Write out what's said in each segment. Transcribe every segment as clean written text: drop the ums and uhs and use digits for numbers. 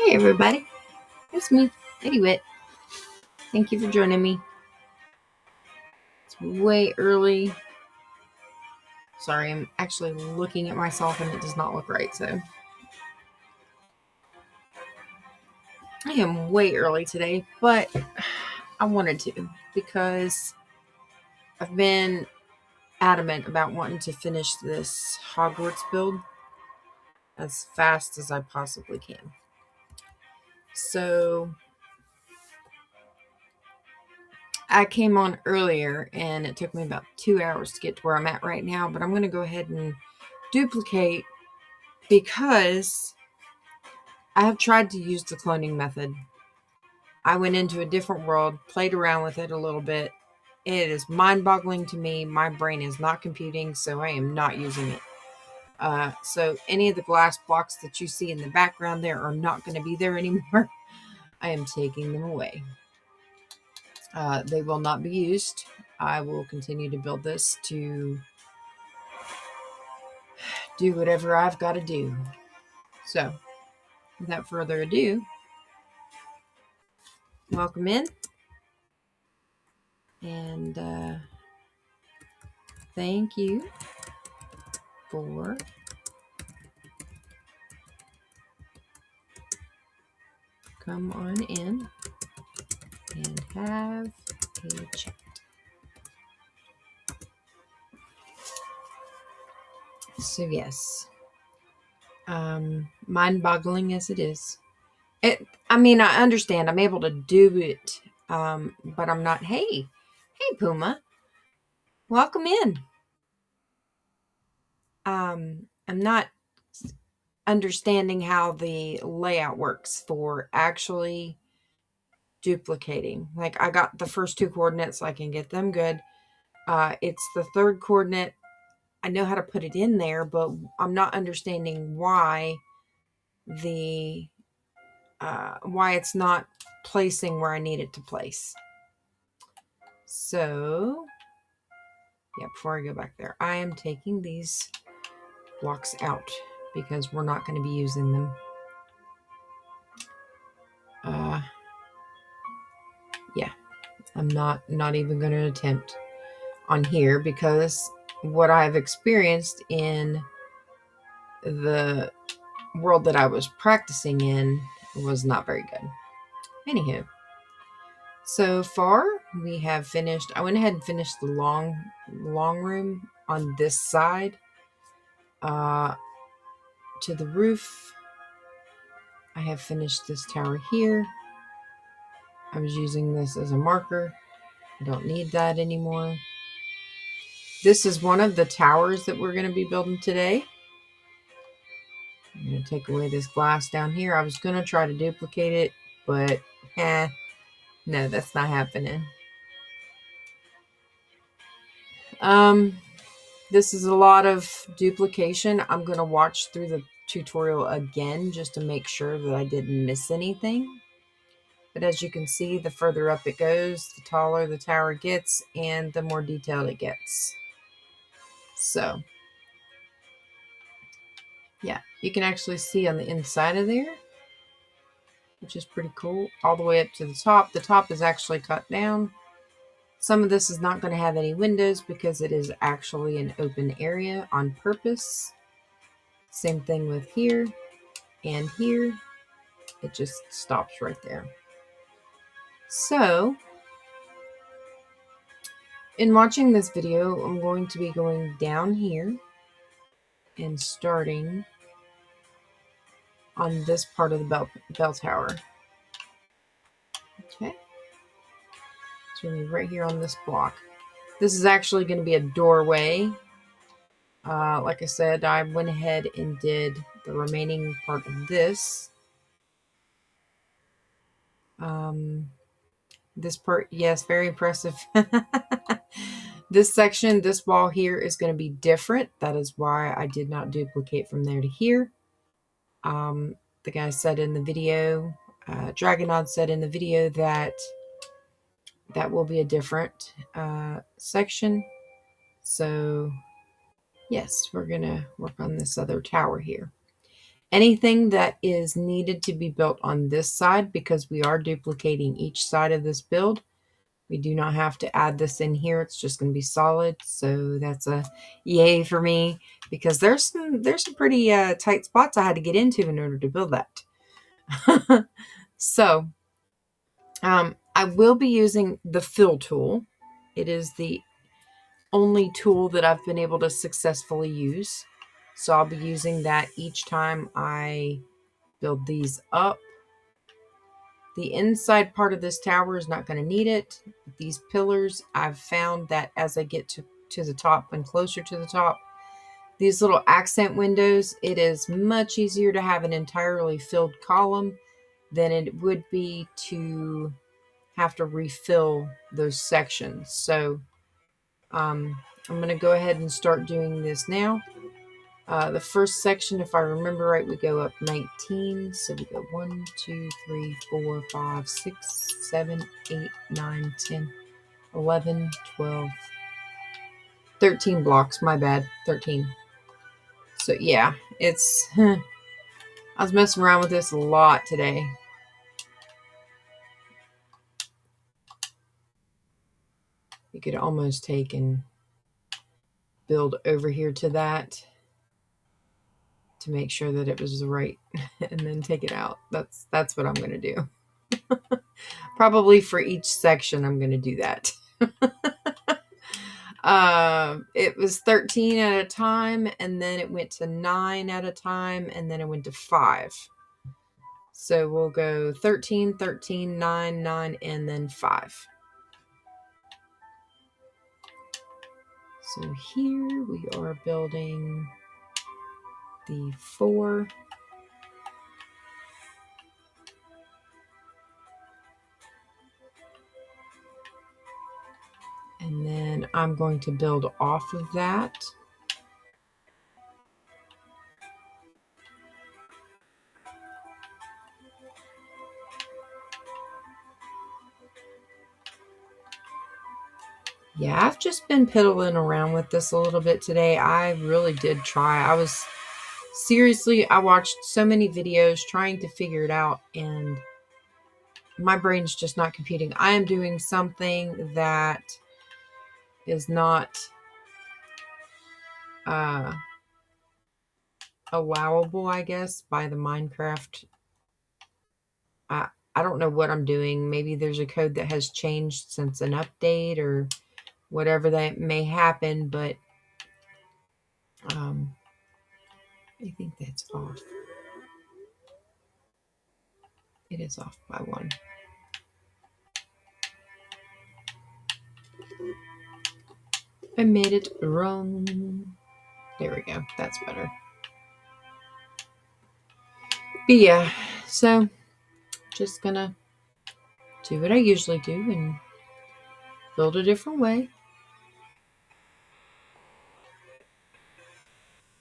Hey everybody, it's me, Eddie Wit. Thank you for joining me. It's way early. Sorry, I'm actually looking at myself and it does not look right, so I am way early today, but I wanted to because I've been adamant about wanting to finish this Hogwarts build as fast as I possibly can. So I came on earlier and it took me about 2 hours to get to where I'm at right now, but I'm going to go ahead and duplicate because I have tried to use the cloning method. I went into a different world, played around with it a little bit. It is mind-boggling to me. My brain is not computing, so I am not using it. So any of the glass blocks that you see in the background there are not going to be there anymore. I am taking them away. They will not be used. I will continue to build this to do whatever I've got to do. So, without further ado, welcome in. And thank you for come on in and have a chat. So yes, mind-boggling as it is. I mean, I understand. I'm able to do it, but I'm not. Hey, Puma, welcome in. I'm not understanding how the layout works for actually duplicating. Like I got the first 2 coordinates, I can get them good. It's the 3rd coordinate. I know how to put it in there, but I'm not understanding why why it's not placing where I need it to place. So yeah, before I go back there, I am taking these blocks out because we're not going to be using them. Yeah, I'm not even going to attempt on here because what I've experienced in the world that I was practicing in was not very good. Anywho, so far we have finished. I went ahead and finished the long room on this side. To the roof, I have finished this tower here. I was using this as a marker. I don't need that anymore. This is one of the towers that we're going to be building today. I'm going to take away this glass down here. I was going to try to duplicate it, but no, that's not happening. This is a lot of duplication. I'm going to watch through the tutorial again just to make sure that I didn't miss anything. But as you can see, the further up it goes, the taller the tower gets and the more detailed it gets. So, yeah, you can actually see on the inside of there, which is pretty cool, all the way up to the top. The top is actually cut down. Some of this is not going to have any windows because it is actually an open area on purpose. Same thing with here and here. It just stops right there. So, in watching this video, I'm going to be going down here and starting on this part of the bell tower. Okay. So we're right here on this block. This is actually going to be a doorway. Like I said, I went ahead and did the remaining part of this. This part, yes, very impressive. This section, this wall here is going to be different. That is why I did not duplicate from there to here. The guy said in the video, Dragonod said in the video that will be a different section. So yes, we're going to work on this other tower here. Anything that is needed to be built on this side, because we are duplicating each side of this build, we do not have to add this in here. It's just going to be solid. So that's a yay for me, because there's some pretty tight spots I had to get into in order to build that. So I will be using the fill tool. It is the only tool that I've been able to successfully use. So I'll be using that each time I build these up. The inside part of this tower is not going to need it. These pillars, I've found that as I get to the top and closer to the top, these little accent windows, it is much easier to have an entirely filled column than it would be to have to refill those sections. So I'm going to go ahead and start doing this now. The first section, if I remember right, we go up 19. So we go 1, 2, 3, 4, 5, 6, 7, 8, 9, 10, 11, 12, 13 blocks. My bad, 13. So yeah, it's... I was messing around with this a lot today. You could almost take and build over here to that to make sure that it was right, and then take it out. That's what I'm going to do. Probably for each section I'm going to do that. It was 13 at a time, and then it went to 9 at a time, and then it went to 5. So we'll go 13, 13, 9, 9, and then 5. So here we are building the 4. And then I'm going to build off of that. Yeah, I've just been piddling around with this a little bit today. I really did try. I watched so many videos trying to figure it out, and my brain's just not computing. I am doing something that is not allowable, I guess, by the Minecraft. I don't know what I'm doing. Maybe there's a code that has changed since an update or whatever that may happen, but I think that's off. It is off by 1. I made it wrong. There we go. That's better. But yeah, so just gonna do what I usually do and build a different way.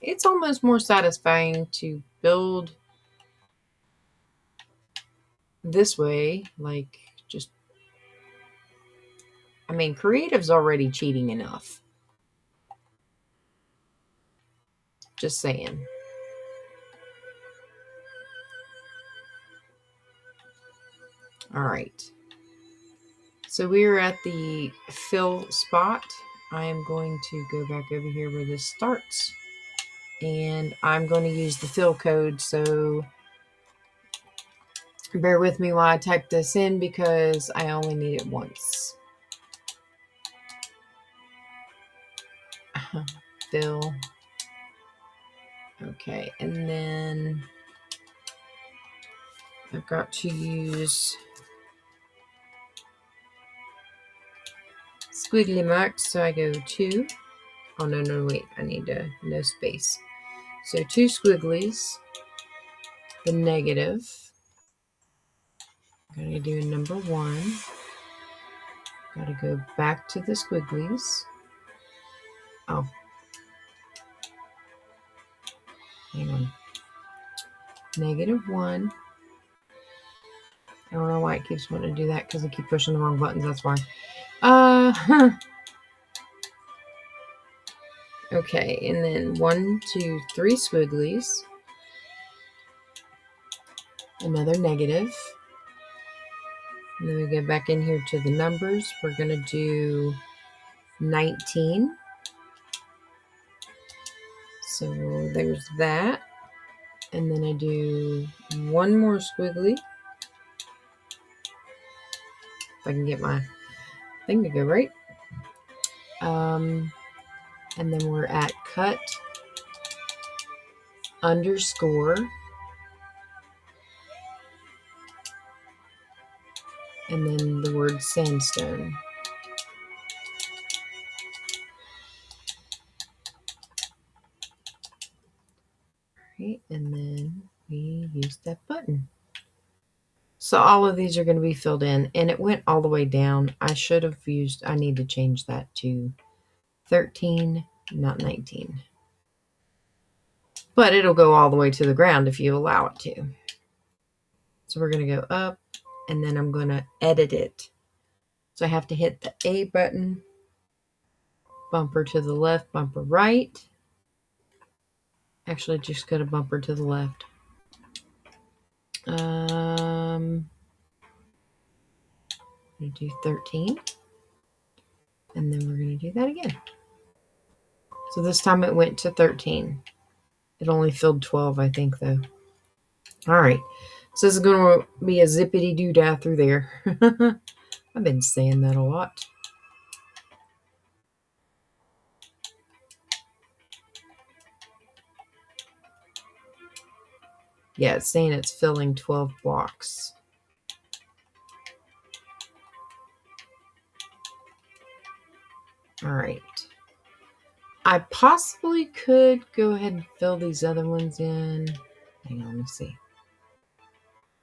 It's almost more satisfying to build this way, like just... I mean, creative's already cheating enough. Just saying. All right. So we're at the fill spot. I am going to go back over here where this starts, and I'm going to use the fill code. So bear with me while I type this in, because I only need it once. Fill. Okay, and then I've got to use squiggly marks. So I go 2. Oh, no, wait. I need no space. So 2 squigglies. The negative. I'm going to do number 1. Got to go back to the squigglies. Oh. Hang on. -1. I don't know why it keeps wanting to do that, because I keep pushing the wrong buttons. That's why. Okay, and then 1, 2, 3 squigglies. another negative. And then we get back in here to the numbers. We're going to do 19. So there's that. And then I do one more squiggly. If I can get my thing to go right. And then we're at cut underscore. And then the word sandstone. Right, and then we use that button. So all of these are going to be filled in, and it went all the way down. I need to change that to 13, not 19. But it'll go all the way to the ground if you allow it to. So we're going to go up, and then I'm going to edit it. So I have to hit the A button, bumper to the left, bumper right. Actually, just got a bumper to the left. I'm going to do 13. And then we're going to do that again. So this time it went to 13. It only filled 12, I think, though. All right. So this is going to be a zippity-doo-dah through there. I've been saying that a lot. Yeah, it's saying it's filling 12 blocks. All right. I possibly could go ahead and fill these other ones in. Hang on, let me see.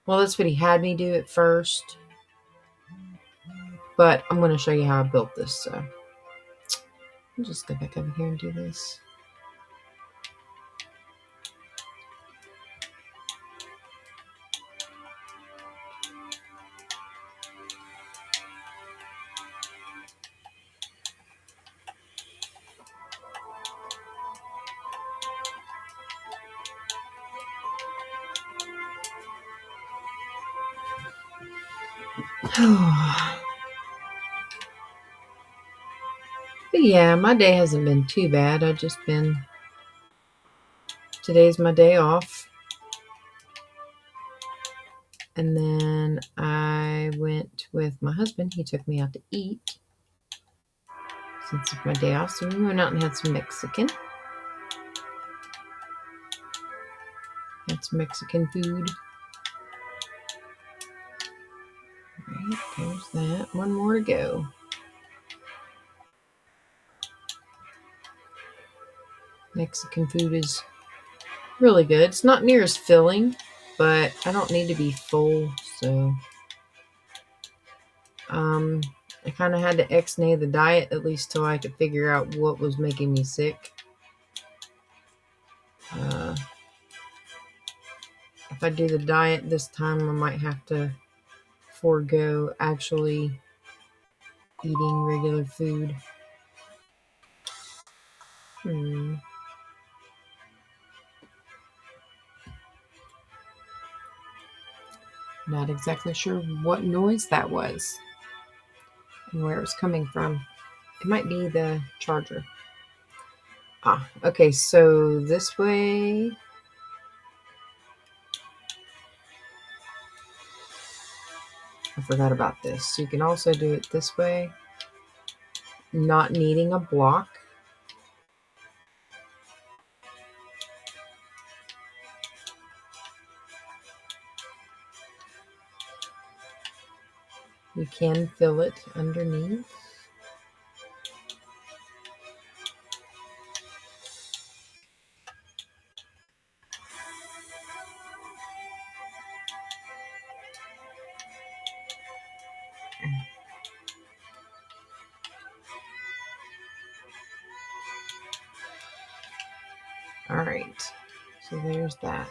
Well, that's what he had me do at first. But I'm going to show you how I built this. So I'll just go back over here and do this. But yeah, my day hasn't been too bad. Today's my day off. And then I went with my husband. He took me out to eat since it's my day off. So we went out and had some Mexican. Had some Mexican food. All right, there's that. One more to go. Mexican food is really good. It's not near as filling, but I don't need to be full, so I kind of had to ex-nay the diet at least till I could figure out what was making me sick. If I do the diet this time, I might have to forego actually eating regular food. Not exactly sure what noise that was and where it was coming from. It might be the charger. Okay, so this way. I forgot about this. So you can also do it this way, not needing a block. You can fill it underneath. All right, so there's that.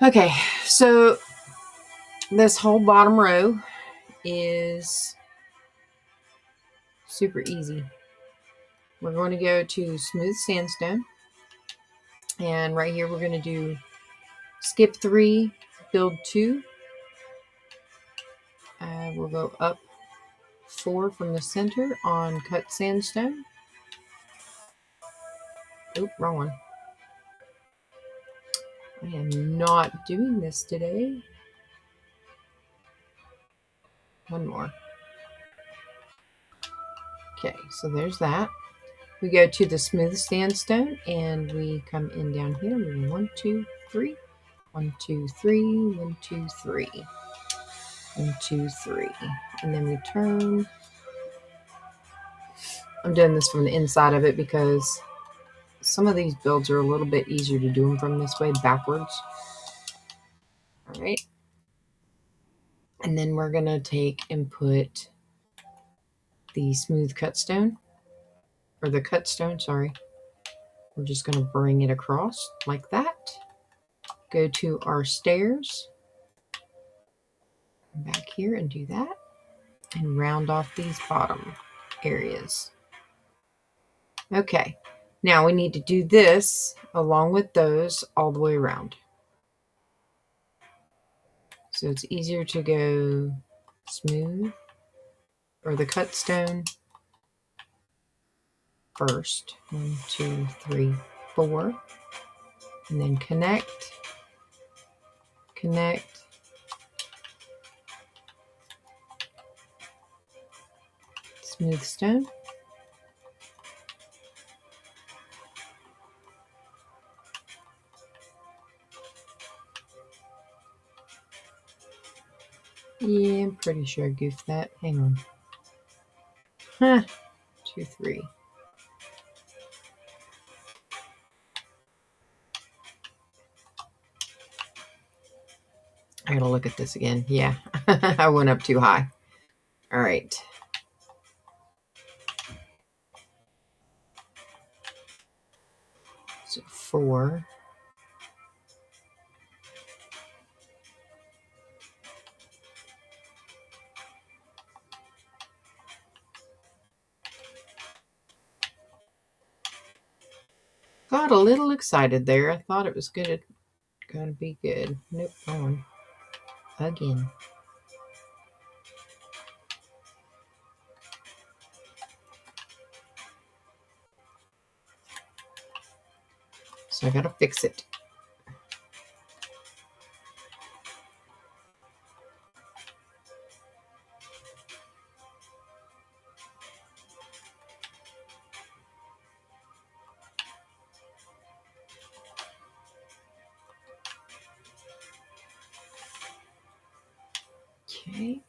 Okay, so this whole bottom row is super easy. we're going to go to smooth sandstone. And right here, we're going to do skip 3, build 2. We'll go up 4 from the center on cut sandstone. Oop, wrong one. I am not doing this today. One more. Okay, so there's that. We go to the smooth sandstone and we come in down here. We go 1, 2, 3. 1, 2, 3. 1, 2, 3. 1, 2, 3. And then we turn. I'm doing this from the inside of it because some of these builds are a little bit easier to do them from this way backwards. All right. And then we're going to take and put the smooth cut stone, or the cut stone, sorry. We're just going to bring it across like that. Go to our stairs, back here and do that, and round off these bottom areas. Okay, now we need to do this along with those all the way around. So it's easier to go smooth, or the cut stone first. 1, 2, 3, 4. And then connect, connect, smooth stone. Yeah, I'm pretty sure I goofed that. Hang on. Huh. 2, 3. I gotta look at this again. Yeah, I went up too high. All right. So 4. Got a little excited there. I thought it was gonna be good. Nope, wrong one. Again. So I gotta fix it. Okay.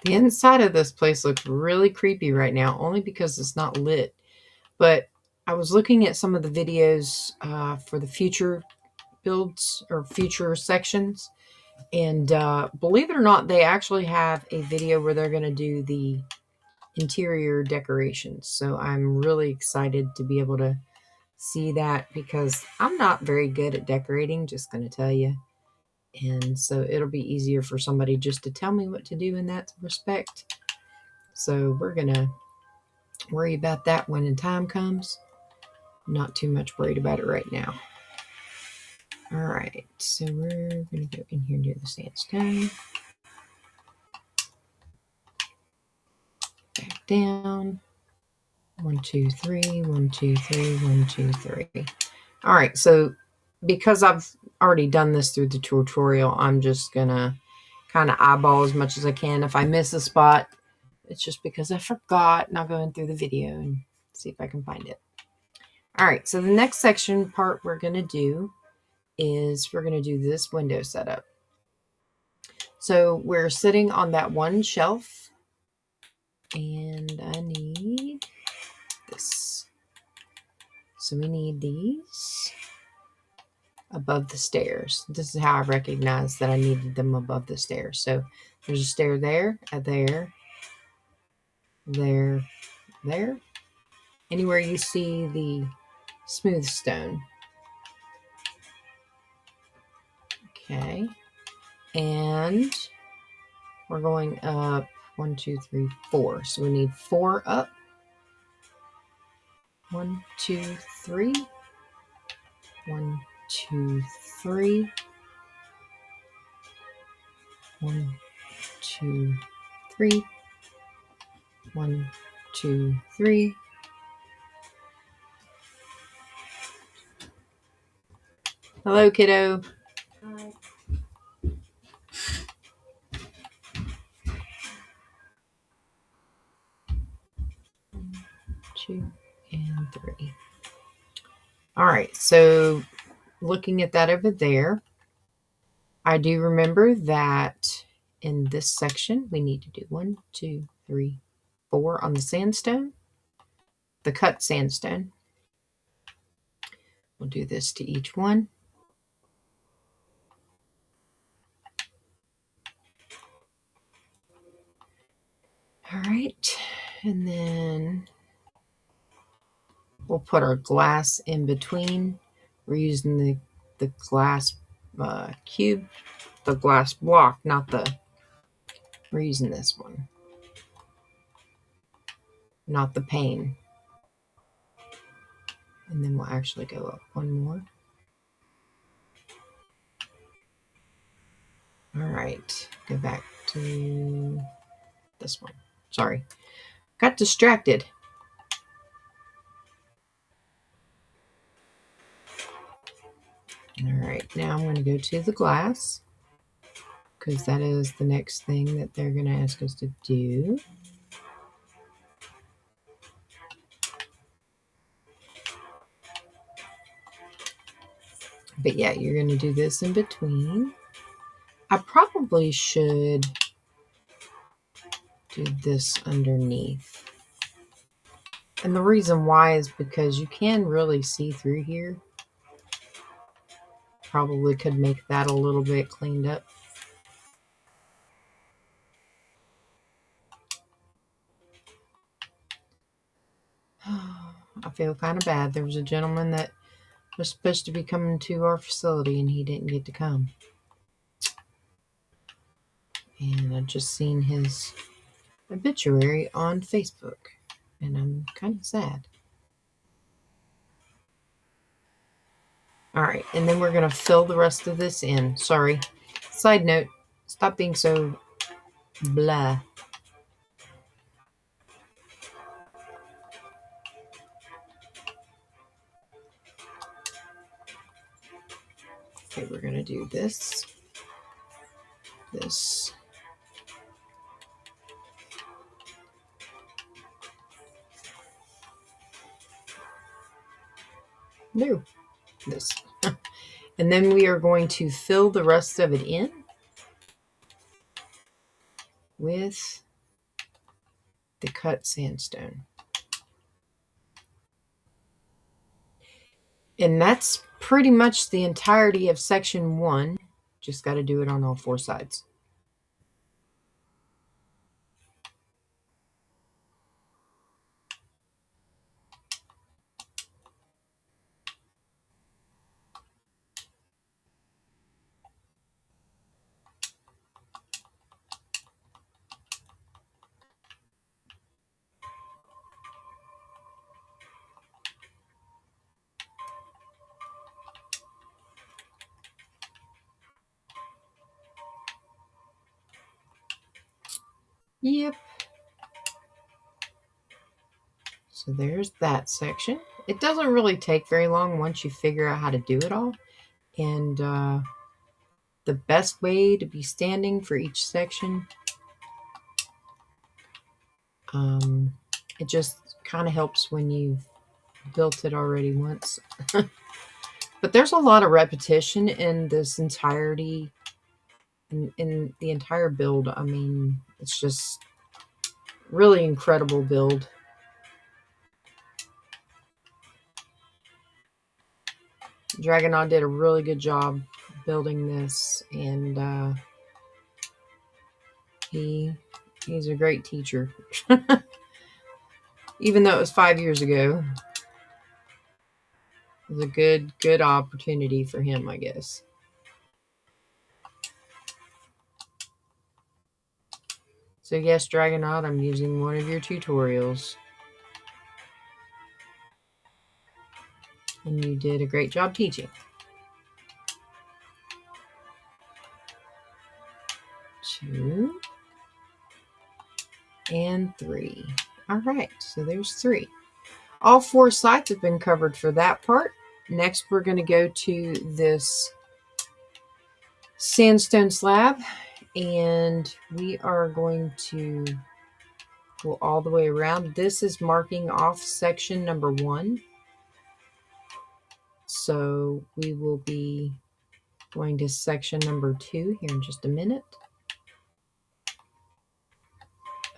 The inside of this place looks really creepy right now, only because it's not lit. But I was looking at some of the videos for the future builds or future sections. And believe it or not, they actually have a video where they're going to do the interior decorations. So I'm really excited to be able to see that because I'm not very good at decorating, just going to tell you. And so it'll be easier for somebody just to tell me what to do in that respect. So we're going to worry about that when the time comes. Not too much worried about it right now. All right, so we're going to go in here and do the sandstone. Back down. 1, 2, 3, 1, 2, 3, 1, 2, 3. All right, so because I've already done this through the tutorial, I'm just going to kind of eyeball as much as I can. If I miss a spot, it's just because I forgot, and I'll go in through the video and see if I can find it. All right, so the next section part we're going to do is we're going to do this window setup. So we're sitting on that one shelf, and I need So we need these above the stairs. This is how I recognized that I needed them above the stairs. So there's a stair there, there, there, there. Anywhere you see the smooth stone. Okay. And we're going up 1, 2, 3, 4. So we need 4 up. 1, 2, 3. 1, 2, 3. 1, 2, 3. 1, 2, 3. Hello, kiddo. Hi. 2 and 3. All right, so looking at that over there, I do remember that in this section we need to do 1, 2, 3, 4 on the sandstone, the cut sandstone. We'll do this to each one. All right, and then we'll put our glass in between. We're using the glass cube, the glass block, not the, we're using this one, not the pane. And then we'll actually go up one more. All right, go back to this one. Sorry, got distracted. All right, now I'm going to go to the glass because that is the next thing that they're going to ask us to do. But yeah, you're going to do this in between. I probably should do this underneath. And the reason why is because you can really see through here. Probably could make that a little bit cleaned up. I feel kind of bad. There was a gentleman that was supposed to be coming to our facility and he didn't get to come. And I just seen his obituary on Facebook and I'm kind of sad. All right, and then we're going to fill the rest of this in. Sorry. Side note, stop being so blah. Okay, we're going to do this. This. No. This. And then we are going to fill the rest of it in with the cut sandstone. And that's pretty much the entirety of section 1. Just got to do it on all 4 sides. Yep. So there's that section. It doesn't really take very long once you figure out how to do it all. And the best way to be standing for each section, it just kind of helps when you've built it already once. But there's a lot of repetition in this entirety, in the entire build. I mean, it's just really incredible build. Dragonaut did a really good job building this, and he's a great teacher. Even though it was 5 years ago, it was a good opportunity for him, I guess. So yes, Dragonaut, I'm using one of your tutorials. And you did a great job teaching. 2 and 3. All right, so there's 3. All 4 sites have been covered for that part. Next, we're going to go to this sandstone slab, and we are going to go all the way around. This is marking off section number 1. So we will be going to section number 2 here in just a minute.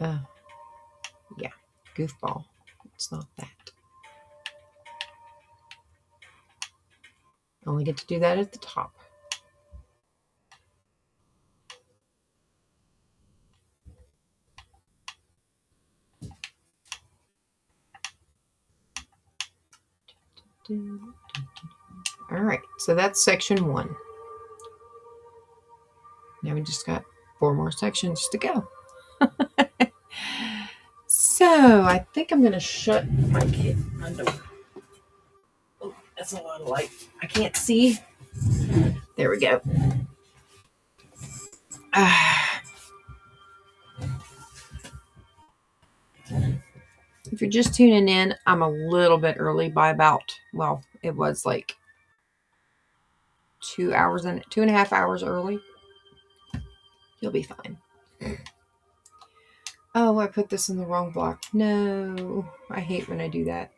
Yeah, goofball. It's not that. I only get to do that at the top. All right, so that's section 1. Now we just got 4 more sections to go. So I think I'm going to shut my door. Oh, that's a lot of light. I can't see. There we go. If you're just tuning in, I'm a little bit early by about, well, it was like 2.5 hours early. You'll be fine. Oh, I put this in the wrong block. No, I hate when I do that.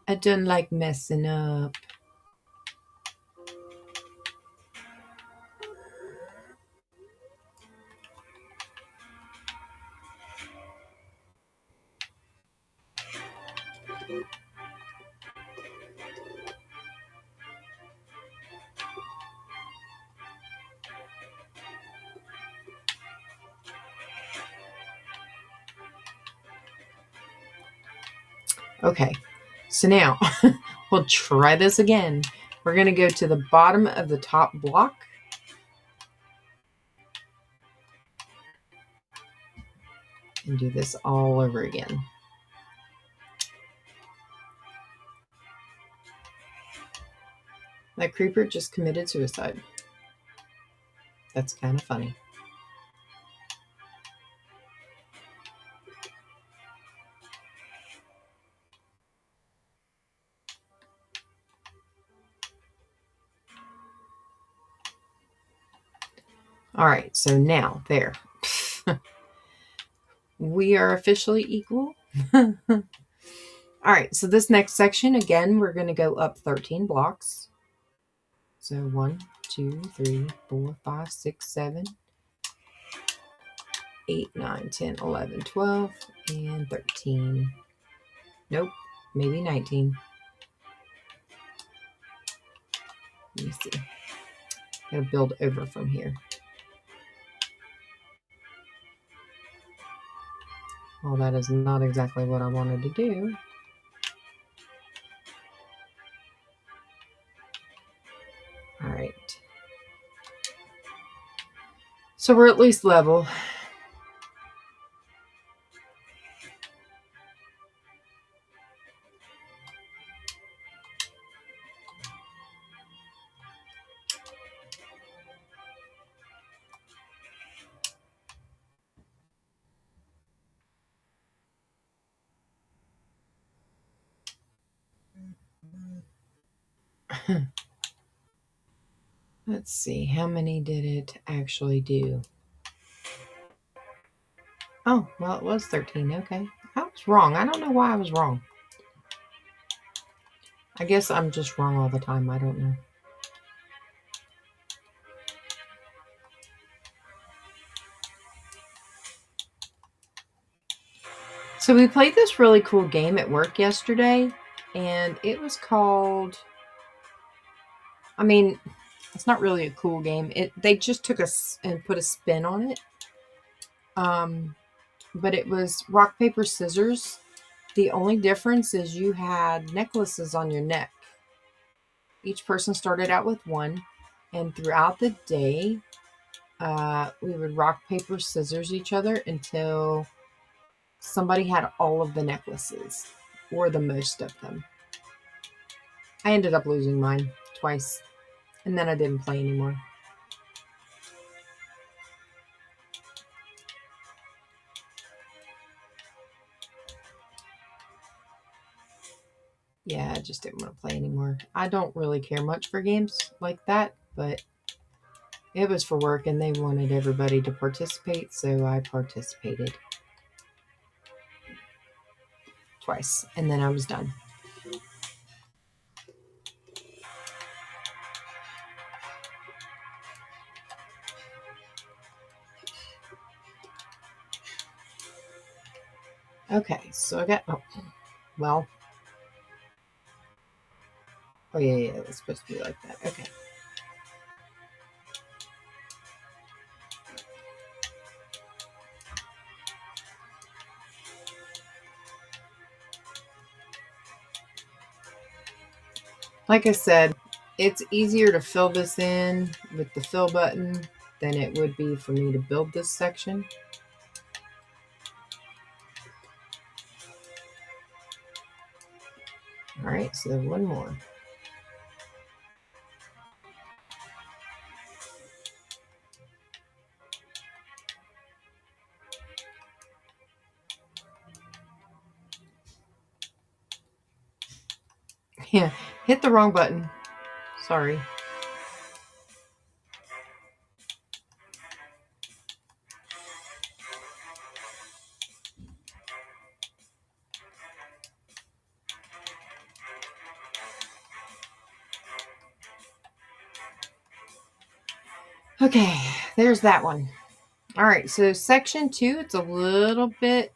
I don't like messing up. Okay, so now we'll try this again. We're going to go to the bottom of the top block. And do this all over again. That creeper just committed suicide. That's kind of funny. All right, so now there. We are officially equal. All right, so this next section, again, we're going to go up 13 blocks. So 1, 2, 3, 4, 5, 6, 7, 8, 9, 10, 11, 12, and 13. Nope, maybe 19. Let me see. Gotta build over from here. Well, that is not exactly what I wanted to do. All right. So we're at least level. Let's see, how many did it actually do? Oh, well, it was 13. Okay. I was wrong. I don't know why I was wrong. I guess I'm just wrong all the time. I don't know. So we played this really cool game at work yesterday, and it was called, I mean, it's not really a cool game. They just took us and put a spin on it. But it was rock, paper, scissors. The only difference is you had necklaces on your neck. Each person started out with one, and throughout the day, we would rock, paper, scissors each other until somebody had all of the necklaces, or the most of them. I ended up losing mine twice, and then I didn't play anymore. Yeah, I just didn't want to play anymore. I don't really care much for games like that, but it was for work and they wanted everybody to participate, so I participated twice, and then I was done. Okay, so I got, well, oh yeah, it's supposed to be like that. Okay. Like I said, it's easier to fill this in with the fill button than it would be for me to build this section. All right, so one more. Yeah, hit the wrong button. Sorry. Okay, there's that one. All right, so section 2, it's a little bit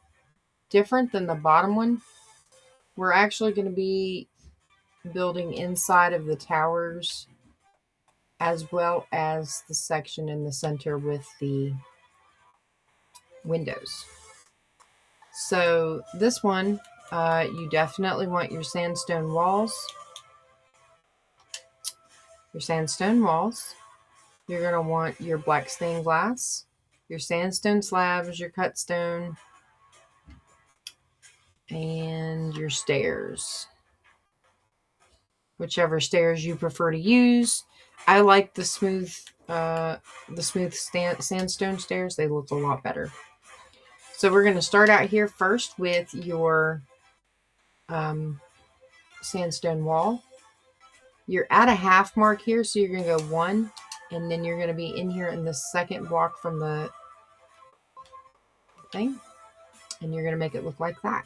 different than the bottom one. We're actually going to be building inside of the towers as well as the section in the center with the windows. So this one, you definitely want your sandstone walls. Your sandstone walls. You're going to want your black stained glass, your sandstone slabs, your cut stone, and your stairs. Whichever stairs you prefer to use. I like the smooth sandstone stairs. They look a lot better. So we're going to start out here first with your sandstone wall. You're at a half mark here, so you're going to go 1, and then you're going to be in here in the second block from the thing, and you're going to make it look like that.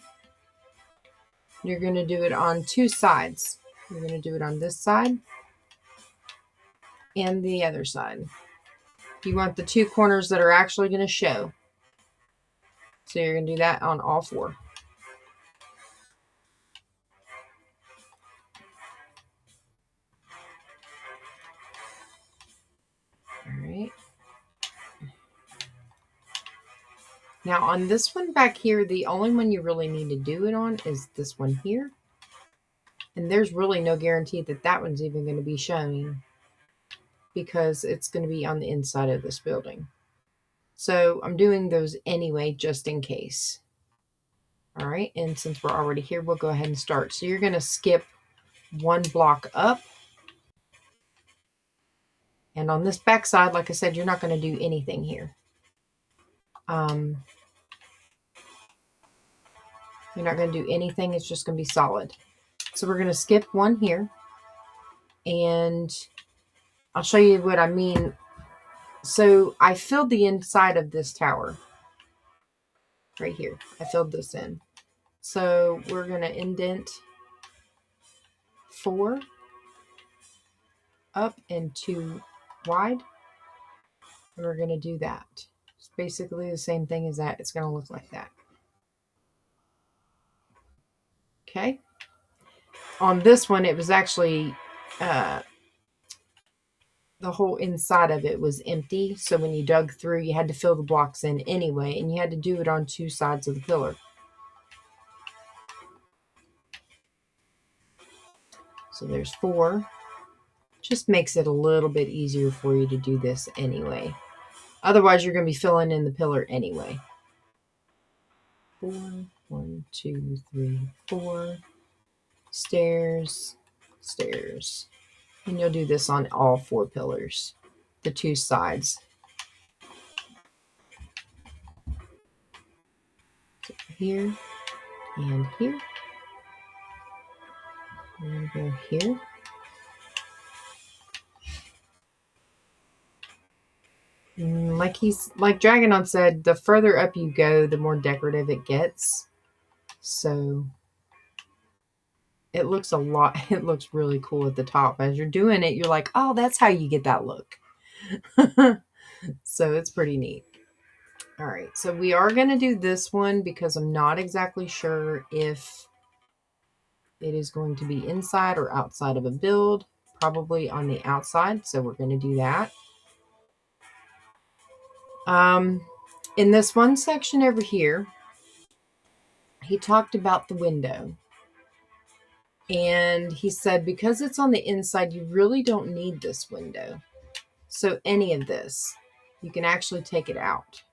You're going to do it on 2 sides. You're going to do it on this side and the other side. You want the 2 corners that are actually going to show. So you're going to do that on all 4. All right. Now on this one back here, the only one you really need to do it on is this one here. And there's really no guarantee that that one's even going to be showing because it's going to be on the inside of this building. So I'm doing those anyway, just in case. All right, and since we're already here, we'll go ahead and start. So you're going to skip 1 block up. And on this back side, like I said, you're not going to do anything here. You're not going to do anything. It's just going to be solid. So we're going to skip 1 here. And I'll show you what I mean. So I filled the inside of this tower. Right here. I filled this in. So we're going to indent 4 up and 2 wide. And we're going to do that. It's basically the same thing as that. It's going to look like that. Okay. On this one, it was actually the whole inside of it was empty. So when you dug through, you had to fill the blocks in anyway, and you had to do it on two sides of the pillar. So there's 4. Just makes it a little bit easier for you to do this anyway. Otherwise, you're going to be filling in the pillar anyway. 4, 1, 2, 3, 4. Stairs, stairs. And you'll do this on all 4 pillars, the 2 sides. So here and here. And go here. Like Dragonon said, the further up you go, the more decorative it gets. So it looks it looks really cool at the top. As you're doing it, you're like, oh, that's how you get that look. So it's pretty neat. All right, so we are going to do this one because I'm not exactly sure if it is going to be inside or outside of a build. Probably on the outside, so we're going to do that. In this one section over here, he talked about the window. And he said because it's on the inside, you really don't need this window. So any of this, you can actually take it out.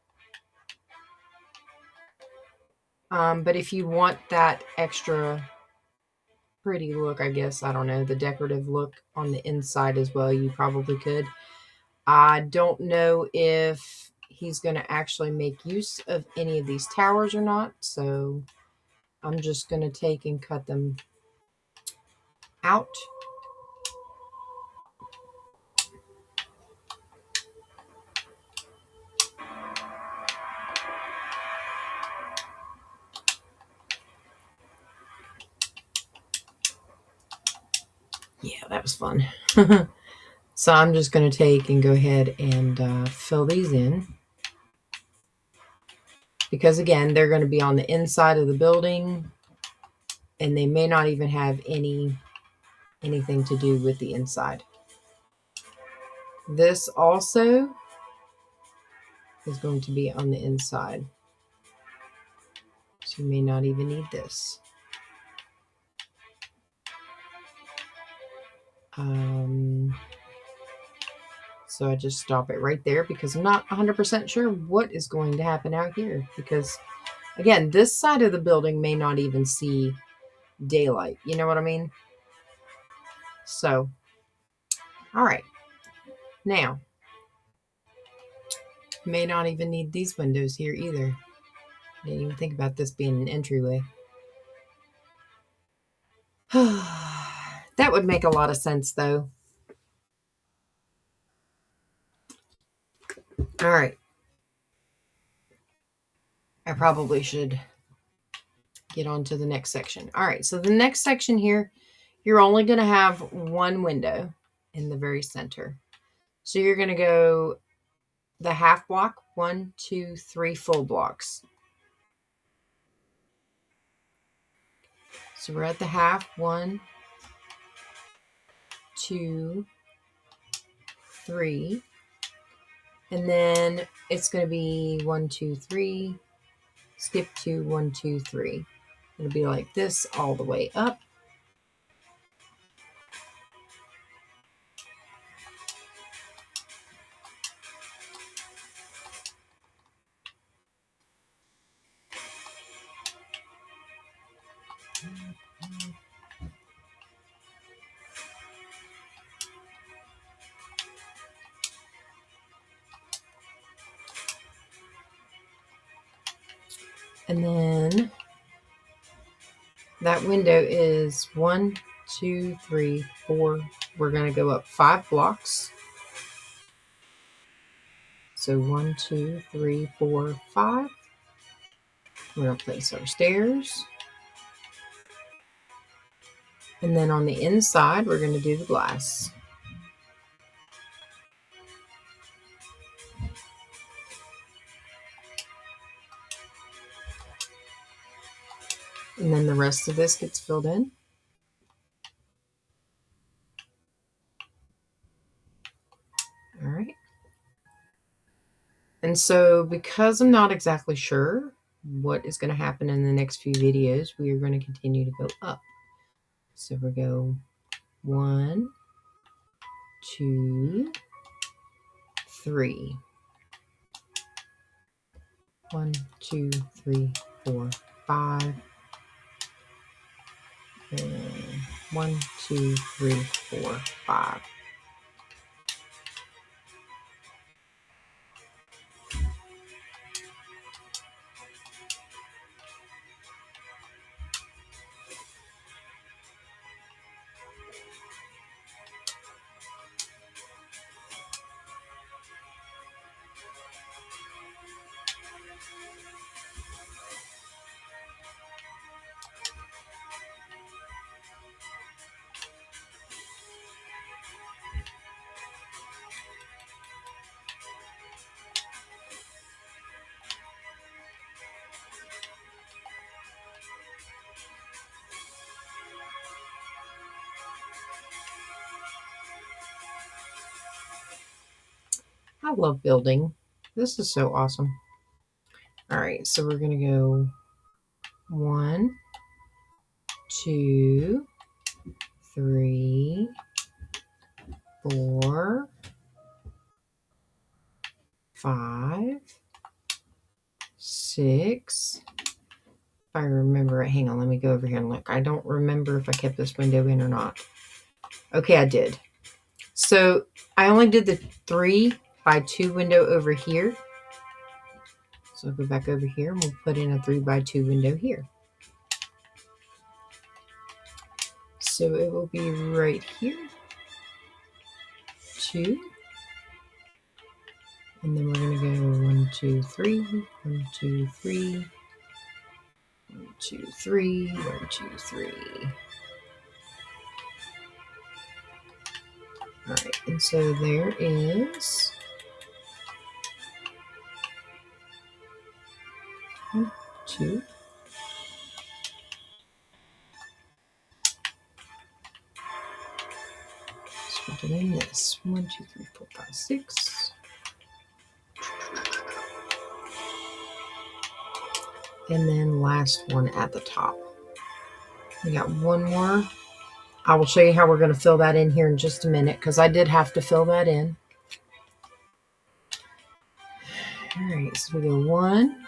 But if you want that extra pretty look, I guess, I don't know, the decorative look on the inside as well, you probably could. I don't know if he's going to actually make use of any of these towers or not. So I'm just going to take and cut them out. Yeah, that was fun. So I'm just going to take and go ahead and fill these in. Because again, they're going to be on the inside of the building. And they may not even have anything to do with the inside. This also is going to be on the inside. So you may not even need this. So I just stop it right there because I'm not 100% sure what is going to happen out here. Because, again, this side of the building may not even see daylight. You know what I mean? So, all right. Now, may not even need these windows here either. I didn't even think about this being an entryway. That would make a lot of sense, though. All right. I probably should get on to the next section. All right. So the next section here, you're only going to have one window in the very center. So you're going to go the half block, 1, 2, 3 full blocks. So we're at the half, 1, 2, 3. And then it's going to be 1, 2, 3, skip 2, 1, 2, 3. It'll be like this all the way up. And then that window is 1, 2, 3, 4. We're going to go up 5 blocks. So 1, 2, 3, 4, 5. We're going to place our stairs. And then on the inside, we're going to do the glass. And then the rest of this gets filled in. All right. And so because I'm not exactly sure what is going to happen in the next few videos, we are going to continue to go up. So we go 1, 2, 3. 1, 2, 3, 4, 5. 1, 2, 3, 4, 5. I love building. This is so awesome. All right, so we're going to go 1, 2, 3, 4, 5, 6. If I remember it, hang on, let me go over here and look. I don't remember if I kept this window in or not. Okay, I did. So I only did the 3 by 2 window over here. So I'll go back over here and we'll put in a 3 by 2 window here. So it will be right here. 2. And then we're going to go 1, 2, 3, 1, 2, 3, 1, 2, 3, 1, 2, 3. All right, and so there is 1, 2. So we're doing this 1, 2, 3, 4, 5, 6. And then last one at the top. We got one more. I will show you how we're going to fill that in here in just a minute because I did have to fill that in. All right, so we go 1,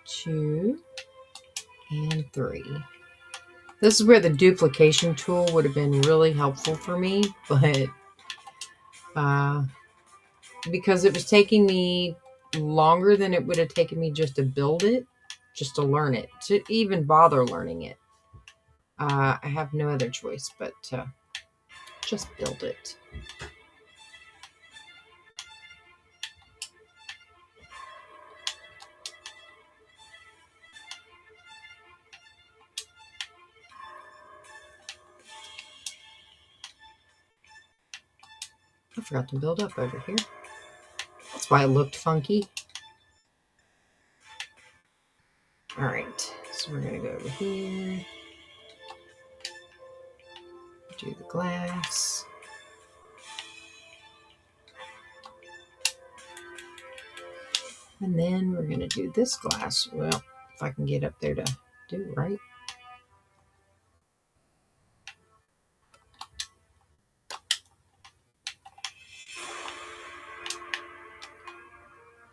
2, and 3. This is where the duplication tool would have been really helpful for me, but because it was taking me longer than it would have taken me just to build it, just to learn it, to even bother learning it. I have no other choice but to just build it. I forgot to build up over here. That's why it looked funky. All right, so we're gonna go over here, do the glass. And then we're gonna do this glass. Well, if I can get up there to do it right.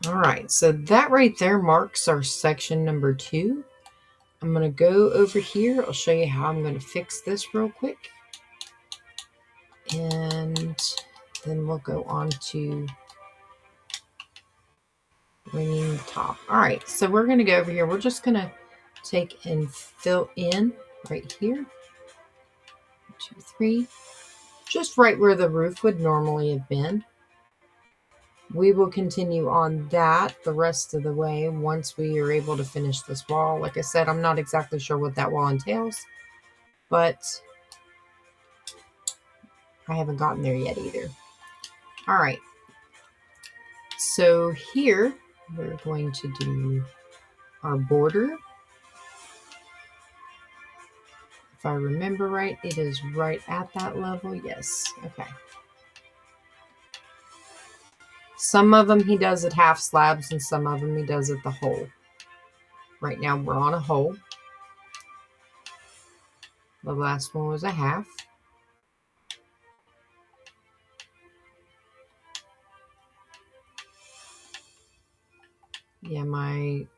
All right, so that right there marks our section number 2. I'm going to go over here. I'll show you how I'm going to fix this real quick. And then we'll go on to ringing the top. All right, so we're going to go over here. We're just going to take and fill in right here. 1, 2, 3. Just right where the roof would normally have been. We will continue on that the rest of the way once we are able to finish this wall. Like I said, I'm not exactly sure what that wall entails, but I haven't gotten there yet either. All right. So here we're going to do our border. If I remember right, it is right at that level. Yes. Okay. Some of them he does at half slabs and some of them he does at the whole. Right now we're on a whole. The last one was a half. Yeah, my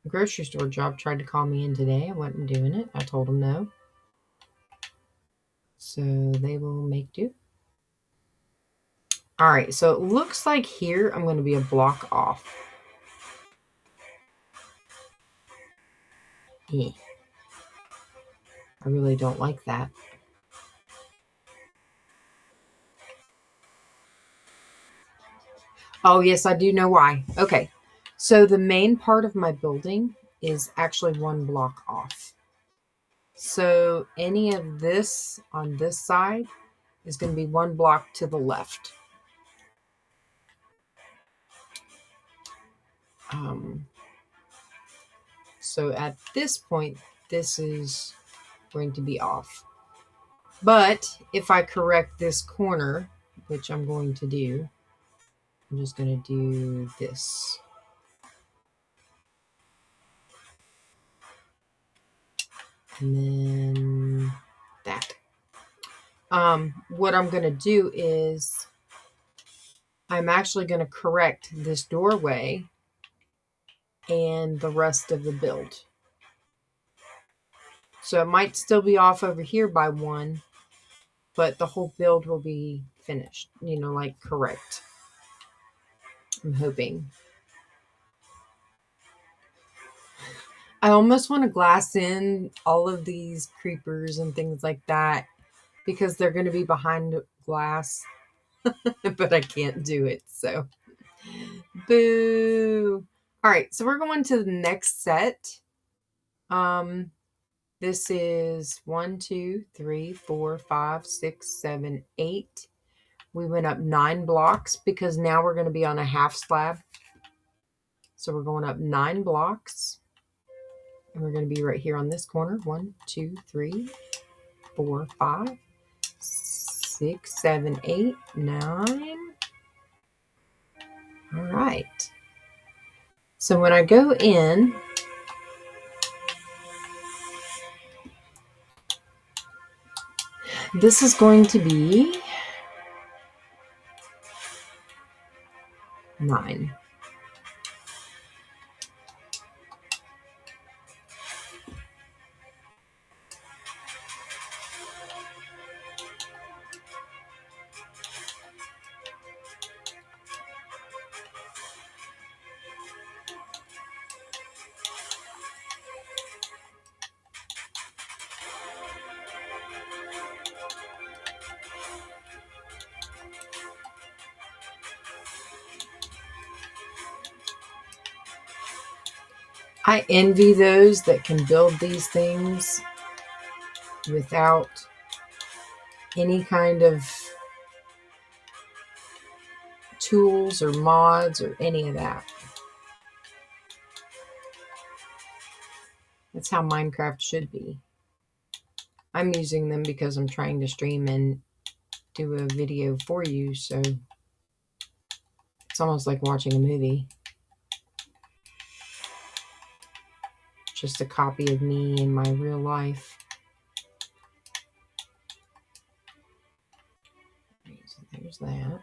grocery store job tried to call me in today. I wasn't doing it. I told them no. So they will make do. All right, so it looks like here I'm going to be a block off. Yeah. I really don't like that. Oh, yes, I do know why. Okay, so the main part of my building is actually one block off. So any of this on this side is going to be one block to the left. So at this point, this is going to be off. But if I correct this corner, which I'm going to do, I'm just going to do this. And then that. What I'm going to do is I'm actually going to correct this doorway and the rest of the build. So it might still be off over here by one, but the whole build will be finished, like correct. I'm hoping. I almost want to glass in all of these creepers and things like that because they're going to be behind glass, but I can't do it. So, boo. All right, so we're going to the next set. This is 1, 2, 3, 4, 5, 6, 7, 8. We went up 9 blocks because now we're going to be on a half slab. So we're going up 9 blocks. And we're going to be right here on this corner. 1, 2, 3, 4, 5, 6, 7, 8, 9. All right. So when I go in, this is going to be 9. I envy those that can build these things without any kind of tools or mods or any of that. That's how Minecraft should be. I'm using them because I'm trying to stream and do a video for you, so it's almost like watching a movie. Just a copy of me in my real life. So there's that.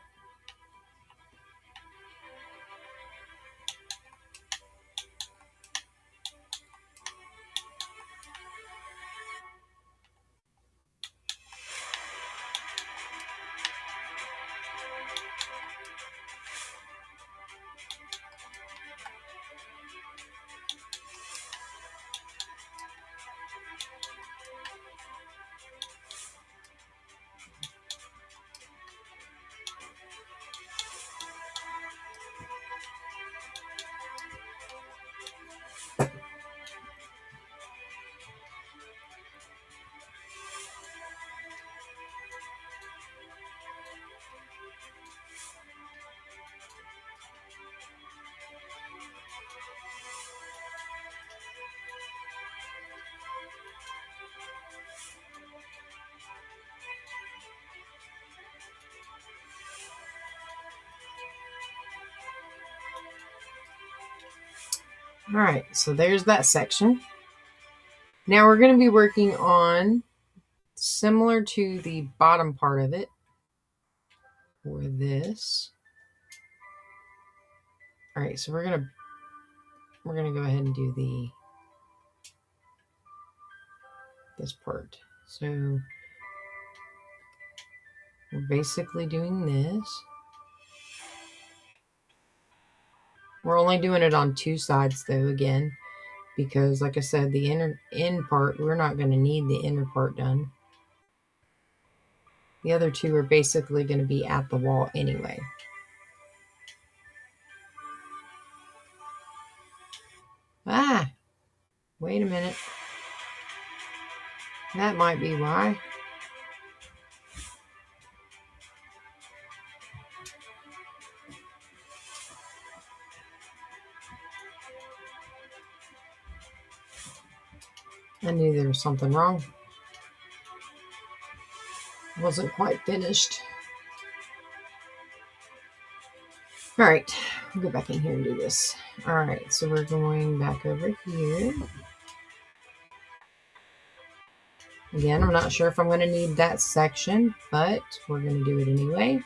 All right, so there's that section. Now we're going to be working on similar to the bottom part of it for this. All right, so we're gonna go ahead and do this part. So we're basically doing this. We're only doing it on two sides though, again, because like I said, the end part, we're not going to need the inner part done. The other two are basically going to be at the wall anyway. Ah, wait a minute. That might be why. I knew there was something wrong. Wasn't quite finished. All right, we'll go back in here and do this. All right, so we're going back over here. Again, I'm not sure if I'm going to need that section, but we're going to do it anyway.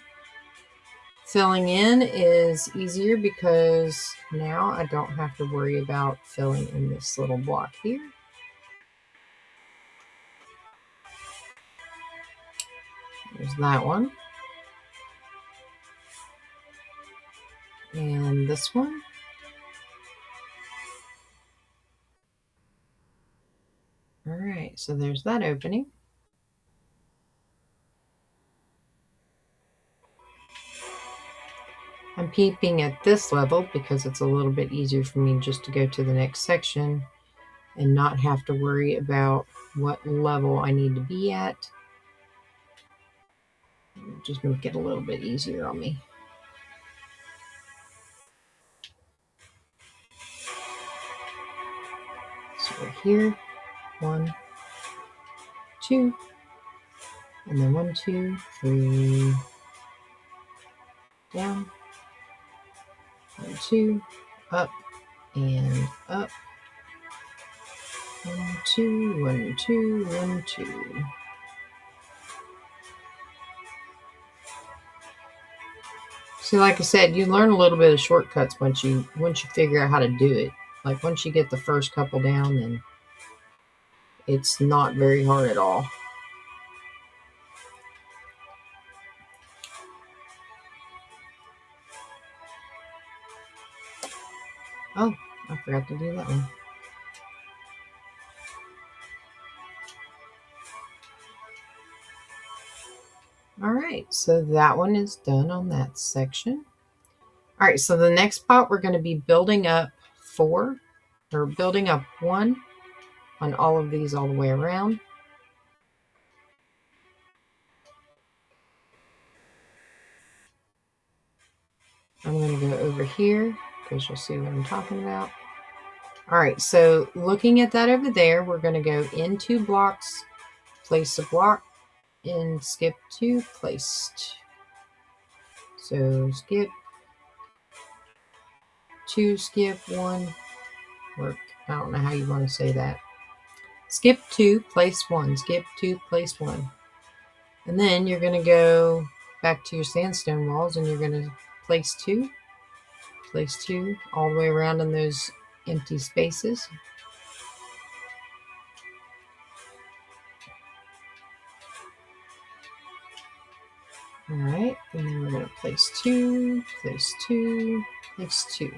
Filling in is easier because now I don't have to worry about filling in this little block here. There's that one. And this one. All right, so there's that opening. I'm keeping at this level because it's a little bit easier for me just to go to the next section and not have to worry about what level I need to be at. Just make it a little bit easier on me. So we're here, 1, 2, and then 1, 2, 3, down, 1, 2, up, and up, 1, 2, 1, 2, 1, 2. So like I said, you learn a little bit of shortcuts once you figure out how to do it. Like once you get the first couple down, then it's not very hard at all. Oh, I forgot to do that one. All right, so that one is done on that section. All right, so the next part we're going to be building up 4, or building up 1 on all of these all the way around. I'm going to go over here because you'll see what I'm talking about. All right, so looking at that over there, we're going to go into blocks, place a block, and skip 2, placed. So skip 2, skip 1, or I don't know how you want to say that. Skip 2, place 1, skip 2, place 1. And then you're going to go back to your sandstone walls and you're going to place 2, all the way around in those empty spaces. All right, and then we're going to place 2, place 2, place 2.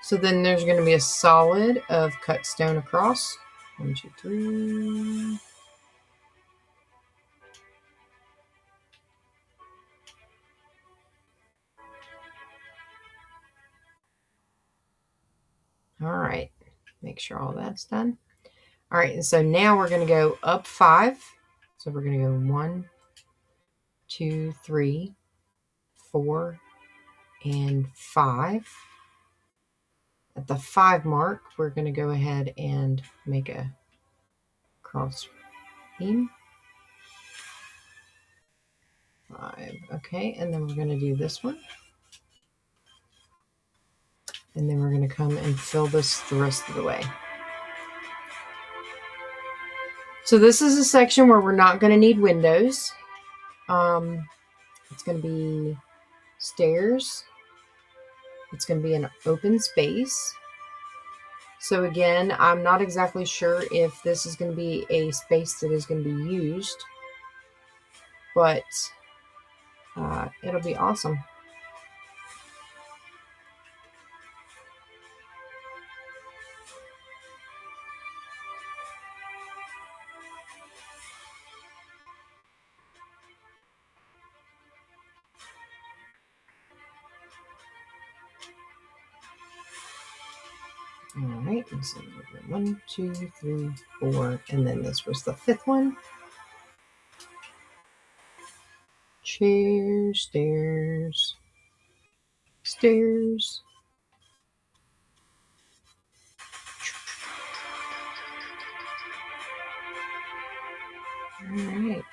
So then there's going to be a solid of cut stone across. 1, 2, 3. All right, make sure all that's done. All right, and so now we're going to go up 5. So we're going to go 1, 2, 3, 4, and 5. At the 5 mark, we're going to go ahead and make a cross beam. 5. Okay, and then we're going to do this one. And then we're going to come and fill this the rest of the way. So this is a section where we're not going to need windows. It's going to be stairs. It's going to be an open space. So again, I'm not exactly sure if this is going to be a space that is going to be used, but it'll be awesome. All right, so 1, 2, 3, 4, and then this was the 5th one. Chairs, stairs, stairs. All right.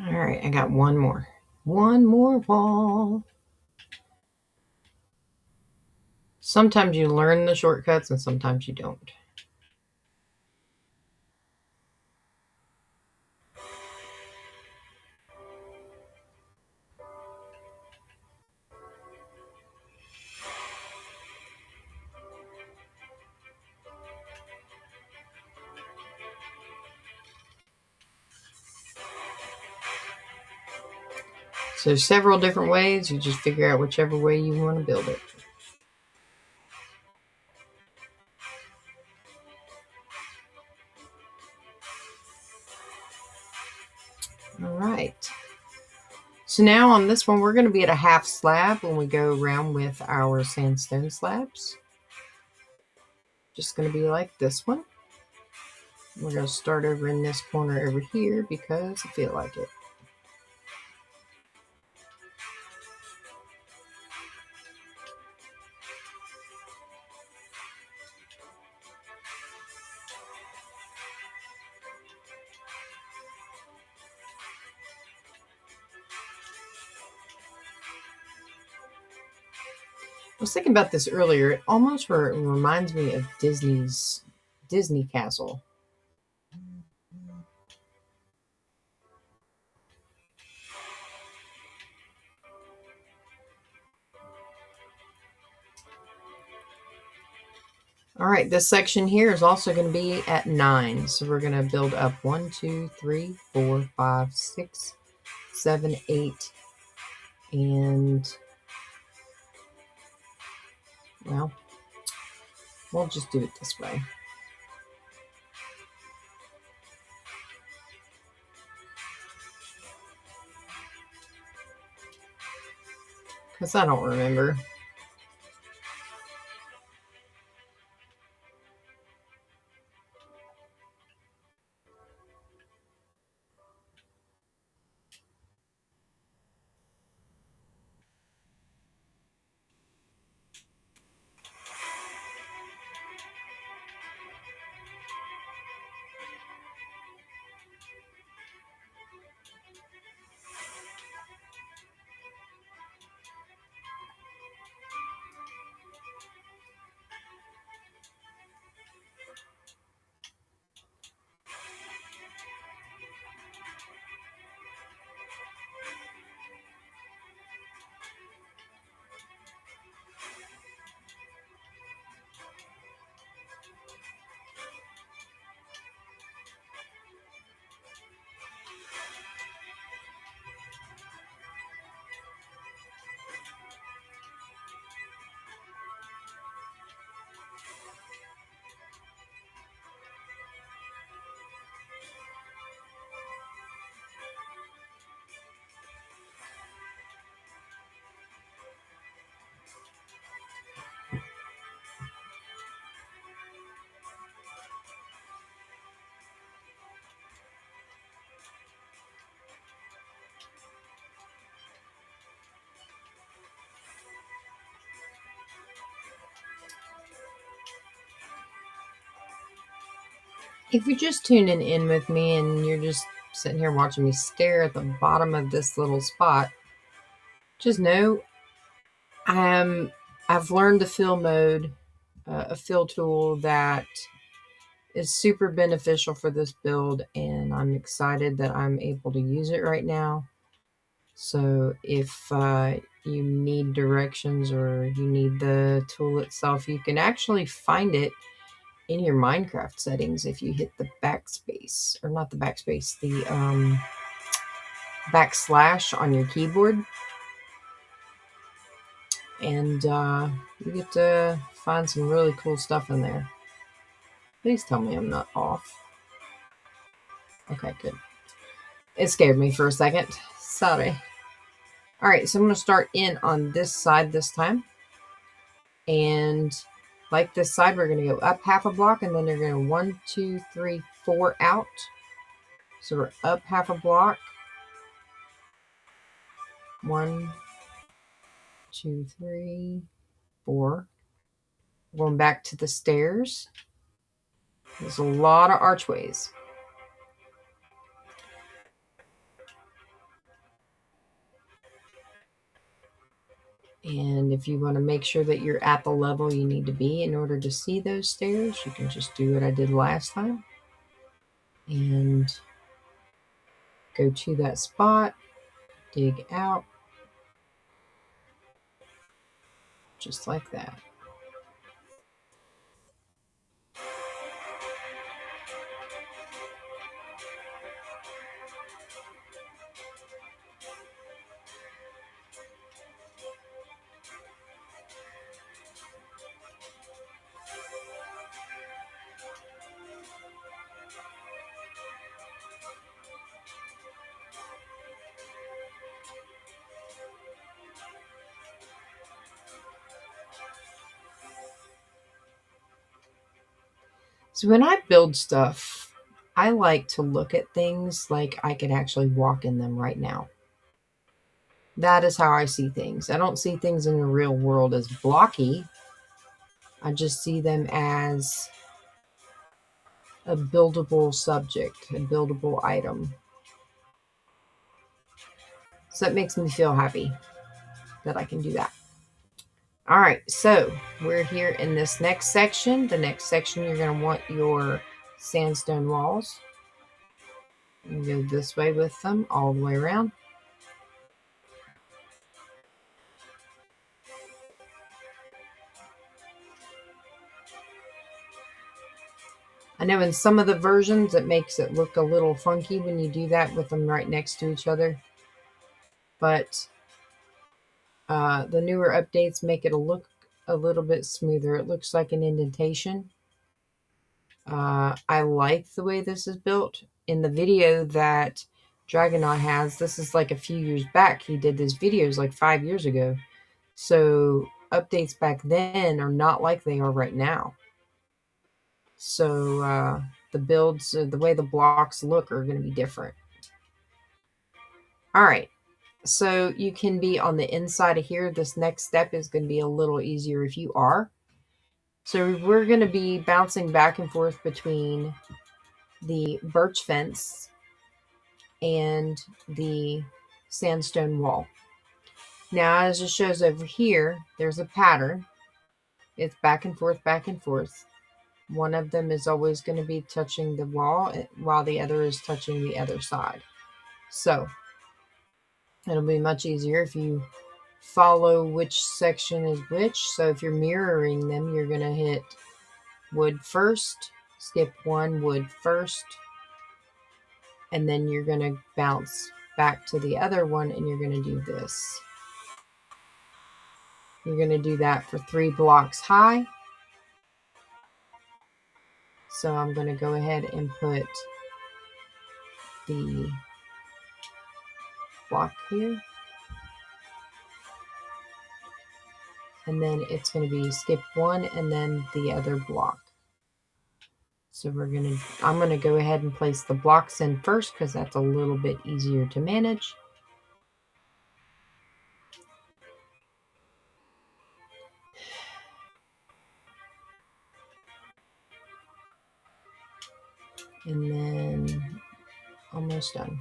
All right, I got one more. One more wall. Sometimes you learn the shortcuts and sometimes you don't. So there's several different ways. You just figure out whichever way you want to build it. All right. So now on this one, we're going to be at a half slab when we go around with our sandstone slabs. Just going to be like this one. We're going to start over in this corner over here because I feel like it. I was thinking about this earlier. It almost reminds me of Disney Castle. All right, this section here is also going to be at 9. So we're going to build up 1, 2, 3, 4, 5, 6, 7, 8, and well, we'll just do it this way. Because I don't remember. If you're just tuning in with me and you're just sitting here watching me stare at the bottom of this little spot, just know I've learned the fill mode, a fill tool that is super beneficial for this build, and I'm excited that I'm able to use it right now. So if you need directions or you need the tool itself, you can actually find it in your Minecraft settings if you hit the backspace, or not the backspace, the backslash on your keyboard. And you get to find some really cool stuff in there. Please tell me I'm not off. Okay, good. It scared me for a second. Sorry. All right, so I'm going to start in on this side this time. And like this side, we're going to go up half a block, and then you're going to 1, 2, 3, 4 out. So we're up half a block. 1, 2, 3, 4. Going back to the stairs. There's a lot of archways. And if you want to make sure that you're at the level you need to be in order to see those stairs, you can just do what I did last time. And go to that spot, dig out, just like that. So when I build stuff, I like to look at things like I could actually walk in them right now. That is how I see things. I don't see things in the real world as blocky. I just see them as a buildable subject, a buildable item. So that makes me feel happy that I can do that. All right, so we're here in this next section. The next section, you're going to want your sandstone walls. You go this way with them all the way around. I know in some of the versions it makes it look a little funky when you do that with them right next to each other. But the newer updates make it look a little bit smoother. It looks like an indentation. I like the way this is built. In the video that Dragonaut has, this is like a few years back. He did these videos like 5 years ago. So updates back then are not like they are right now. So the builds, the way the blocks look are going to be different. All right. So you can be on the inside of here. This next step is going to be a little easier if you are. So we're going to be bouncing back and forth between the birch fence and the sandstone wall. Now, as it shows over here, there's a pattern. It's back and forth, back and forth. One of them is always going to be touching the wall while the other is touching the other side. So it'll be much easier if you follow which section is which. So if you're mirroring them, you're going to hit wood first, skip one, wood first, and then you're going to bounce back to the other one and you're going to do this. You're going to do that for 3 blocks high. So I'm going to go ahead and put the block here. And then it's going to be skip one and then the other block. So I'm going to go ahead and place the blocks in first because that's a little bit easier to manage. And then almost done.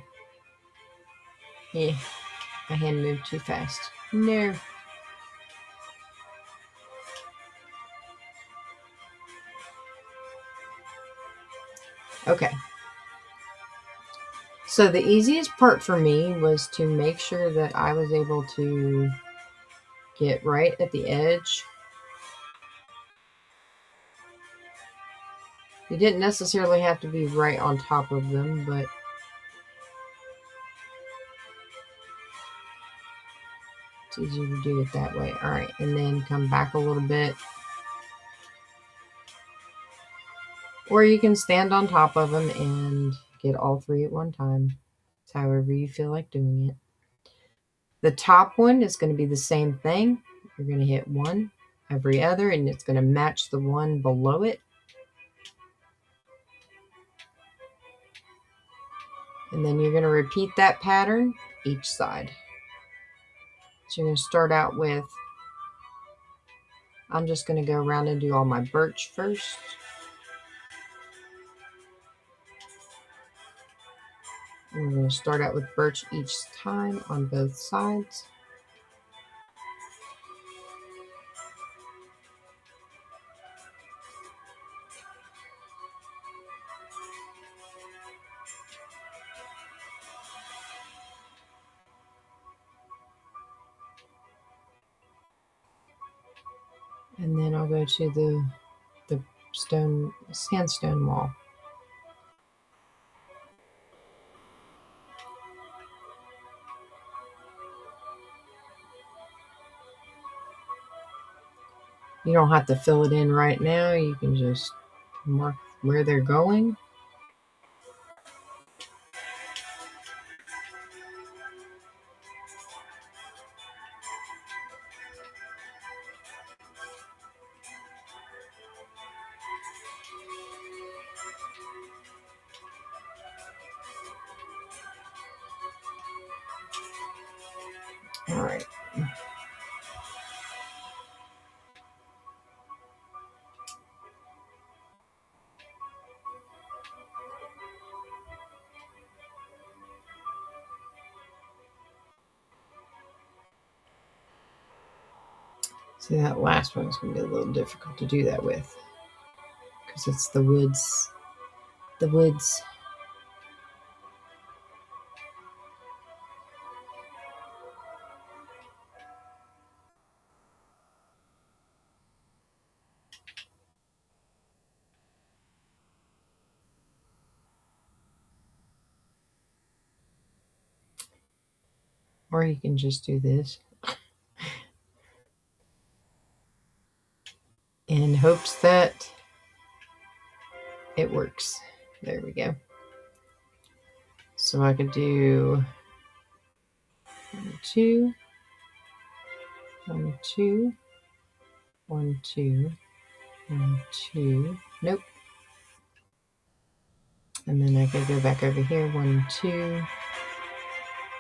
Yeah, my hand moved too fast. No. Okay. So the easiest part for me was to make sure that I was able to get right at the edge. You didn't necessarily have to be right on top of them, but it's easier to do it that way. All right, and then come back a little bit. Or you can stand on top of them and get all three at one time. It's however you feel like doing it. The top one is going to be the same thing. You're going to hit one every other, and it's going to match the one below it. And then you're going to repeat that pattern each side. So you're going to start out with, I'm just going to go around and do all my birch first. And we're going to start out with birch each time on both sides. And then I'll go to the sandstone wall. You don't have to fill it in right now. You can just mark where they're going. All right. See, that last one is going to be a little difficult to do that with because it's the woods. The woods. Or you can just do this in hopes that it works. There we go. So I could do 1, 2, 1, 2, 1, 2, 1, 2. Nope. And then I could go back over here. 1, 2,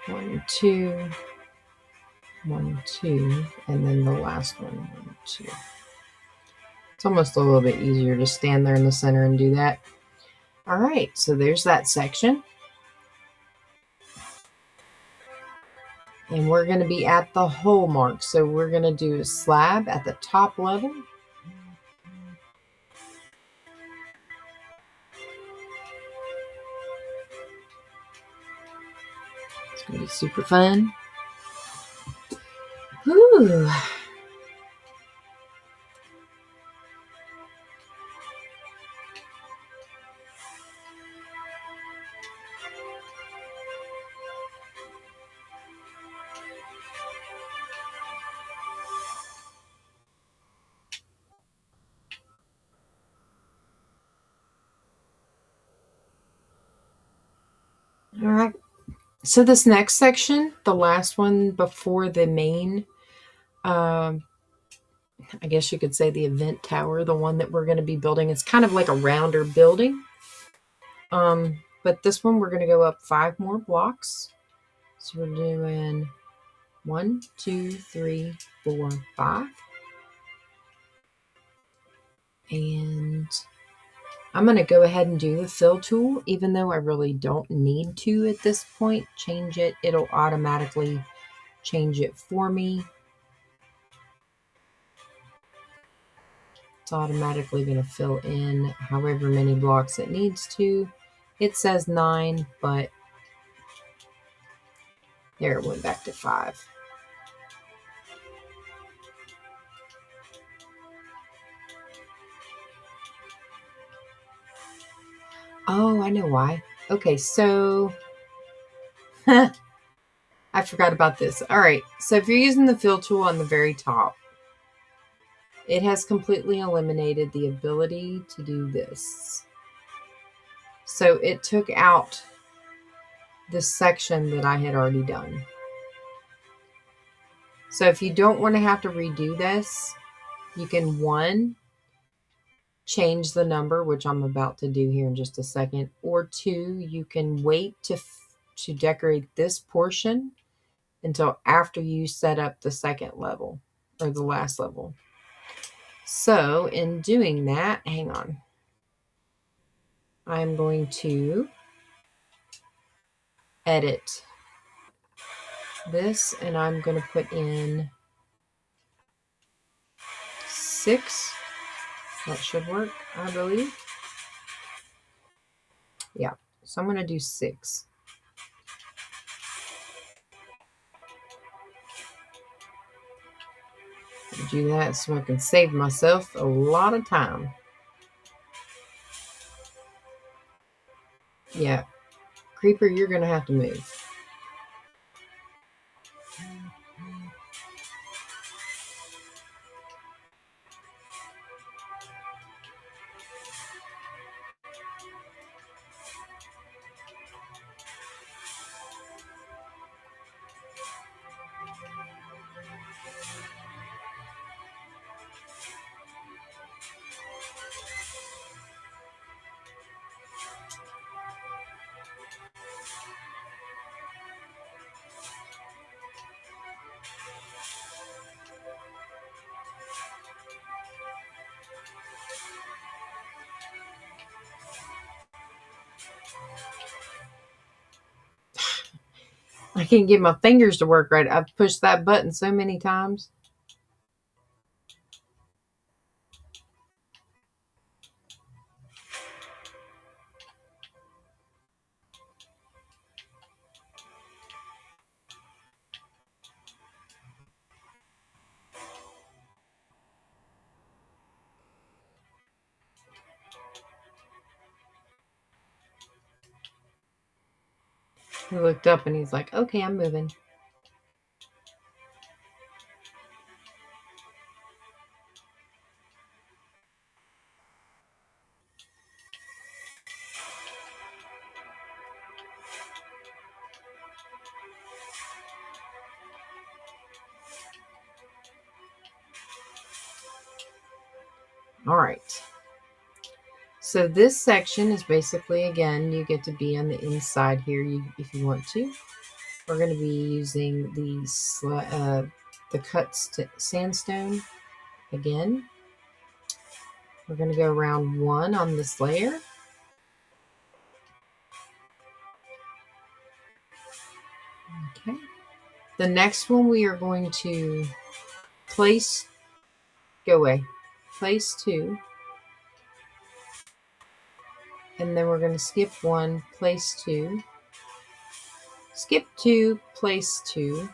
1, 2, 1, 2, and then the last one. 1, 2. It's almost a little bit easier to stand there in the center and do that. All right, so there's that section. And we're going to be at the hole mark. So we're going to do a slab at the top level. It's going to be super fun. Whew. All right. So this next section, the last one before the main, I guess you could say the event tower, the one that we're going to be building. It's kind of like a rounder building. But this one, we're going to go up 5 more blocks. So we're doing 1, 2, 3, 4, 5. And I'm going to go ahead and do the fill tool, even though I really don't need to at this point change it. It'll automatically change it for me. It's automatically going to fill in however many blocks it needs to. It says 9, but there it went back to 5. Oh, I know why. Okay, so I forgot about this. All right, so if you're using the fill tool on the very top, it has completely eliminated the ability to do this. So it took out the section that I had already done. So if you don't want to have to redo this, you can, 1, change the number, which I'm about to do here in just a second, or 2, you can wait to decorate this portion until after you set up the second level or the last level. So in doing that, hang on. I'm going to edit this and I'm going to put in 6. That should work, I believe. Yeah, so I'm going to do 6. Do that so I can save myself a lot of time. Yeah, Creeper, you're going to have to move. I can't get my fingers to work right. I've pushed that button so many times. He looked up and he's like, okay, I'm moving. All right. So this section is basically, again, you get to be on the inside here if you want to. We're going to be using the cut sandstone again. We're going to go around 1 on this layer. Okay. The next one we are going to place 2. And then we're going to skip 1, place 2. Skip 2, place 2.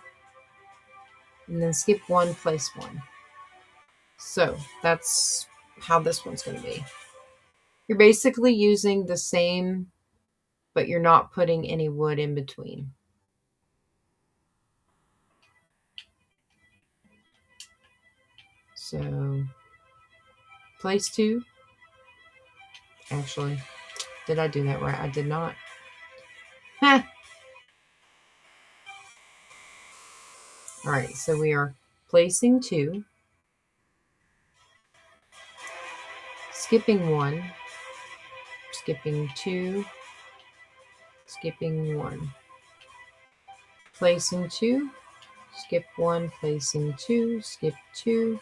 And then skip 1, place 1. So that's how this one's going to be. You're basically using the same, but you're not putting any wood in between. So place 2. Actually, did I do that right? I did not. All right, so we are placing 2, skipping 1, skipping 2, skipping 1, placing 2, skip 1, placing 2, skip 2,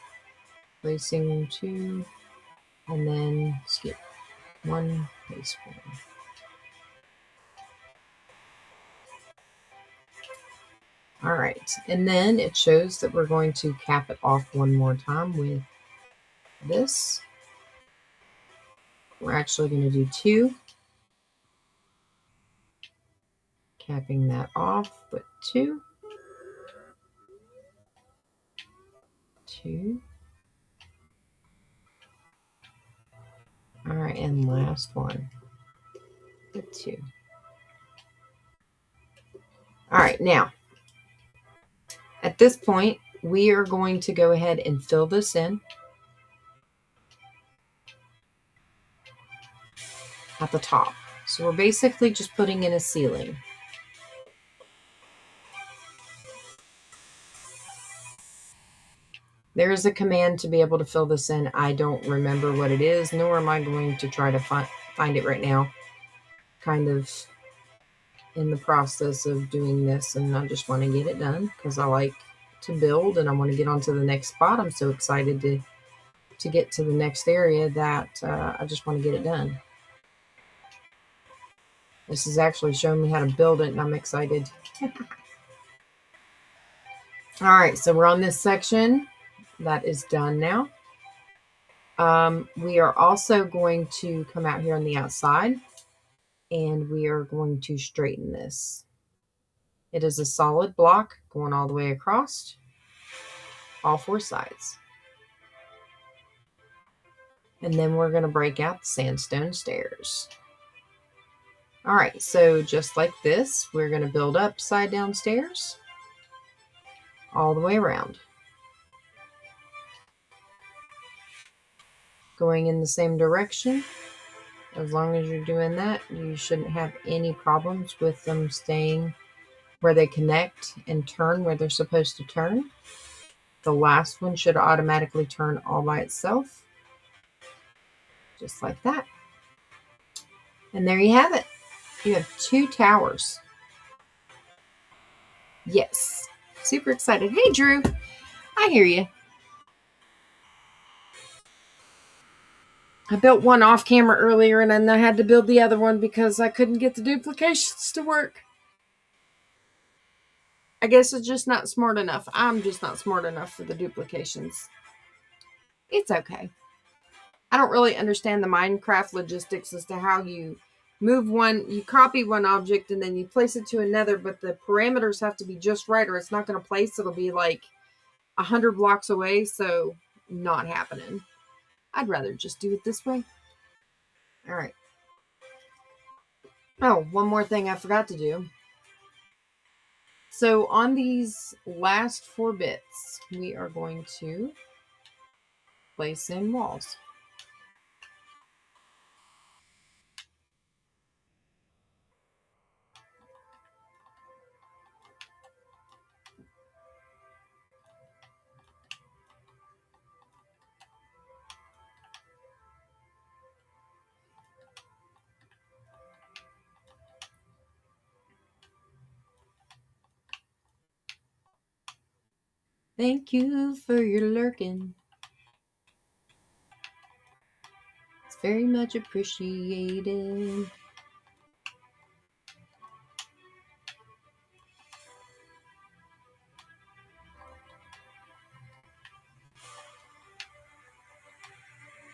placing 2, and then skip. One paste form. All right, and then it shows that we're going to cap it off one more time with this. We're actually going to do 2. Capping that off with 2. 2. All right, and last one with 2. All right, now, at this point, we are going to go ahead and fill this in at the top. So we're basically just putting in a ceiling. There is a command to be able to fill this in. I don't remember what it is, nor am I going to try to find it right now. Kind of in the process of doing this, and I just want to get it done because I like to build and I want to get on to the next spot. I'm so excited to get to the next area that I just want to get it done. This is actually showing me how to build it, and I'm excited. All right, so we're on this section. That is done now. We are also going to come out here on the outside, and we are going to straighten this. It is a solid block going all the way across all 4 sides. And then we're going to break out the sandstone stairs. All right, so just like this, we're going to build upside down stairs all the way around. Going in the same direction. As long as you're doing that, you shouldn't have any problems with them staying where they connect and turn where they're supposed to turn. The last one should automatically turn all by itself. Just like that. And there you have it. You have 2 towers. Yes. Super excited. Hey, Drew. I hear you. I built one off camera earlier, and then I had to build the other one because I couldn't get the duplications to work. I guess it's just not smart enough. I'm just not smart enough for the duplications. It's okay. I don't really understand the Minecraft logistics as to how you move one, you copy one object, and then you place it to another, but the parameters have to be just right, or it's not going to place. It'll be like 100 blocks away, so not happening. I'd rather just do it this way. All right. Oh, one more thing I forgot to do. So on these last 4 bits, we are going to place in walls. Thank you for your lurking. It's very much appreciated.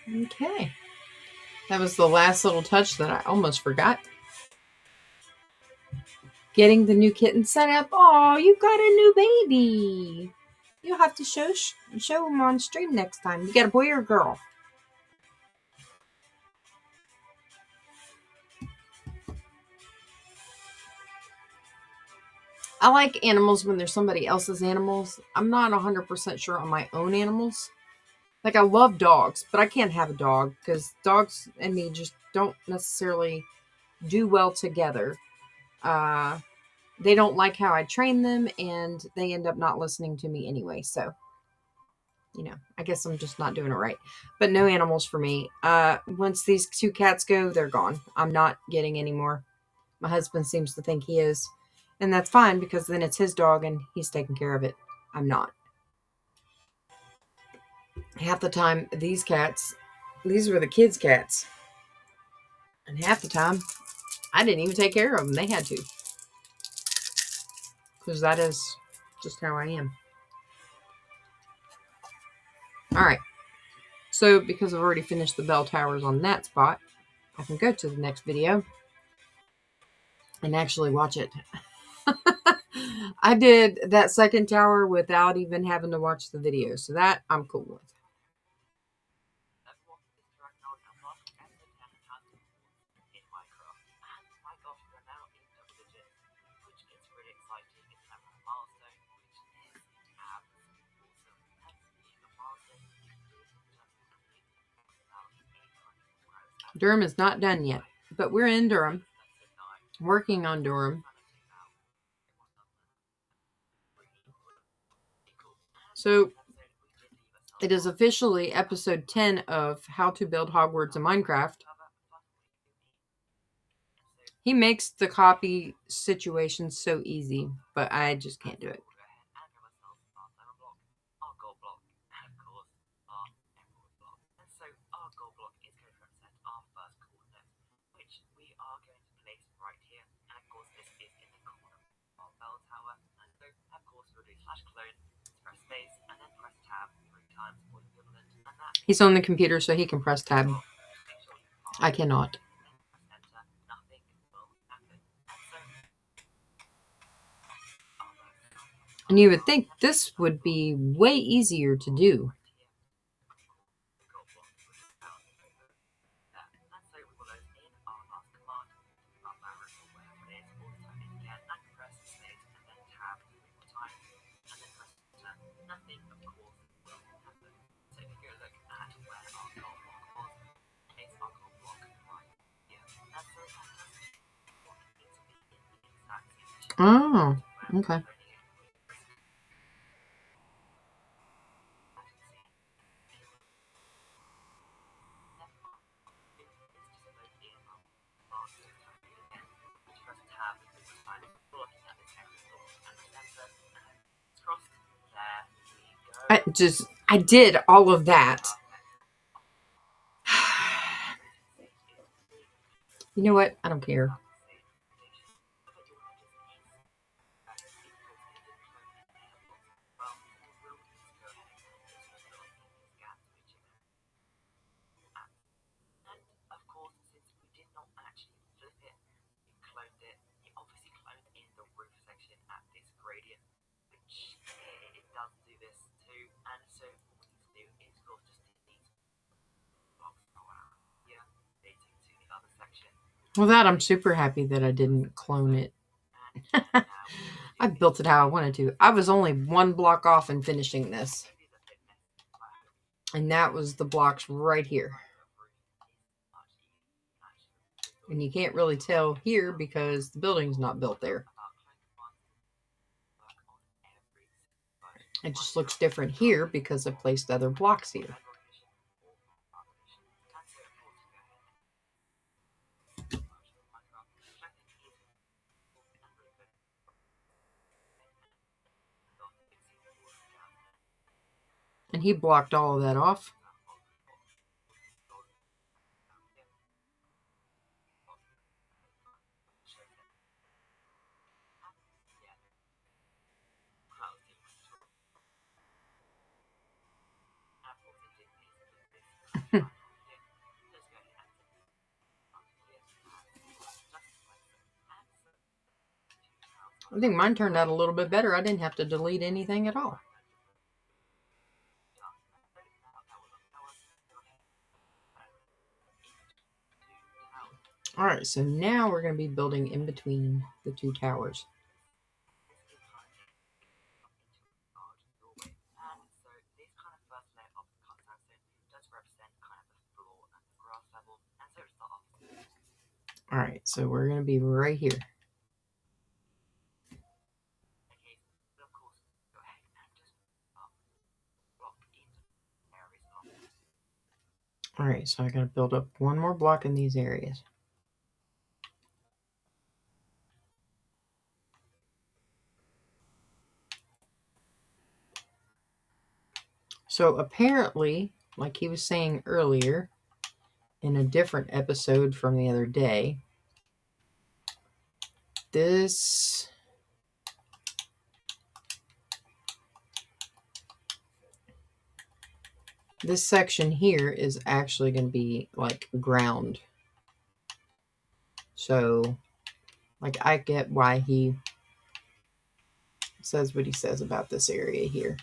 Okay. That was the last little touch that I almost forgot. Getting the new kitten set up. Oh, you got a new baby. You'll have to show him on stream next time. You got a boy or a girl? I like animals when they're somebody else's animals. I'm not 100% sure on my own animals. Like, I love dogs, but I can't have a dog because dogs and me just don't necessarily do well together. They don't like how I train them, and they end up not listening to me anyway. So, you know, I guess I'm just not doing it right. But no animals for me. Once these 2 cats go, they're gone. I'm not getting any more. My husband seems to think he is. And that's fine because then it's his dog and he's taking care of it. I'm not. Half the time, these cats, these were the kids' cats. And half the time, I didn't even take care of them. They had to. Because that is just how I am. All right. So because I've already finished the bell towers on that spot, I can go to the next video and actually watch it. I did that second tower without even having to watch the video. So that I'm cool with. Durham is not done yet, but we're in Durham, working on Durham. So it is officially episode 10 of How to Build Hogwarts in Minecraft. He makes the copy situation so easy, but I just can't do it. He's on the computer, so he can press tab. I cannot. And you would think this would be way easier to do. Oh, okay. I did all of that. You know what? I don't care. Well, that I'm super happy that I didn't clone it. I built it how I wanted to. I was only one block off in finishing this. And that was the blocks right here. And you can't really tell here because the building's not built there. It just looks different here because I placed other blocks here. And he blocked all of that off. I think mine turned out a little bit better. I didn't have to delete anything at all. All right, so now we're going to be building in between the two towers. All right, so we're going to be right here. All right, so I got to build up one more block in these areas. So apparently, like he was saying earlier, in a different episode from the other day. This section here is actually going to be like ground. So, like, I get why he says what he says about this area here.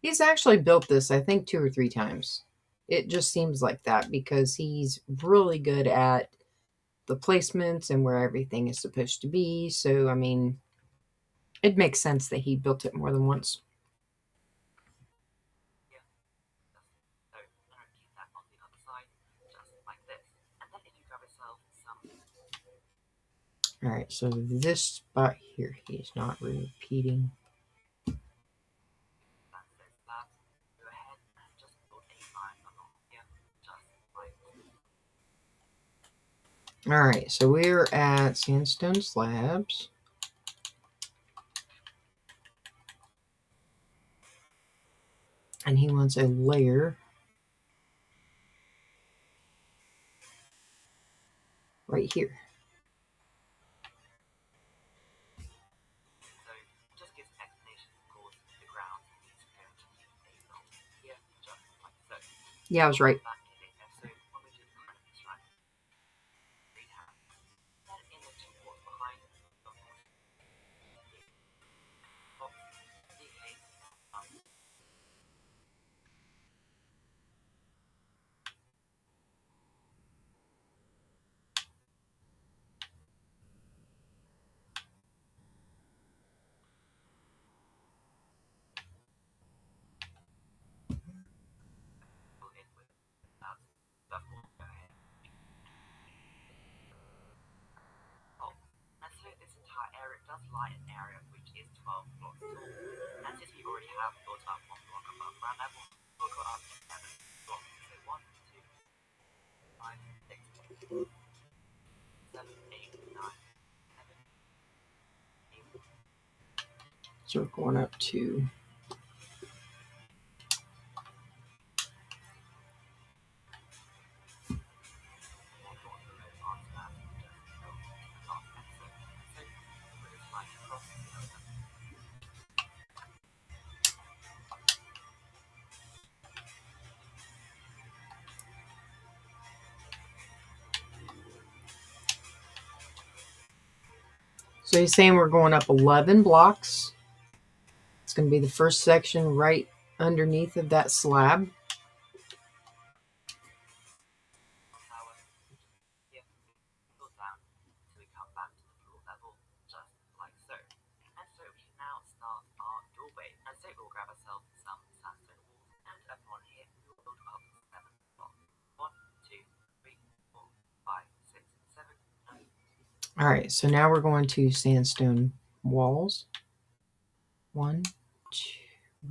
He's actually built this, I think, 2 or 3 times. It just seems like that because he's really good at the placements and where everything is supposed to be. So, I mean, it makes sense that he built it more than once. All right, so this spot here, he's not repeating. All right, so we're at sandstone slabs. And he wants a layer right here. Yeah, I was right. So we're going up to So he's saying we're going up 11 blocks. It's going to be the first section right underneath of that slab. All right, so now we're going to sandstone walls. 1, 2,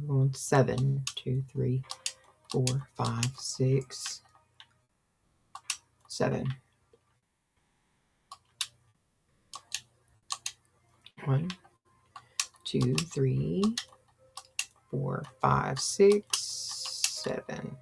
we're going 7, 2, 3, 4, 5, 6, 7. 1, 2, 3, 4, 5, 6, 7.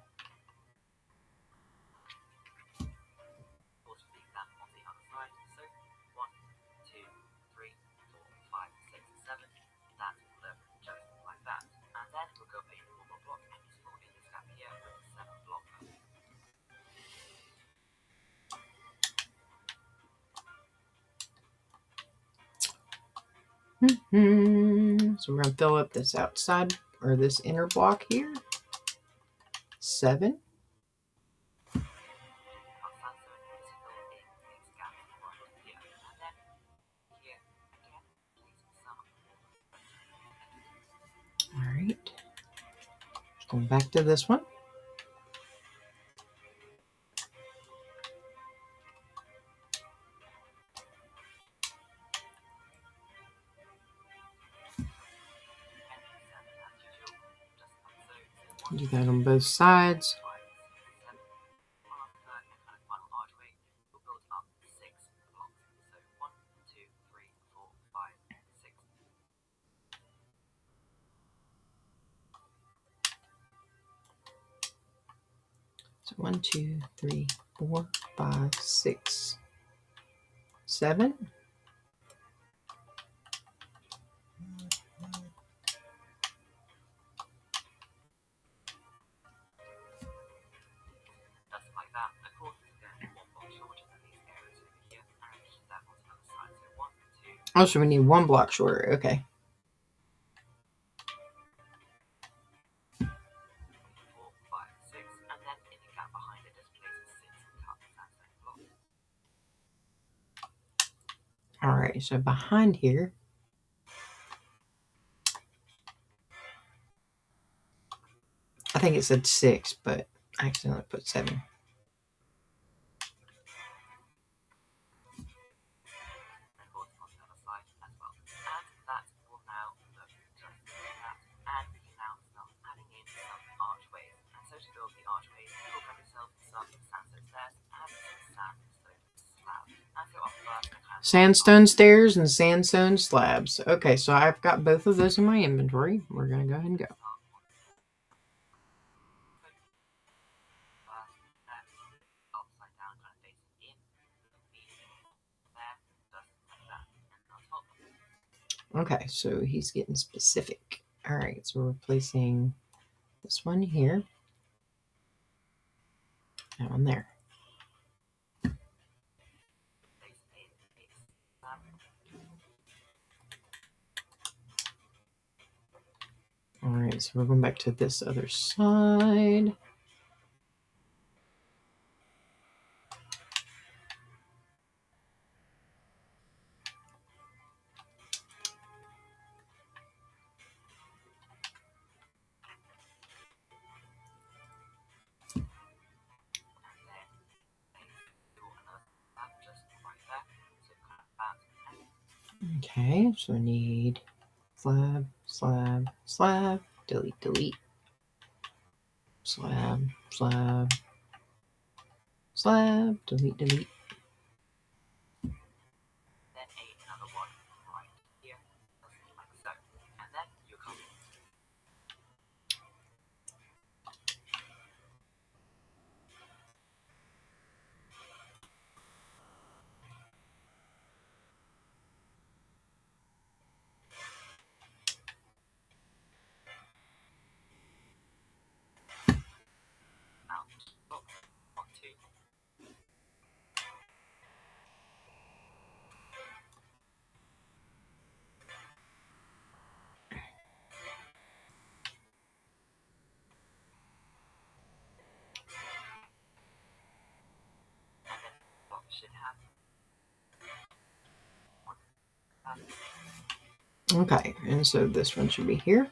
So we're going to fill up this outside or this inner block here. 7. All right. Going back to this one. Do that on both sides. So 1, 2, 3, 4, 5, 6, 7. Oh, so we need 1 block shorter. Okay. All right, so behind here, I think it said 6, but I accidentally put 7. Sandstone stairs and sandstone slabs. Okay, so I've got both of those in my inventory. We're going to go ahead and go. Okay, so he's getting specific. All right, so we're placing this one here. That one there. All right, so we're going back to this other side. Okay, so we need slab, slab, slab, delete, delete, slab, slab, slab, delete, delete. Okay, and so this one should be here.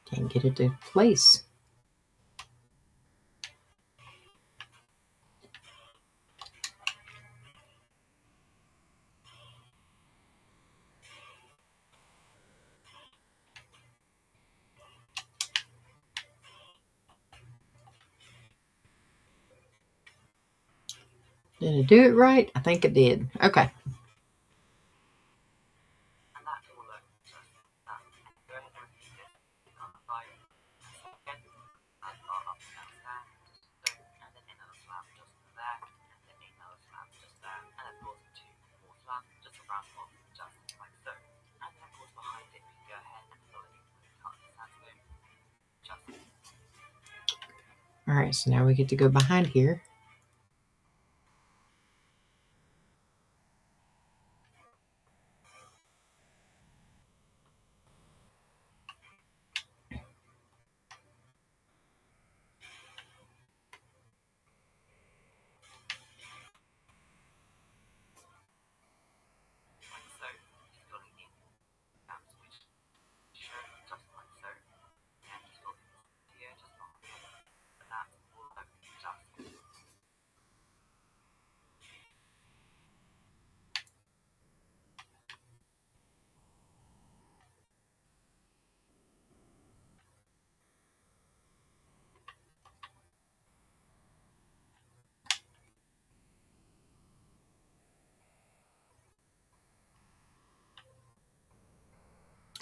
Can't get it to place. Did I do it right? I think it did. Okay. All right, so now we get to go behind here.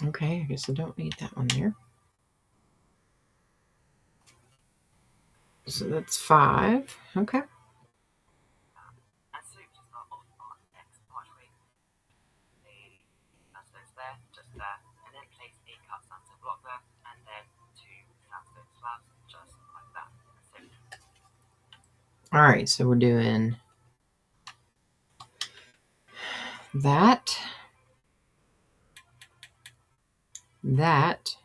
Okay, I guess I don't need that one there. So that's 5. Okay. All right, so we're doing that, that,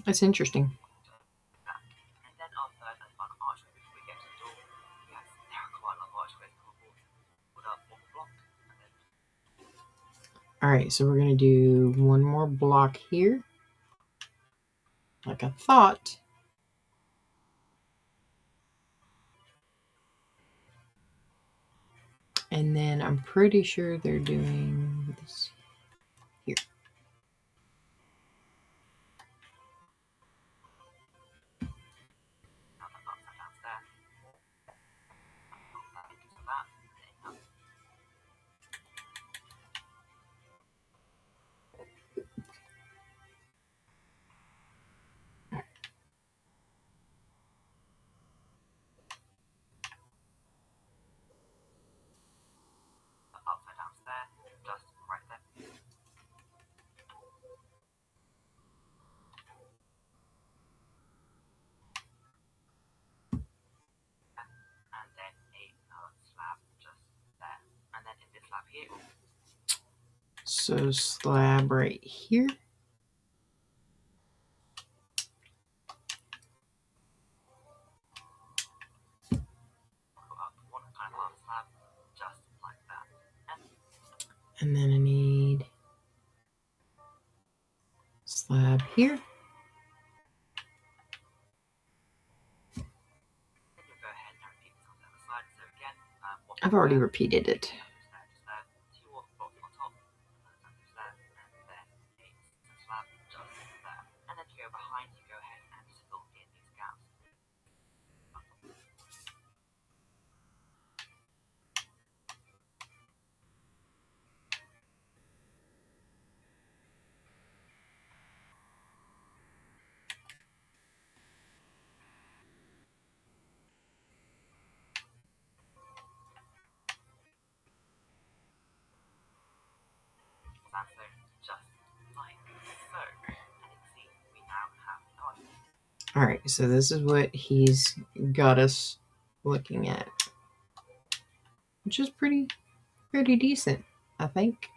that's interesting. All right, so we're going to do one more block here, like I thought. And then I'm pretty sure they're doing this here. So slab right here. And then I need slab here. I've already repeated it. All right, so this is what he's got us looking at, which is pretty decent, I think.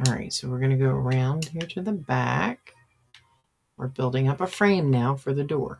All right, so we're going to go around here to the back. We're building up a frame now for the door.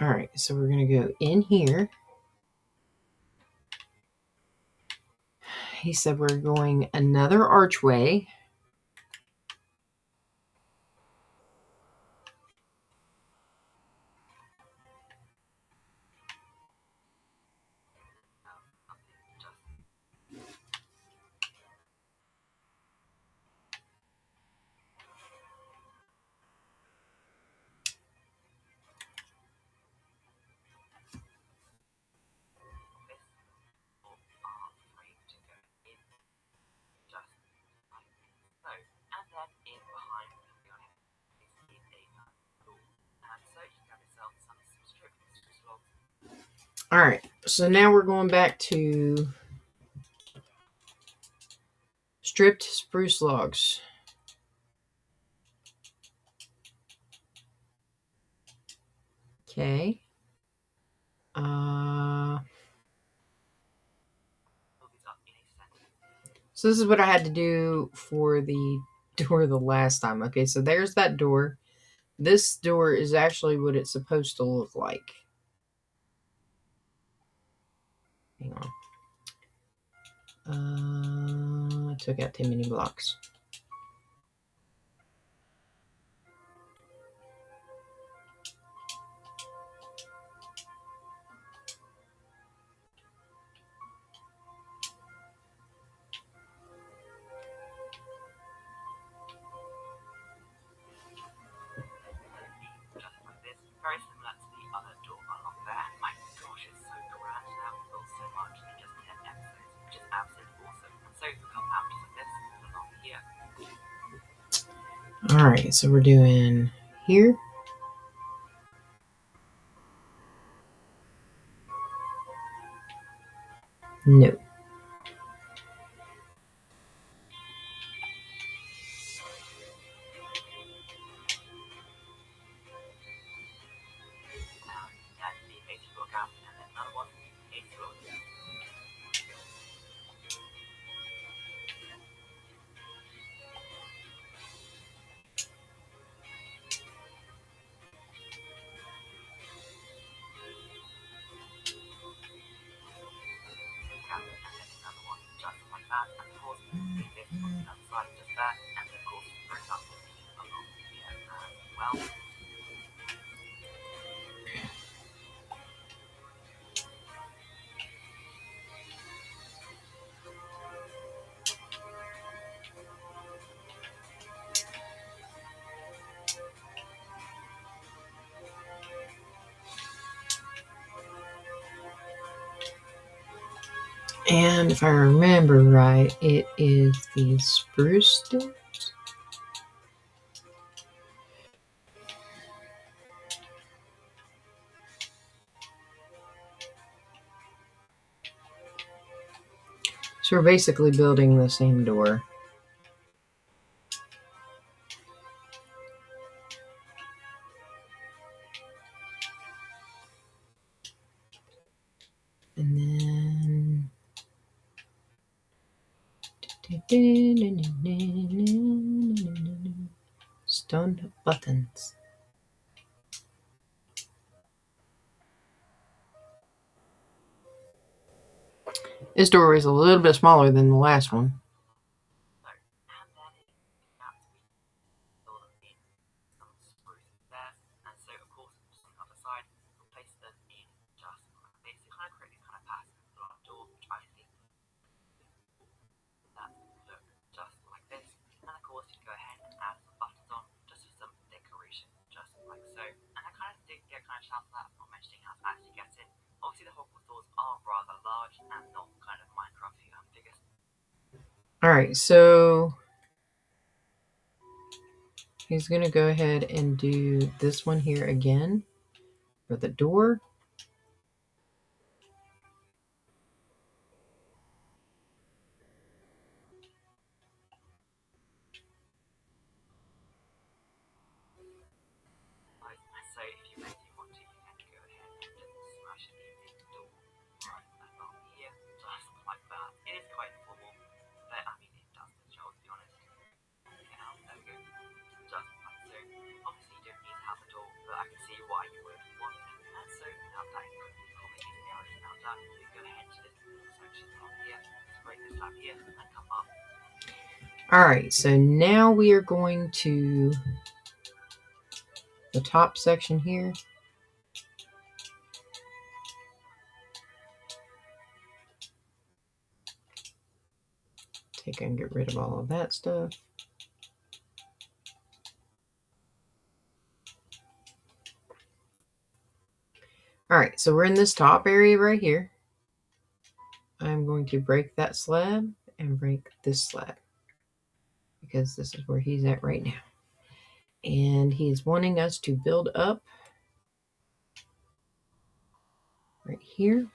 All right, so we're going to go in here. He said we're going another archway. All right, so now we're going back to stripped spruce logs. Okay. So this is what I had to do for the door the last time. Okay, so there's that door. This door is actually what it's supposed to look like. Hang on. I took out too many blocks. Very similar to the other door along there. My gosh, it's so grand now. It feels so much in just 10 episodes, which is absolutely awesome. And so we've got pouches of this along here. Alright, so we're doing here. No. And if I remember right, it is the spruce doors. So we're basically building the same door. And then stone buttons. This door is a little bit smaller than the last one. Obviously, the Hogwarts doors are rather large and not kind of Minecraft figures. Alright, so he's going to go ahead and do this one here again for the door. So if you really want to, you can go ahead and just smash it in the door right along here, just like that. It is quite formal, but I mean it does the job, to be honest. Now, there we go. Just like so. Obviously you don't need to have a door, but I can see why you would want it. And so now that probably is the area now done, we go ahead to this section along here, break this slab here, and come up. Alright, so now we are going to the top section here. Take and get rid of all of that stuff. Alright, so we're in this top area right here. I'm going to break that slab and break this slab because this is where he's at right now. And he's wanting us to build up right here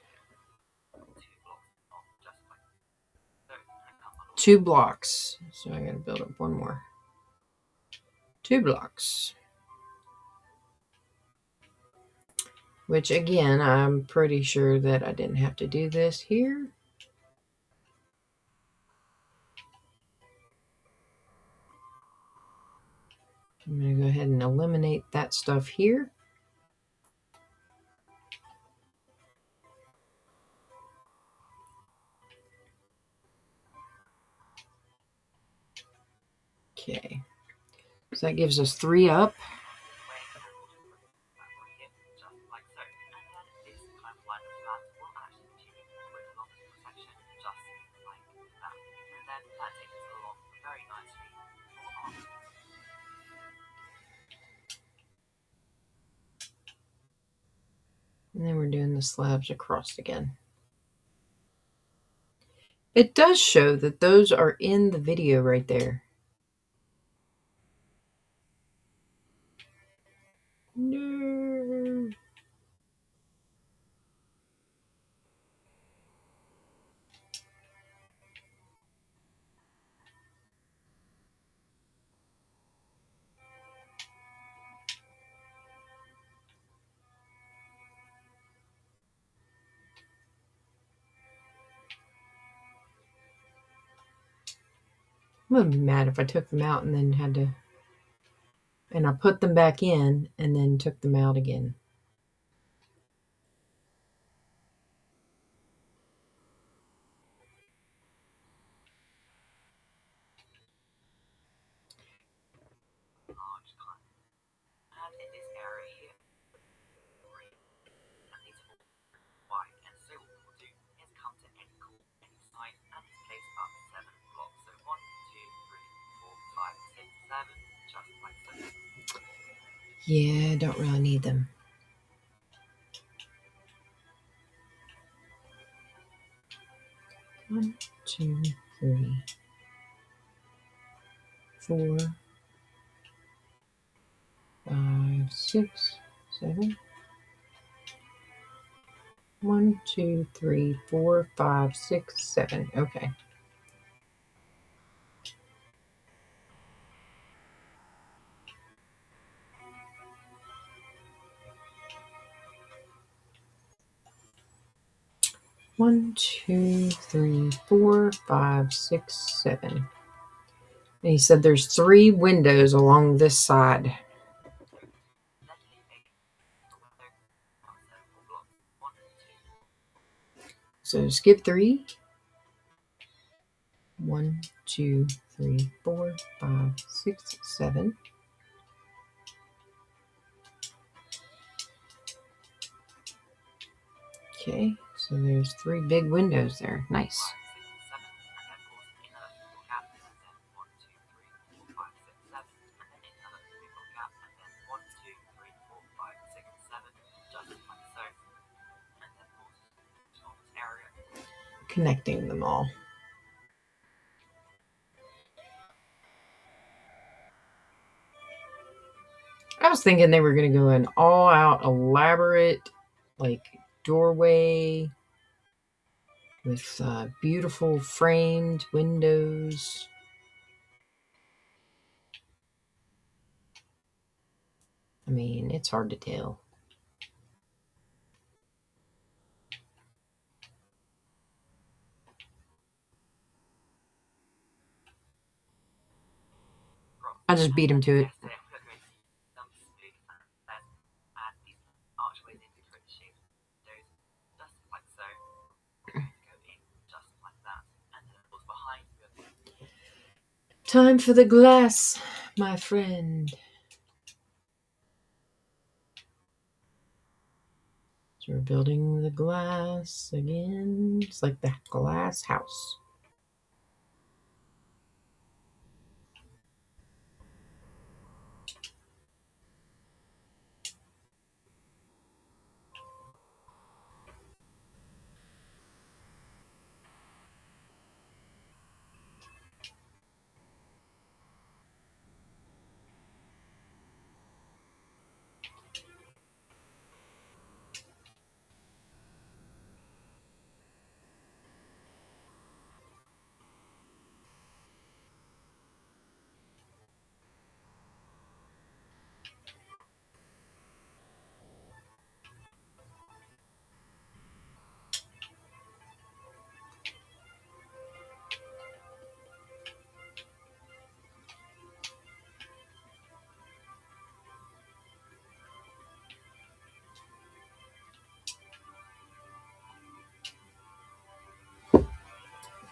2 blocks. So I gotta build up one more. 2 blocks. Which again, I'm pretty sure that I didn't have to do this here. I'm going to go ahead and eliminate that stuff here. Okay, so that gives us 3 up. And then we're doing the slabs across again. It does show that those are in the video right there. No. I'm gonna be mad if I took them out and then had to, and I put them back in and then took them out again. Yeah, I don't really need them. One, two, three, 4, 5, 6, 7. 1, 2, 3, 4, 5, 6, 7. Okay. One, 2, 3, 4, 5, 6, 7. And he said there's 3 windows along this side. So skip 3. 1, 2, 3, 4, 5, 6, 7. Okay, so there's 3 big windows there. Nice. Connecting them all. I was thinking they were going to go an all-out elaborate, like, doorway with beautiful framed windows. I mean, it's hard to tell. I just beat him to it. Time for the glass, my friend. So we're building the glass again. It's like the glass house.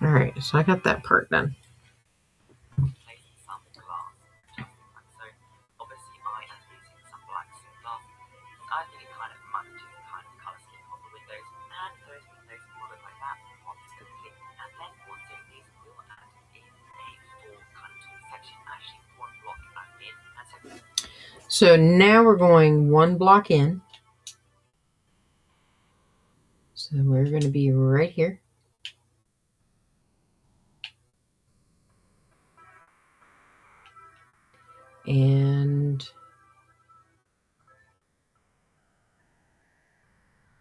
All right, so I got that part done. Placing some glass, just like so. Obviously, I am using some black glass. I think it kind of matches the kind of colour scheme of the windows, and those windows will look like that once it's complete. And then once doing these, we'll add in a full kind of tall section, actually one block in, and so now we're going one block in. So we're going to be right here. And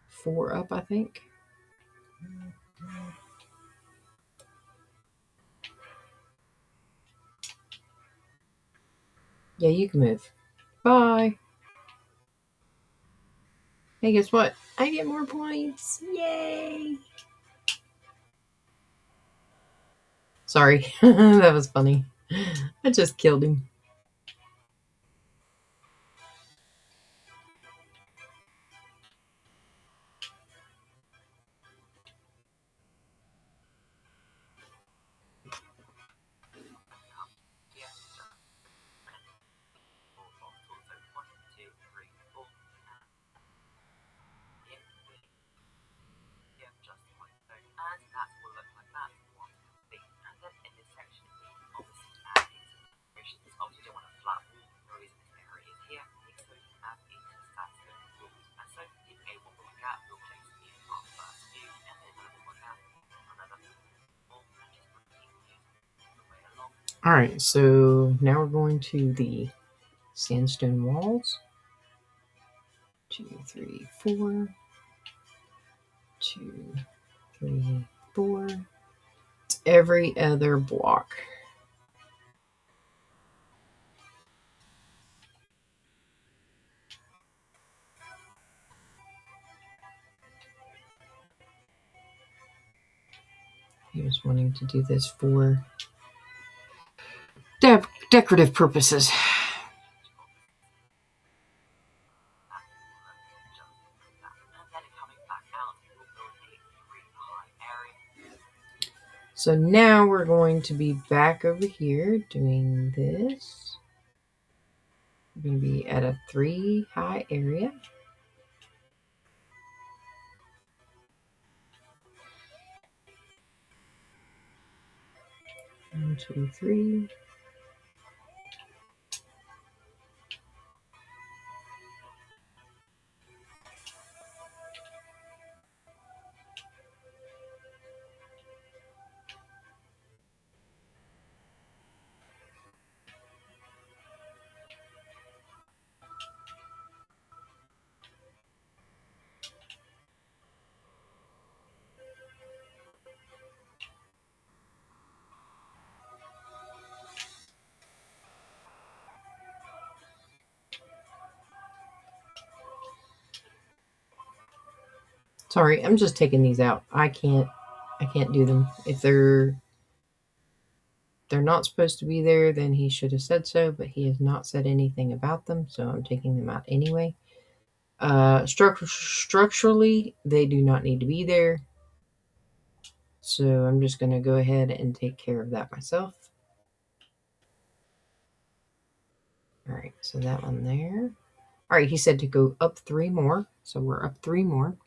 4 up, I think. Yeah, you can move. Bye. Hey, guess what? I get more points. Yay! Sorry, that was funny. I just killed him. All right, so now we're going to the sandstone walls. 2, 3, 4. 2, 3, 4. It's every other block. He was wanting to do this for decorative purposes. So now we're going to be back over here doing this. We're going to be at a 3 high area. 1, 2, 3. Sorry, I'm just taking these out. I can't do them. If they're not supposed to be there, then he should have said so, but he has not said anything about them, so I'm taking them out anyway. Structurally, they do not need to be there. So I'm just going to go ahead and take care of that myself. All right, so that one there. All right, he said to go up 3 more, so we're up 3 more.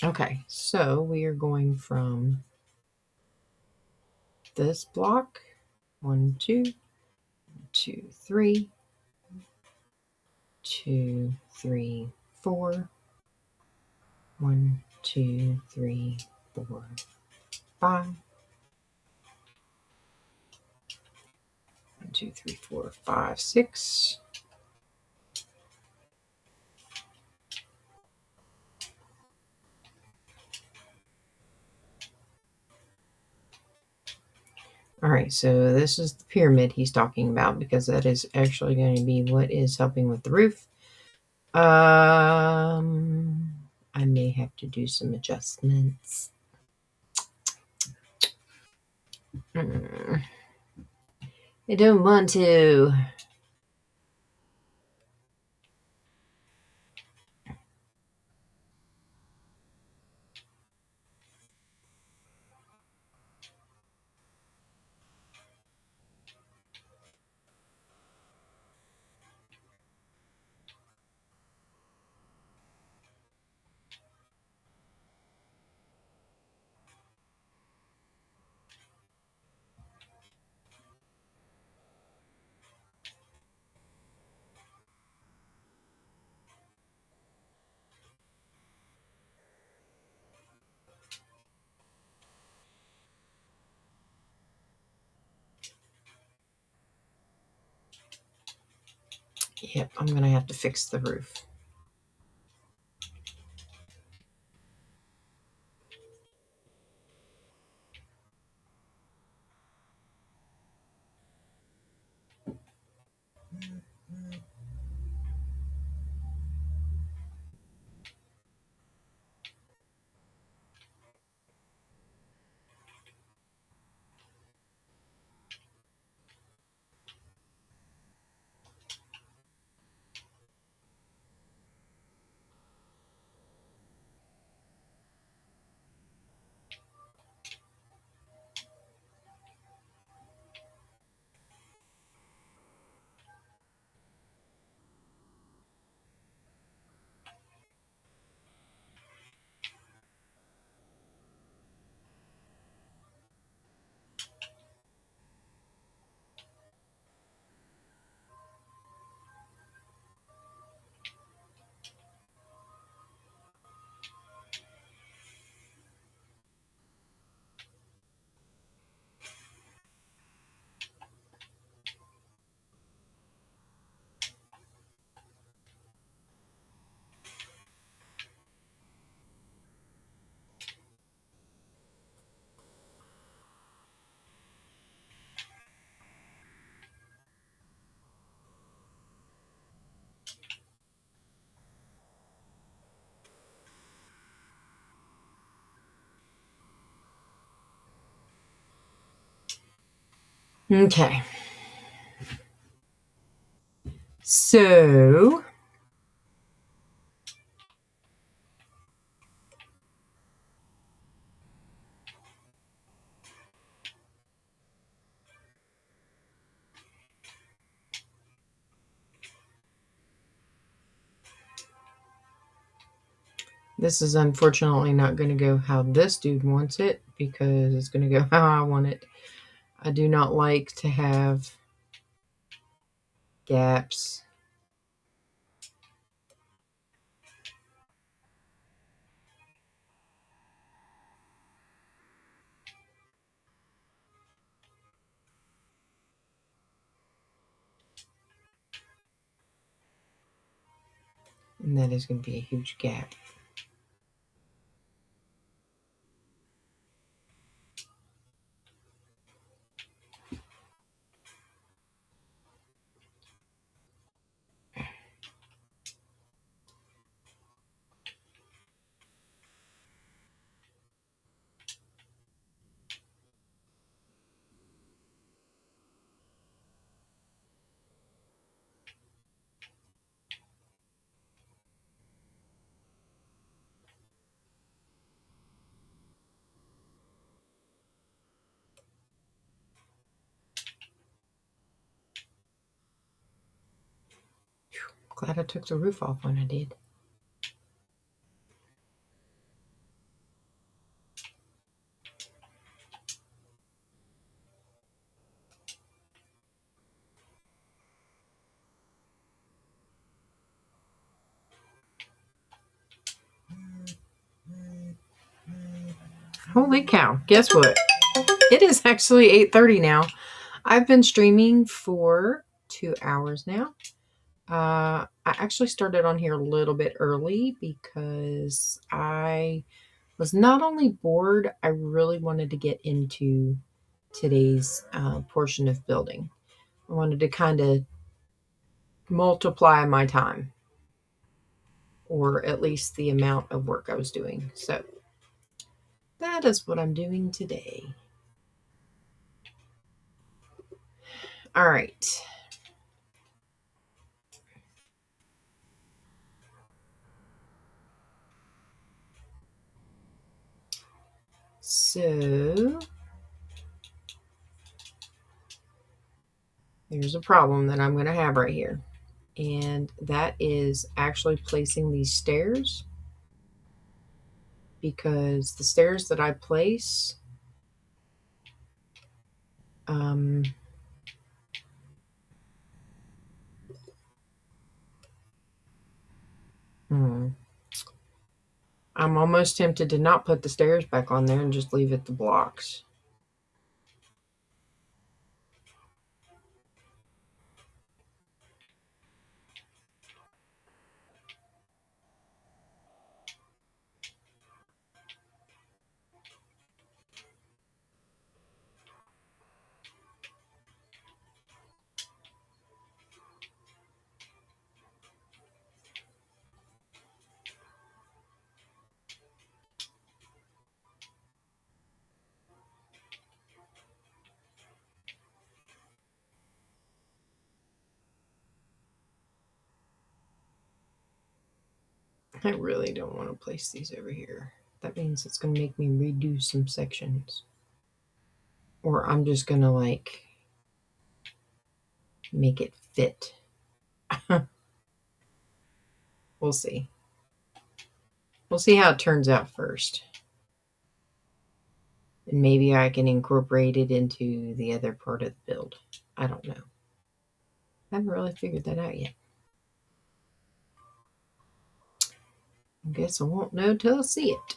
Okay, so we are going from this block 1, 2, 2, 3, 2, 3, 4, 1, 2, 3, 4, 5. 1, 2, 3, 4, 5, 6. All right, so this is the pyramid he's talking about because that is actually going to be what is helping with the roof. I may have to to do some adjustments. I don't want to. Yep, I'm going to have to fix the roof. Okay. So this is unfortunately not going to go how this dude wants it, because it's going to go how I want it. I do not like to have gaps. And that is going to be a huge gap. Glad I took the roof off when I did. Holy cow. Guess what? It is actually 8:30 now. I've been streaming for 2 hours now. I actually started on here a little bit early because I was not only bored, I really wanted to get into today's portion of building. I wanted to kind of multiply my time. or at least the amount of work I was doing. So that is what I'm doing today. All right. So there's a problem that I'm going to have right here. And that is actually placing these stairs, because the stairs that I place, um, hmm, I'm almost tempted to not put the stairs back on there and just leave it the blocks. I really don't want to place these over here. That means it's going to make me redo some sections. Or I'm just going to like make it fit. We'll see. We'll see how it turns out first. And maybe I can incorporate it into the other part of the build. I don't know. I haven't really figured that out yet. I guess I won't know till I see it.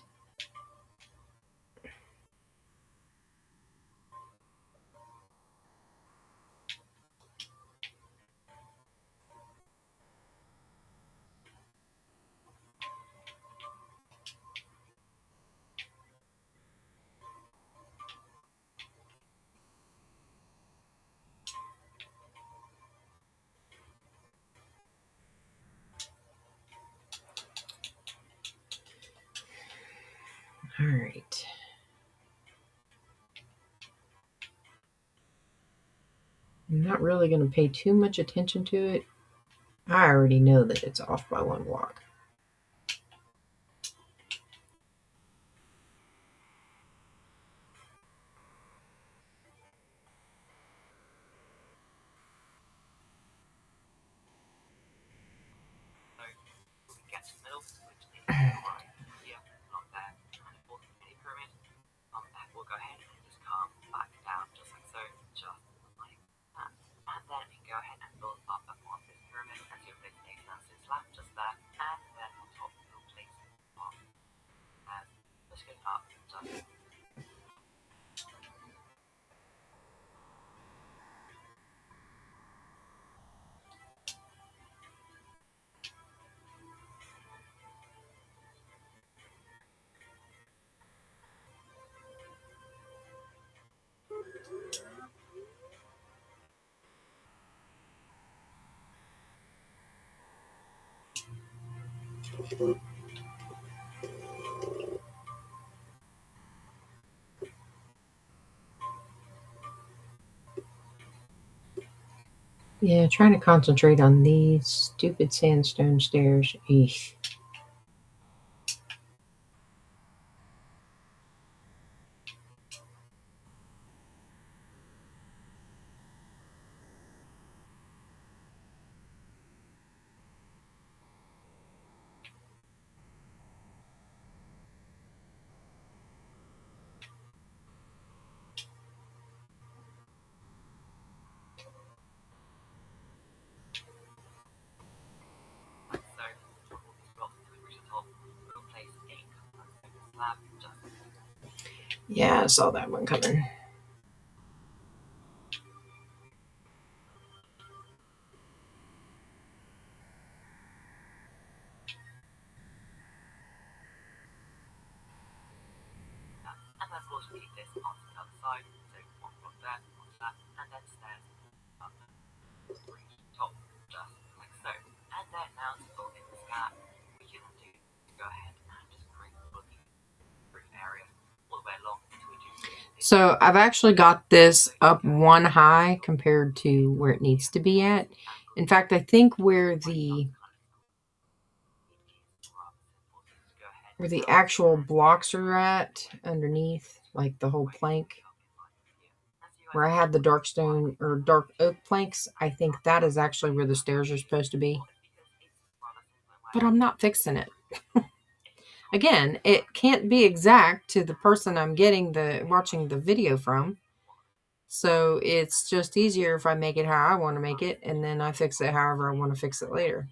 All right. I'm not really going to pay too much attention to it. I already know that it's off by one block. So we get to the middle, which is right here, not there, and it will mini pyramid. We'll go ahead and just come back down just like so, just like that. And then we can go ahead and build up upon this pyramid as you place a massive slab just there, and then on top we'll place one and push it up just Yeah, trying to concentrate on these stupid sandstone stairs. Eesh. like so. Drop all these blocks to the very top. We'll place a slab just Yeah, I saw that one coming. and then of course we need this on the other side. So one block there, one that, and then stairs up to the top, just like so. And then now to fill in this gap, we can So I've actually got this up one high compared to where it needs to be at. In fact, I think where the actual blocks are at underneath, like the whole plank, where I had the dark stone or dark oak planks, I think that is actually where the stairs are supposed to be. But I'm not fixing it. Again, it can't be exact to the person I'm watching the video from. So it's just easier if I make it how I want to make it, and then I fix it however I want to fix it later.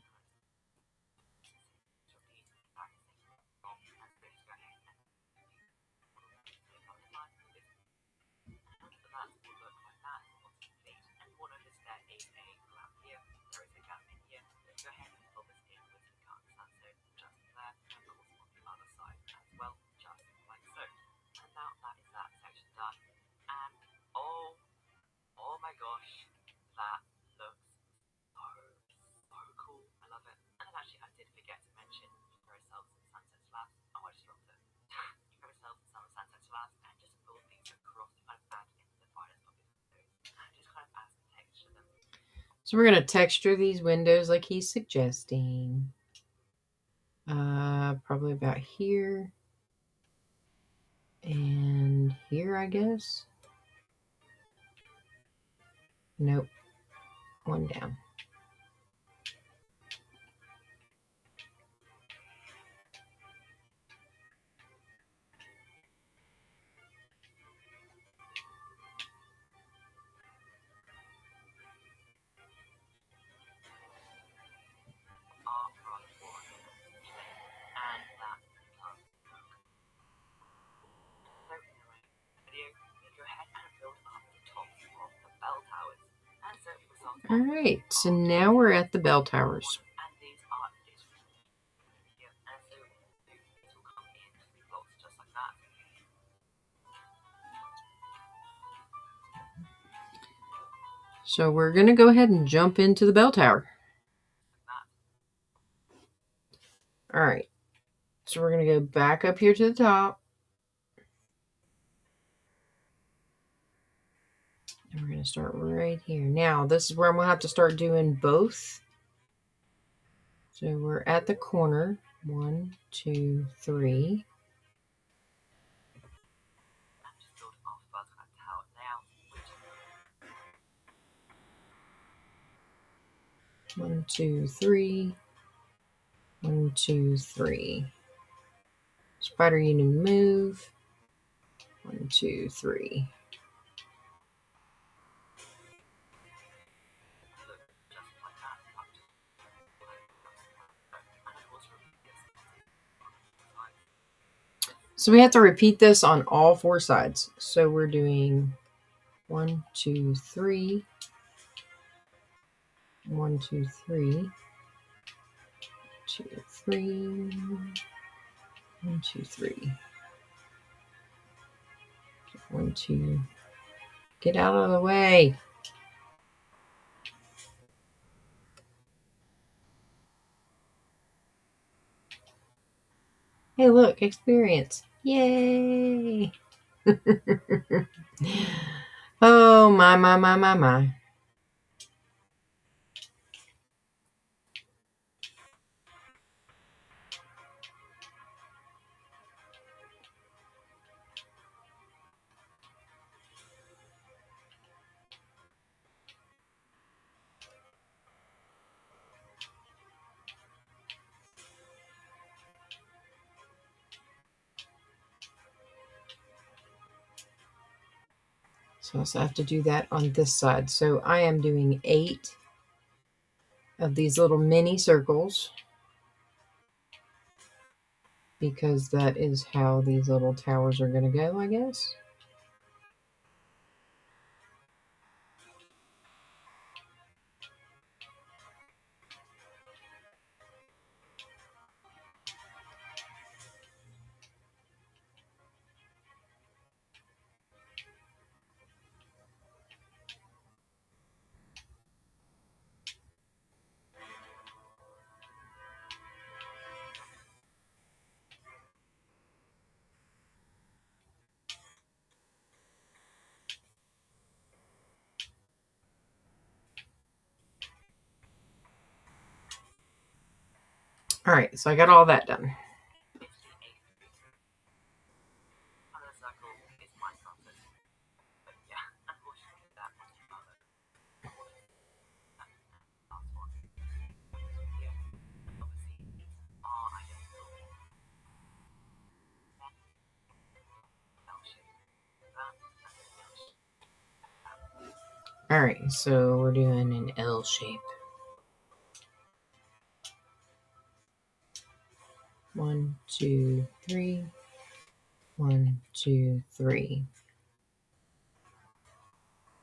Oh my gosh, that looks so cool. I love it. And then actually, I did forget to mention for ourselves and Sunset Slabs. Oh, I just dropped it. For ourselves and some Sunset Slabs, and just build these across to kind of add in the brightest of the windows. And just kind of add some texture them. So we're going to texture these windows like he's suggesting. Probably about here. And here, I guess. Nope. One down. All right, so now we're at the bell towers. So we're going to go ahead and jump into the bell tower. All right, so we're going to go back up here to the top. And we're going to start right here. Now, this is where I'm going to have to start doing both. So we're at the corner. 1, 2, 3. One, two, three. 1, 2, 3. Spider, you need to move. 1, 2, 3. So we have to repeat this on all 4 sides. So we're doing 1, 2, 3. 1, 2, 3. 2, 3. 1, 2, 3. 1, 2. Get out of the way. Hey, look, experience. Yay. Oh, my. So I have to do that on this side. So I am doing 8 of these little mini circles, because that is how these little towers are going to go, I guess. All right, so I got all that done. Another circle is Minecrafters. But yeah, unfortunately that was too far. Last one. Yeah, obviously are identical. L shape. That and an L shape. All right, so we're doing an L shape. 1, 2, 3. 1, 2, 3.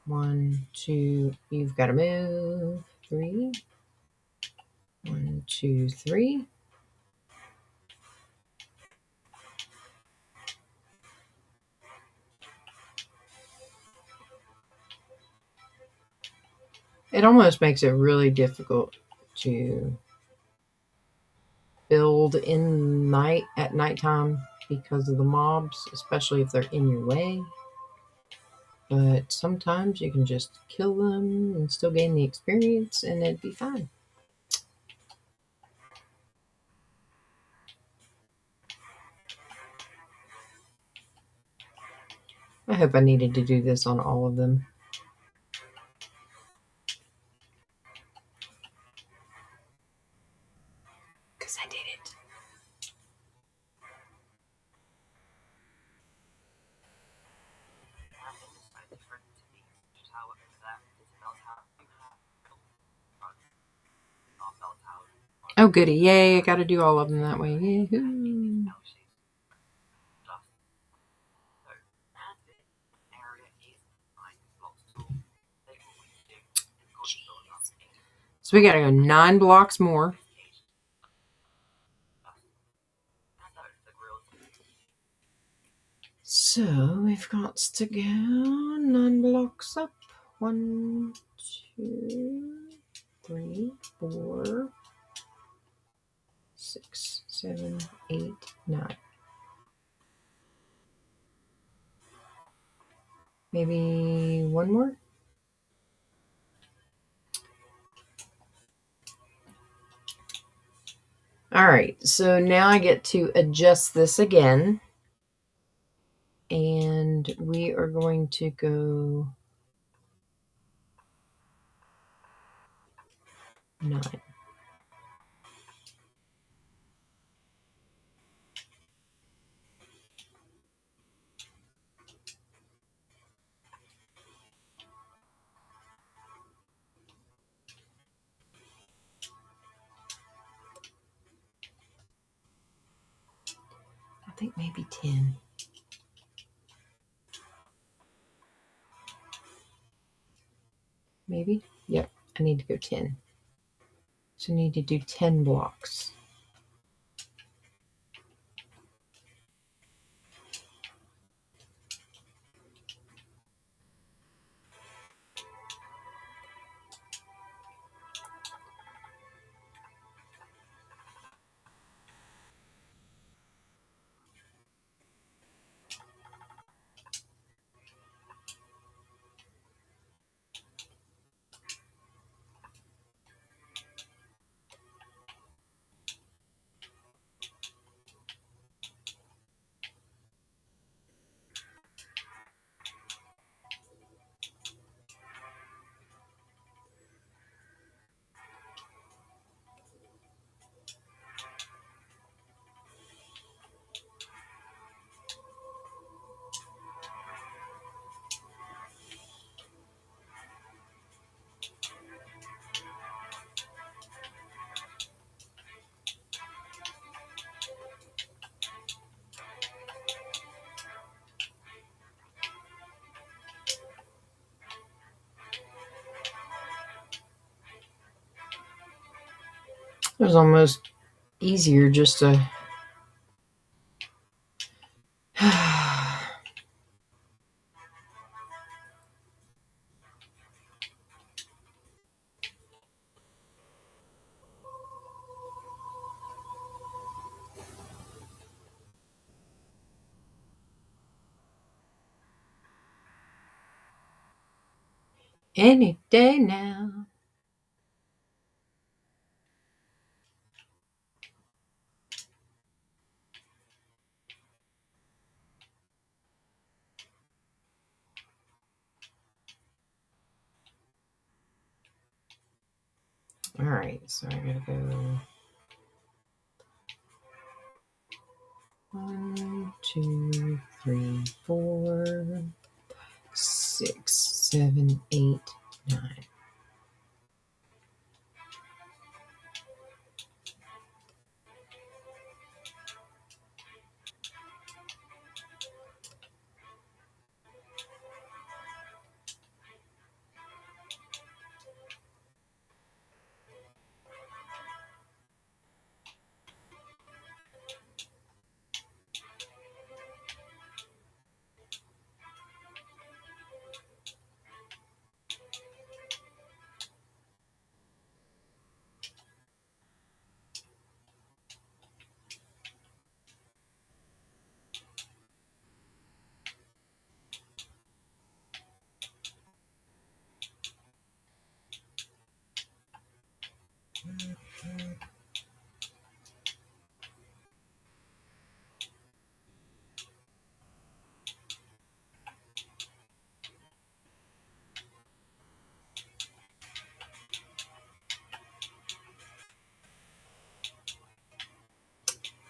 1, 2. You've got to move. 3. 1, 2, 3. It almost makes it really difficult to build at nighttime because of the mobs, especially if they're in your way. But sometimes you can just kill them and still gain the experience, and it'd be fine. I hope I needed to do this on all of them. Because I did it. Oh, goody. Yay, I got to do all of them that way. Yahoo. So we got to go 9 blocks more. So we've got to go 9 blocks up. 1, 2, 3, 4, 6, 7, 8, 9. Maybe one more? All right, so now I get to adjust this again. And we are going to go 9. I think maybe 10. Maybe? Yep, I need to go 10. So I need to do 10 blocks. It was almost easier just to any day now. All right, so I gotta go 1, 2, 3, 4, 6, 7, 8, 9.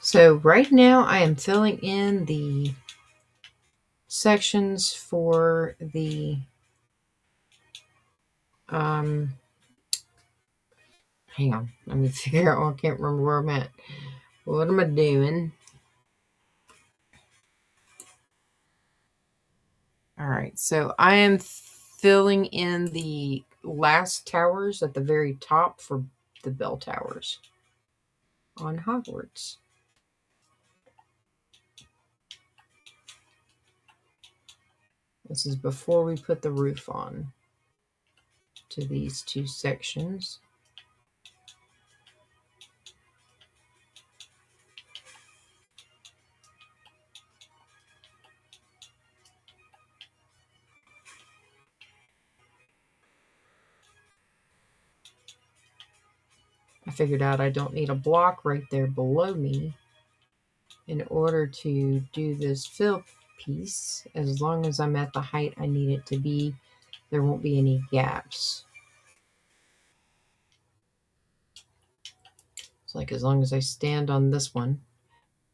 So right now I am filling in the sections for the hang on, let me figure out. I can't remember where I'm at. What am I doing? All right, so I am filling in the last towers at the very top for the bell towers on Hogwarts. This is before we put the roof on to these two sections. I figured out I don't need a block right there below me in order to do this fill piece. As long as I'm at the height I need it to be, there won't be any gaps. It's like as long as I stand on this one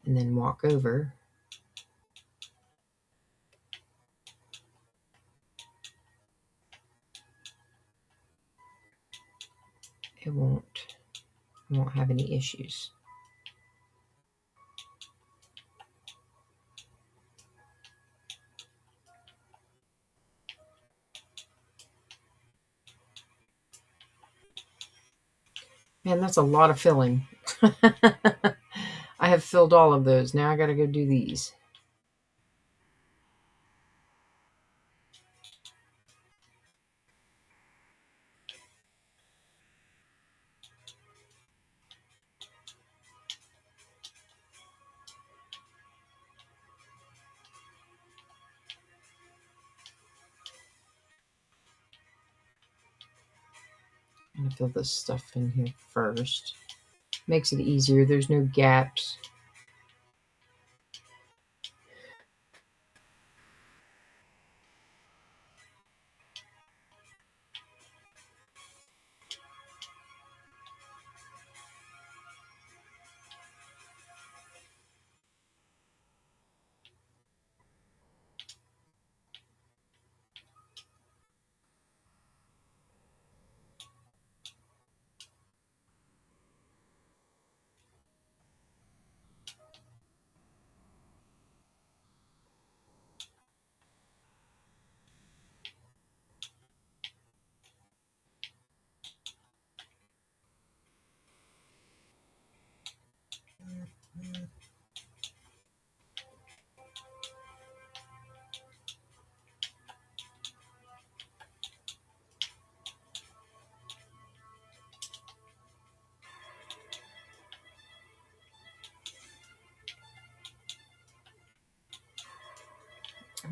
and then walk over, it won't have any issues. Man, that's a lot of filling. I have filled all of those. Now I got to go do these. I'm going to fill this stuff in here first. Makes it easier. There's no gaps.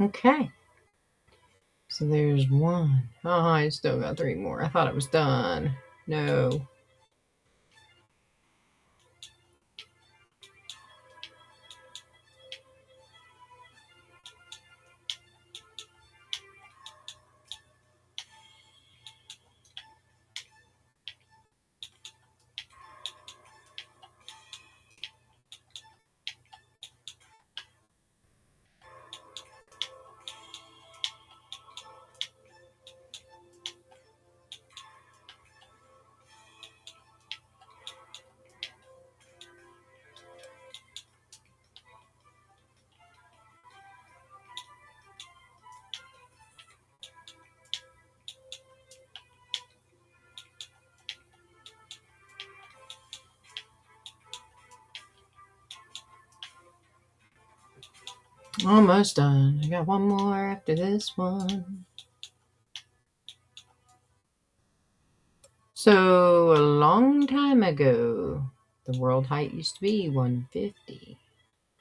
Okay. So there's one. Oh, I still got 3 more. I thought it was done. No. Almost done. I got one more after this one. So, a long time ago, the world height used to be 150,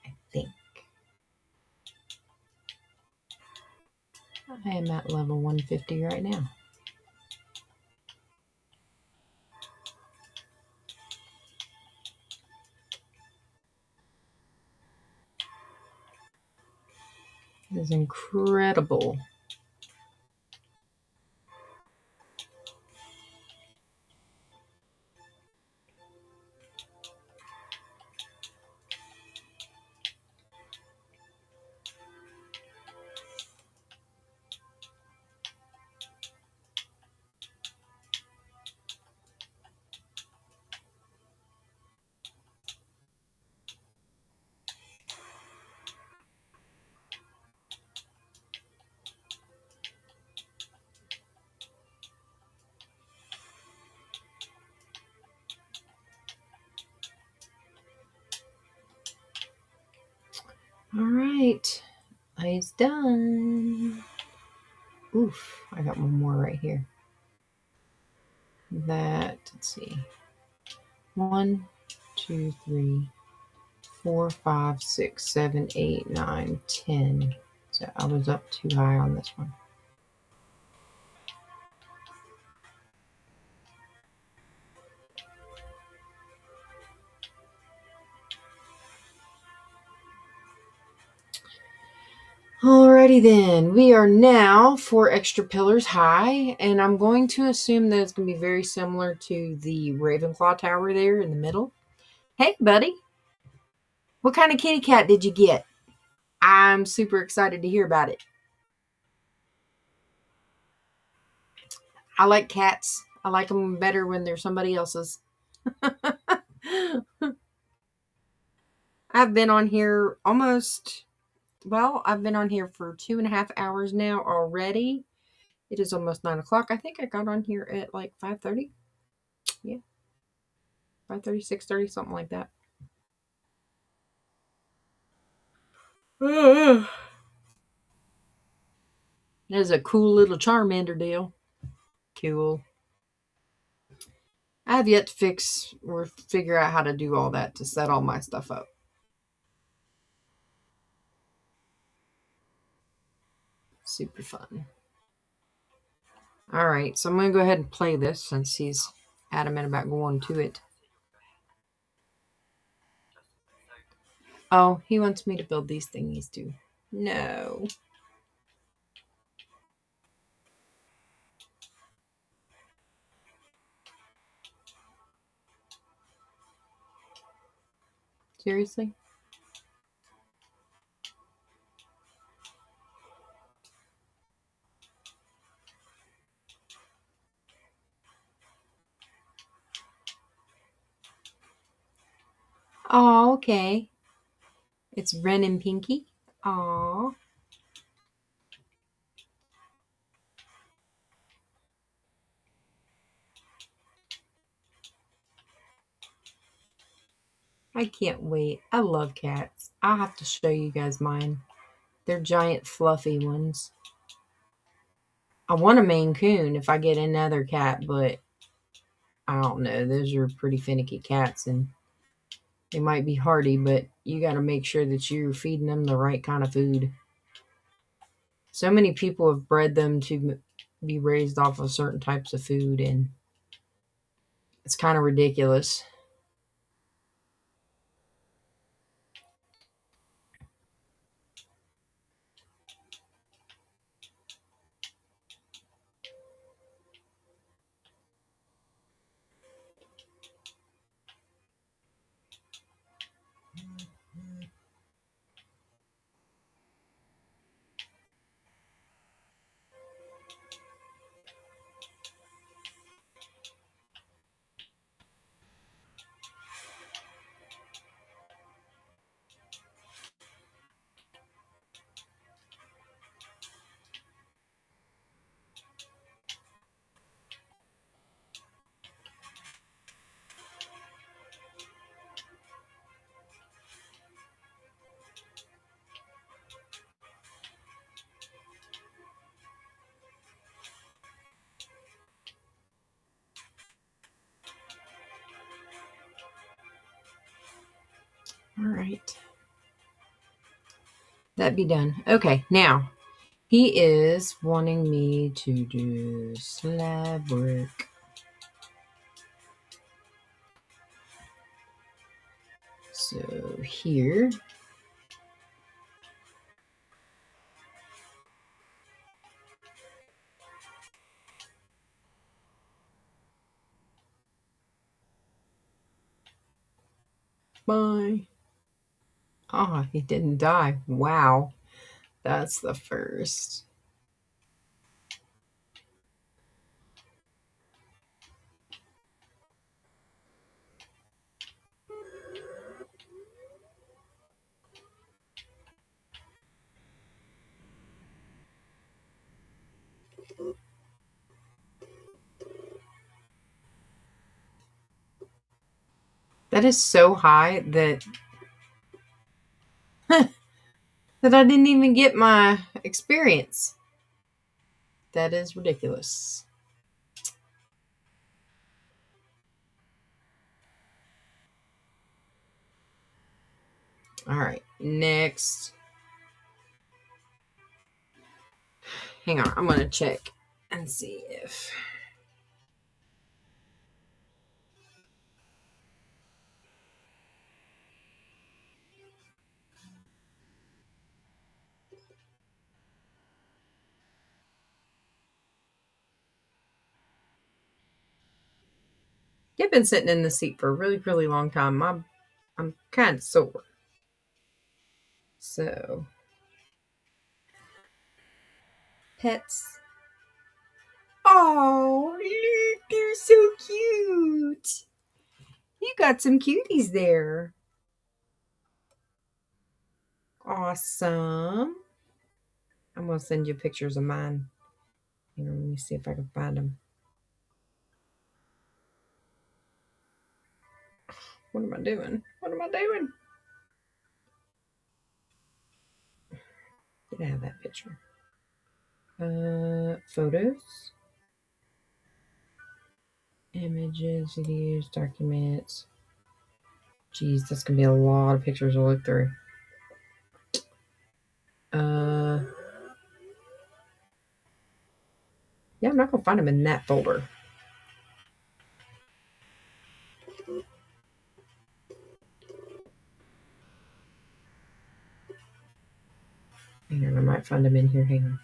I think. I am at level 150 right now. It is incredible. All right, it's done. Oof, I got one more right here. Let's see. 1, 2, 3, 4, 5, 6, 7, 8, 9, 10. So I was up too high on this one. Alrighty then, we are now 4 extra pillars high, and I'm going to assume that it's going to be very similar to the Ravenclaw Tower there in the middle. Hey, buddy. What kind of kitty cat did you get? I'm super excited to hear about it. I like cats. I like them better when they're somebody else's. I've been on here I've been on here for 2.5 hours now already. It is almost 9 o'clock. I think I got on here at like 5:30. Yeah, 5:30, 6:30, something like that. It is a cool little Charmander deal. Cool. I have yet to fix or figure out how to do all that to set all my stuff up. Super fun. All right, so I'm going to go ahead and play this since he's adamant about going to it. Oh, he wants me to build these thingies too. No. Seriously? Oh, okay. It's Ren and Pinky. Aw. I can't wait. I love cats. I'll have to show you guys mine. They're giant fluffy ones. I want a Maine Coon if I get another cat, but I don't know. Those are pretty finicky cats and they might be hardy, but you got to make sure that you're feeding them the right kind of food. So many people have bred them to be raised off of certain types of food, and it's kind of ridiculous. All right. That be done. Okay, now he is wanting me to do slab work. So here. Bye. Oh, he didn't die. Wow. That's the first. That is so high that that I didn't even get my experience. That is ridiculous. All right, next. Hang on, I'm going to check and see if. I've been sitting in the seat for a really, really long time. I'm kind of sore. So, pets. Oh, look, they're so cute. You got some cuties there. Awesome. I'm going to send you pictures of mine. Hang on, let me see if I can find them. What am I doing? What am I doing? Get out of that picture. Photos, images, videos, documents. Geez, that's gonna be a lot of pictures to look through. Yeah, I'm not gonna find them in that folder. Hang on, I might find them in here. Hang on.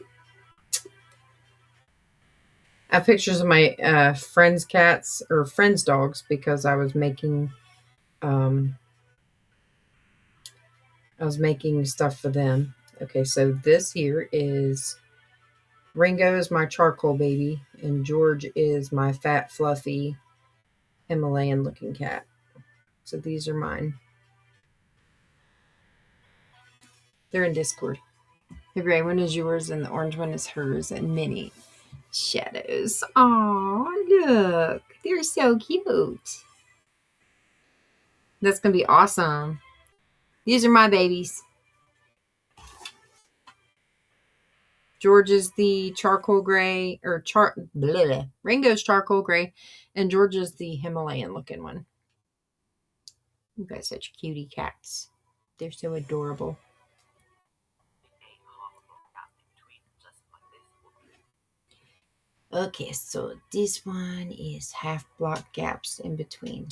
I have pictures of my friends' cats or friends' dogs because I was making stuff for them. Okay, so this here is Ringo is my charcoal baby, and George is my fat, fluffy Himalayan looking cat. So these are mine. They're in Discord. The gray one is yours, and the orange one is hers, and Minnie. Shadows. Oh, look. They're so cute. That's going to be awesome. These are my babies. George is the charcoal gray, or Ringo's charcoal gray, and George is the Himalayan looking one. You guys are such cutie cats. They're so adorable. Okay, so this one is half block gaps in between.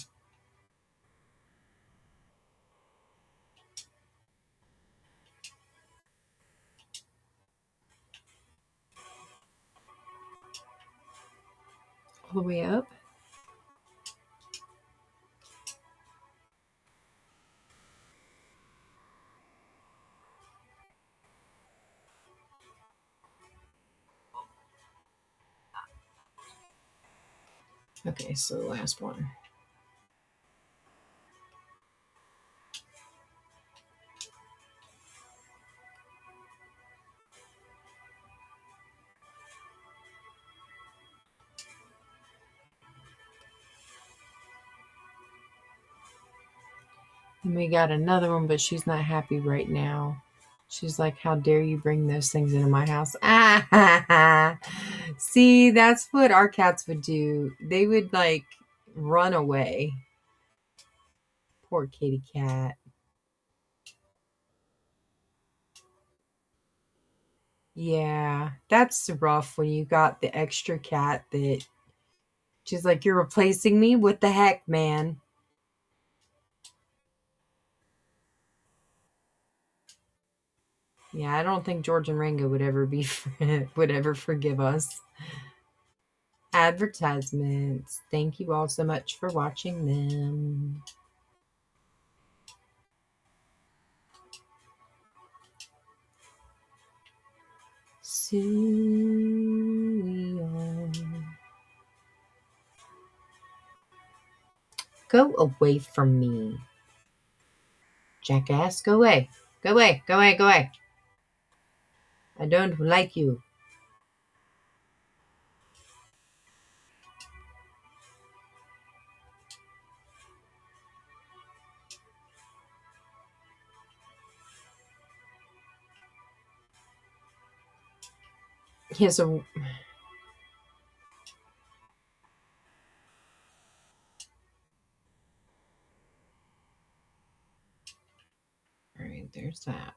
All the way up. Okay, so the last one. And we got another one, but she's not happy right now. She's like, how dare you bring those things into my house? Ah, see, that's what our cats would do. They would like run away. Poor kitty cat. Yeah, that's rough when you got the extra cat that she's like, "You're replacing me? What the heck, man?" Yeah, I don't think George and Rango would ever be would ever forgive us. Advertisements. Thank you all so much for watching them. Suio. Go away from me. Jackass, go away. Go away, go away, go away. I don't like you. He has a. Alright, there's that.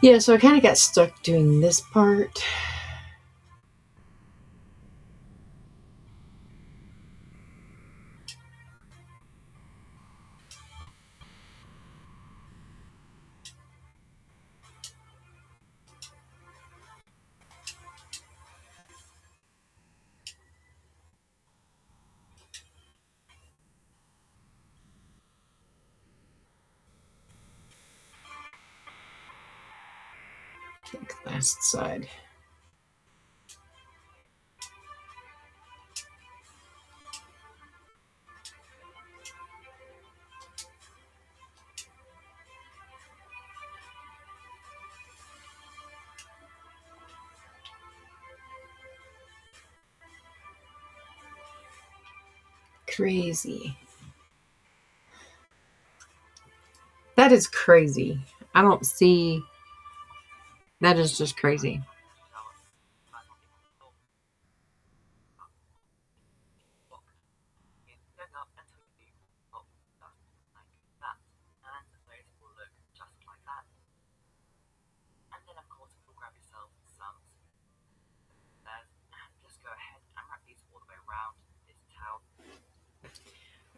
Yeah, so I kind of got stuck doing this part. Take last side. Crazy. That is crazy. I don't see. That is just crazy.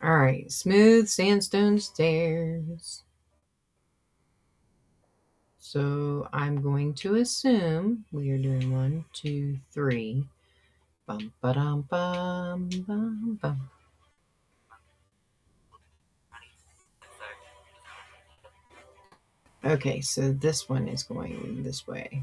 All right, smooth sandstone stairs. So I'm going to assume we are doing 1, 2, 3. Bum ba dum bum bum bum. Okay, so this one is going this way.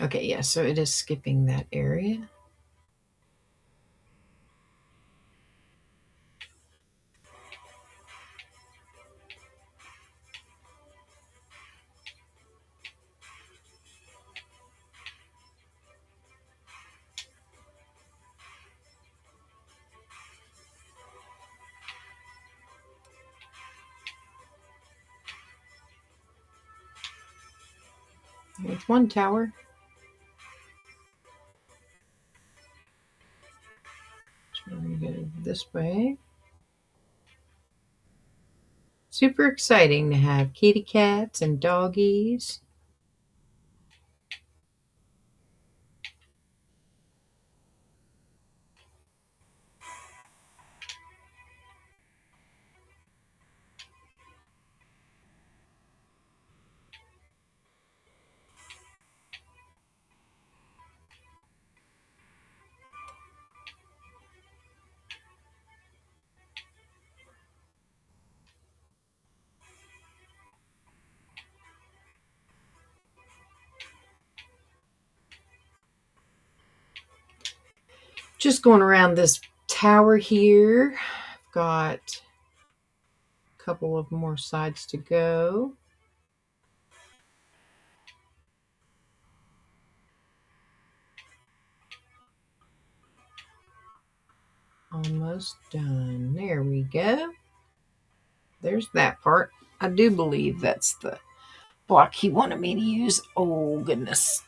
Okay, yeah, so it is skipping that area. There's one tower. So we're going to go this way. Super exciting to have kitty cats and doggies. Just going around this tower here. I've got a couple of more sides to go. Almost done. There we go. There's that part. I do believe that's the block he wanted me to use. Oh, goodness.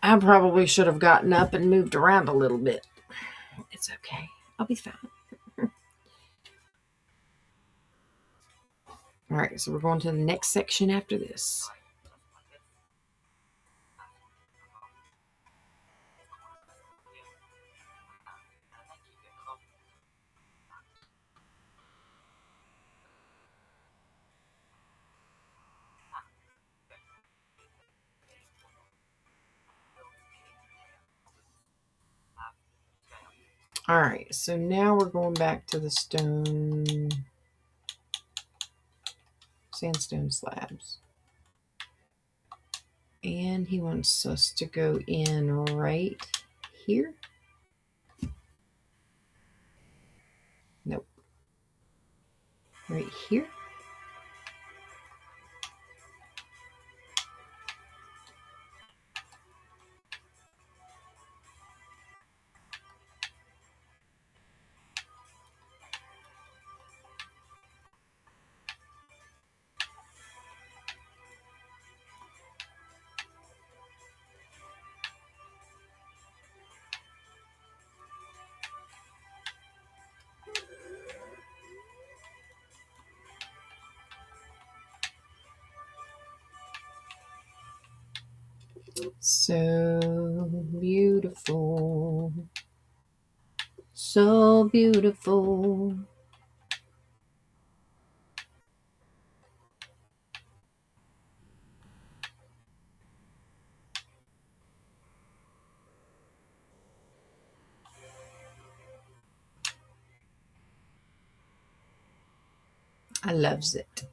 I probably should have gotten up and moved around a little bit. It's okay. I'll be fine. All right, so we're going to the next section after this. All right, so now we're going back to the sandstone slabs. And he wants us to go in right here. Nope. Right here. So beautiful. So beautiful. I loves it.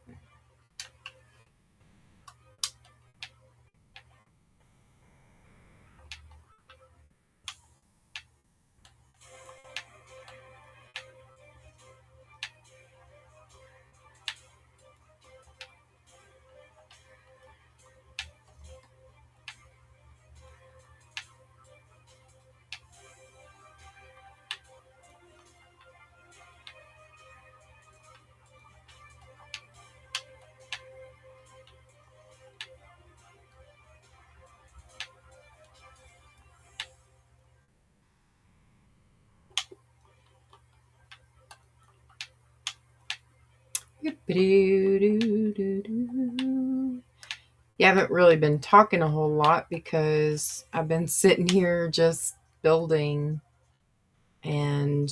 You haven't really been talking a whole lot because I've been sitting here just building and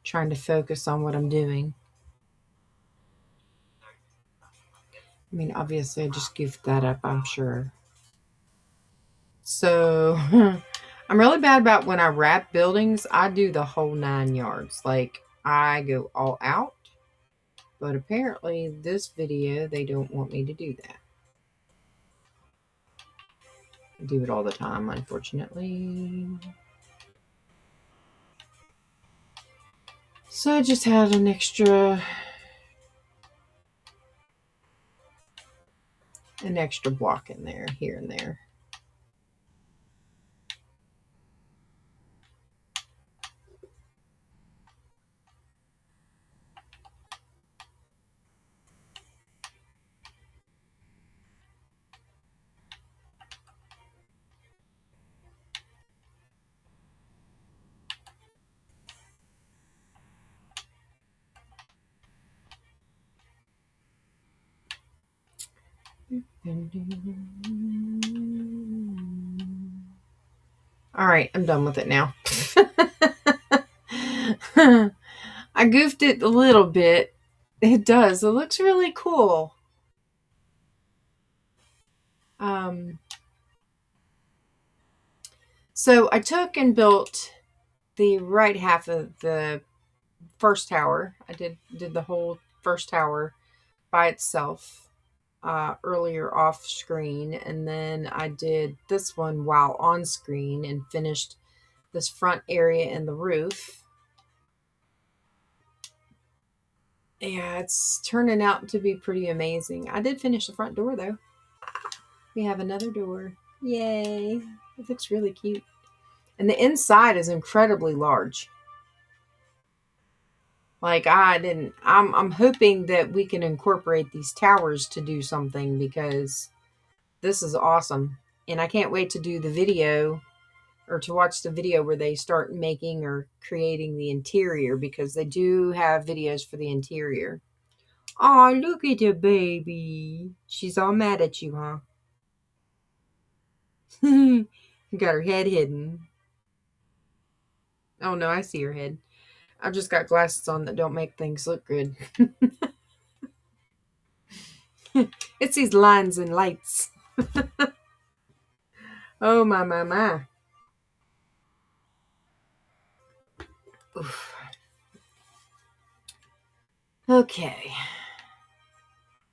trying to focus on what I'm doing. I mean, obviously, I just goofed that up, I'm sure. So, I'm really bad about when I wrap buildings. I do the whole 9 yards. Like, I go all out. But apparently, this video, they don't want me to do that. do it all the time, unfortunately. So I just had an extra block in there, here and there. All right, I'm done with it now. I goofed it a little bit. It does. It looks really cool. So I took and built the right half of the first tower. I did the whole first tower by itself earlier off screen, and then I did this one while on screen and finished this front area and the roof. Yeah, it's turning out to be pretty amazing. I did finish the front door though. We have another door. Yay. It looks really cute. And the inside is incredibly large. Like I'm hoping that we can incorporate these towers to do something, because this is awesome. And I can't wait to do the video, or to watch the video where they start making or creating the interior, because they do have videos for the interior. Oh, look at the baby. She's all mad at you, huh? Got her head hidden. Oh no, I see her head. I've just got glasses on that don't make things look good. It's these lines and lights. Oh my. Oof. Okay.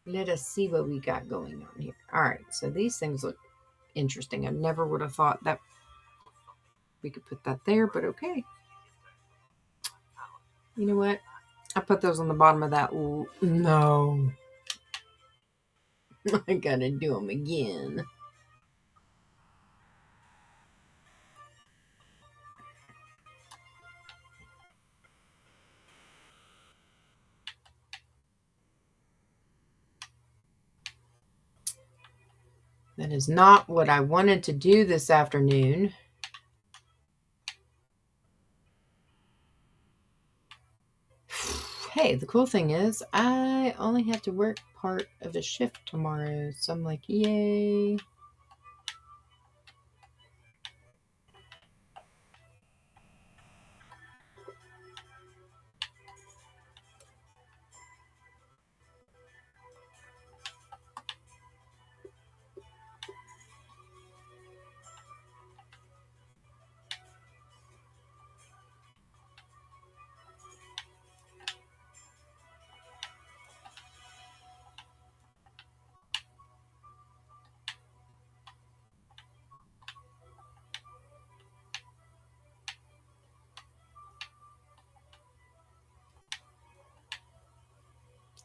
Let us see what we got going on here. All right, so these things look interesting. I never would have thought that we could put that there, but okay. You know what? I put those on the bottom of that. No. I gotta do them again. That is not what I wanted to do this afternoon. Hey, the cool thing is I only have to work part of a shift tomorrow. So I'm like, yay.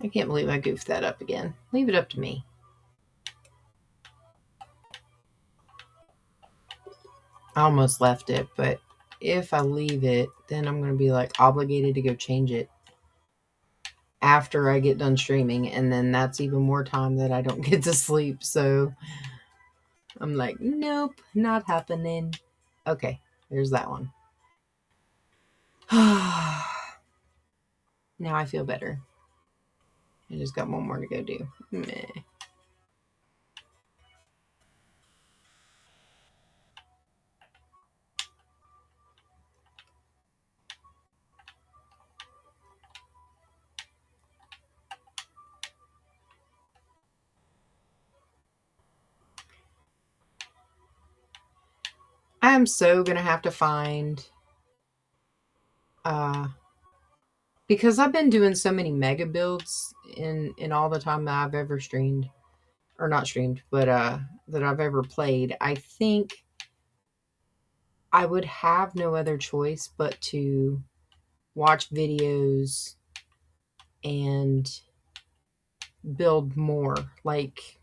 I can't believe I goofed that up again. Leave it up to me. I almost left it, but if I leave it, then I'm going to be like obligated to go change it after I get done streaming, and then that's even more time that I don't get to sleep. So I'm like, nope, not happening. Okay, there's that one. Now I feel better. I just got one more to go do. Meh. I am so gonna have to find because I've been doing so many mega builds in all the time that I've ever streamed, or not streamed, but that I've ever played, I think I would have no other choice but to watch videos and build more. Like,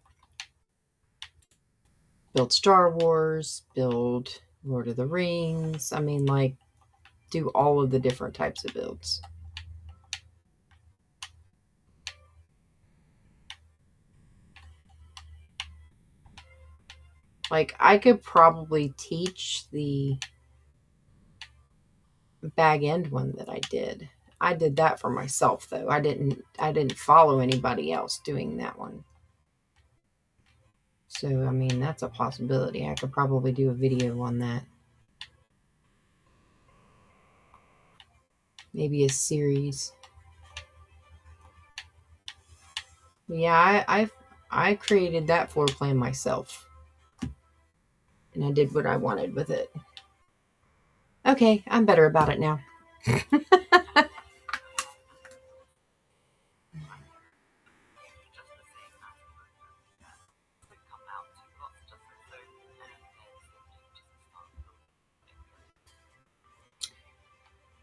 build Star Wars, build Lord of the Rings. I mean, like, do all of the different types of builds. Like, I could probably teach the bag end one that I did. I did that for myself though. I didn't follow anybody else doing that one. So, I mean, that's a possibility. I could probably do a video on that. Maybe a series. Yeah, I created that floor plan myself. And I did what I wanted with it. Okay, I'm better about it now.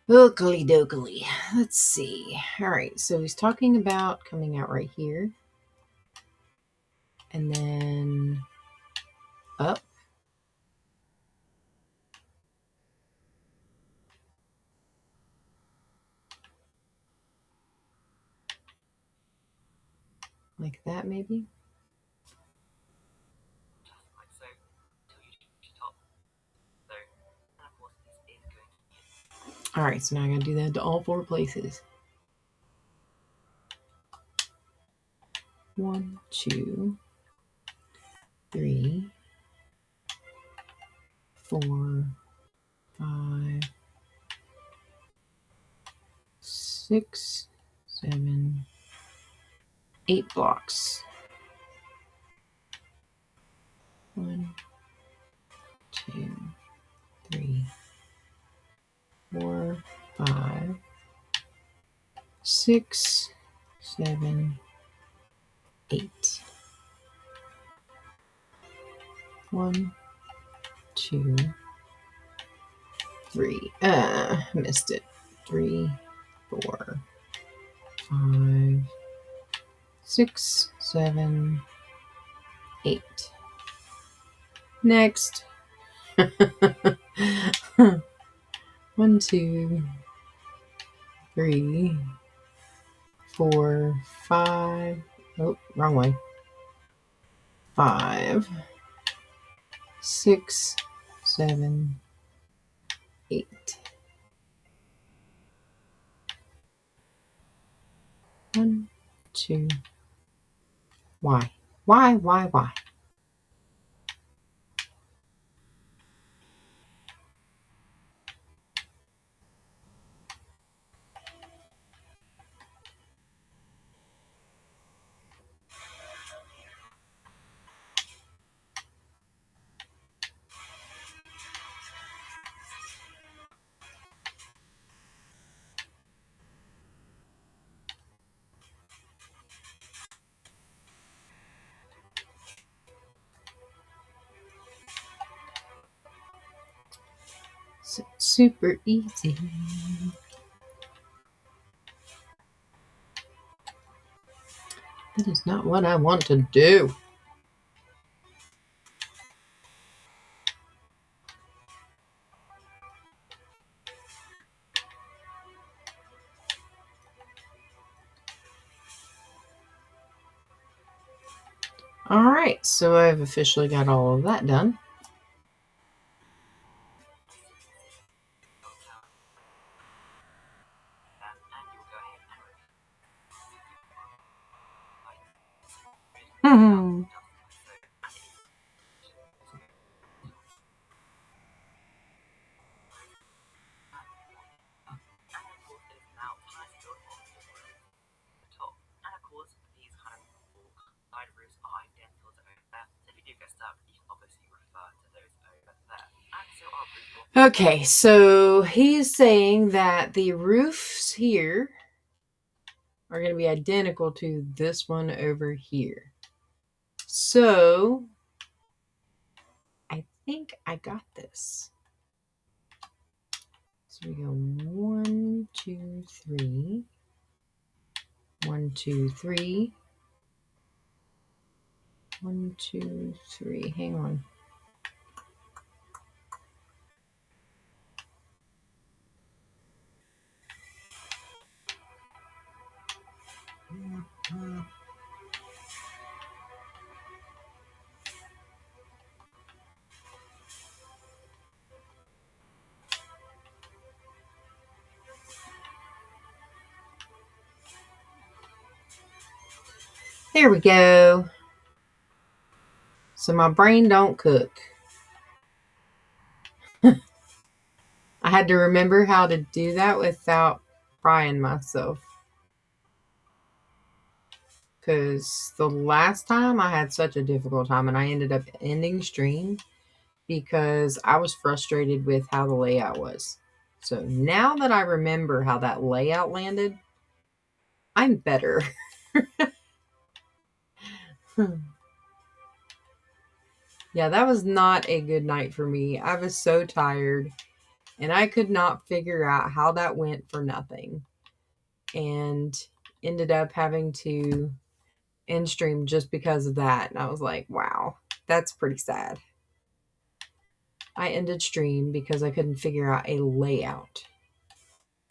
Oakley dokley. Let's see. All right, so he's talking about coming out right here. And then up. Like that, maybe? All right, so now I'm going to do that to all 4 places. 1, 2, 3, 4, 5, 6, 7, 8 blocks. 1, 2, 3, 4, 5, 6, 7, 8. 1, 2, 3. Missed it. 3, 4, 5, 6, 7, 8. Next. 1, 2, 3, 4, 5. Oh, wrong way. 5, 6, 7, 8. 1, 2. Why? Why? Super easy. That is not what I want to do. All right, so I've officially got all of that done. Hmm. Okay, so he's saying that the roofs here are going to be identical to this one over here. So think I got this. So we go 1, 2, 3. 1, 2, 3. 1, 2, 3. Hang on. There we go. So my brain don't cook. I had to remember how to do that without frying myself. Because the last time I had such a difficult time and I ended up ending stream because I was frustrated with how the layout was. So now that I remember how that layout landed, I'm better. Yeah, that was not a good night for me. I was so tired and I could not figure out how that went for nothing. And ended up having to end stream just because of that. And I was like, wow, that's pretty sad. I ended stream because I couldn't figure out a layout.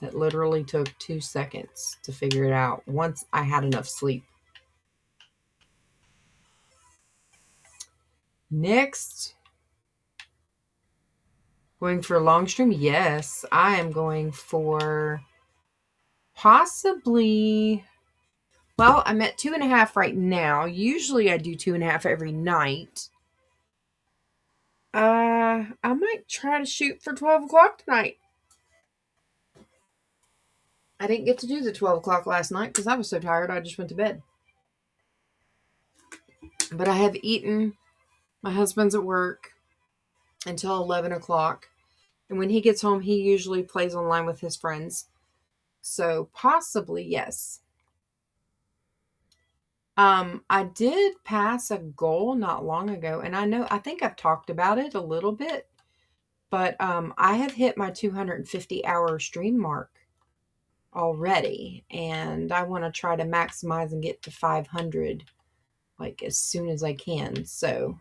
That literally took 2 seconds to figure it out once I had enough sleep. Next, going for a long stream? Yes, I am going for possibly, well, I'm at 2.5 right now. Usually I do 2.5 every night. I might try to shoot for 12 o'clock tonight. I didn't get to do the 12 o'clock last night because I was so tired I just went to bed. But I have eaten. My husband's at work until 11 o'clock. And when he gets home, he usually plays online with his friends. So possibly, yes. I did pass a goal not long ago. And I think I've talked about it a little bit. But I have hit my 250-hour stream mark already. And I want to try to maximize and get to 500 like as soon as I can. So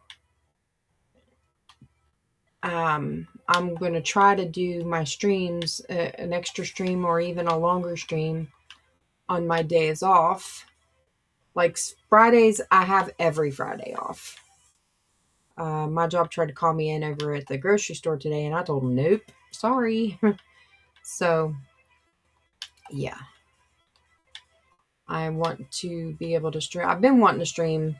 I'm going to try to do my streams, an extra stream or even a longer stream on my days off. Like Fridays, I have every Friday off. My job tried to call me in over at the grocery store today, and I told them, nope, sorry. So, yeah. I want to be able to stream. I've been wanting to stream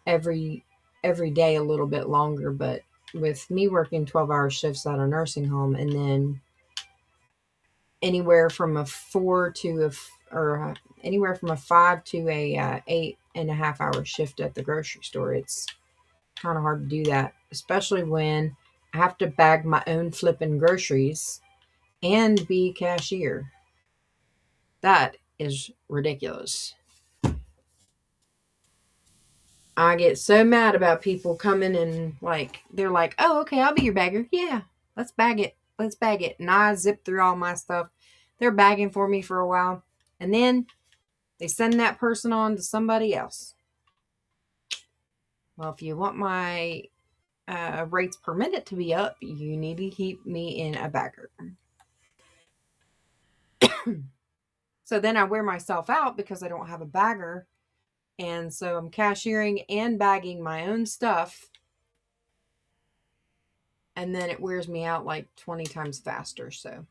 every day a little bit longer, but with me working 12-hour shifts at a nursing home and then anywhere from a 4 to anywhere from a 5 to a 8.5 hour shift at the grocery store, it's kind of hard to do that, especially when I have to bag my own flipping groceries and be cashier. That is ridiculous. I get so mad about people coming and they're like, oh, okay, I'll be your bagger. Yeah, let's bag it. Let's bag it. And I zip through all my stuff. They're bagging for me for a while. And then they send that person on to somebody else. Well, if you want my rates per minute to be up, you need to keep me in a bagger. So then I wear myself out because I don't have a bagger. And so I'm cashiering and bagging my own stuff. And then it wears me out like 20 times faster. So,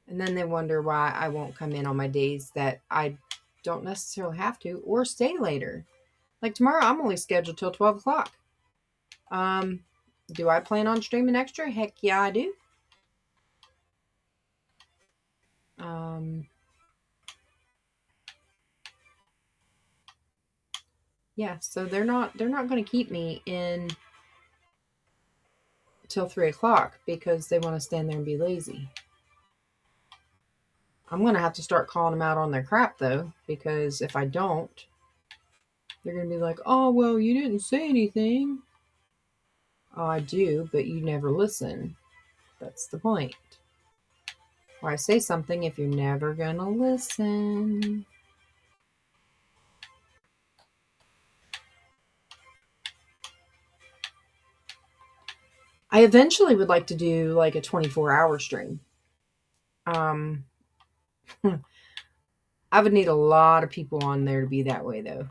and then they wonder why I won't come in on my days that I don't necessarily have to or stay later. Like tomorrow, I'm only scheduled till 12 o'clock. Do I plan on streaming extra? Heck yeah, I do. Yeah, so they're not going to keep me in till 3 o'clock because they want to stand there and be lazy. I'm going to have to start calling them out on their crap though, because if I don't, they're going to be like, oh, well, you didn't say anything. Oh, I do, but you never listen. That's the point. Why say something if you're never gonna listen? I eventually would like to do like a 24-hour stream. Um, I would need a lot of people on there to be that way, though.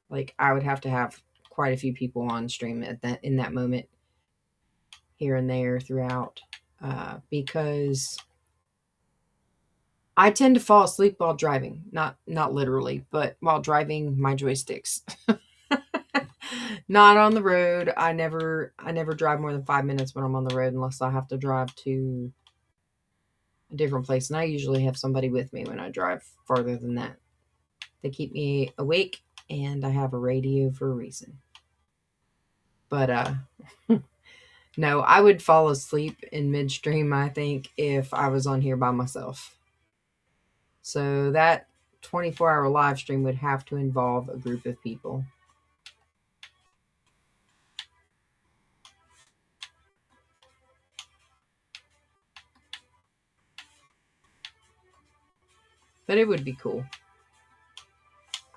Like I would have to have quite a few people on stream at that in that moment, here and there throughout, because I tend to fall asleep while driving. Not literally, but while driving my joysticks. Not on the road. I never drive more than 5 minutes when I'm on the road unless I have to drive to a different place. And I usually have somebody with me when I drive farther than that. They keep me awake, and I have a radio for a reason. But no, I would fall asleep in midstream, I think, if I was on here by myself. So that 24-hour live stream would have to involve a group of people. But it would be cool.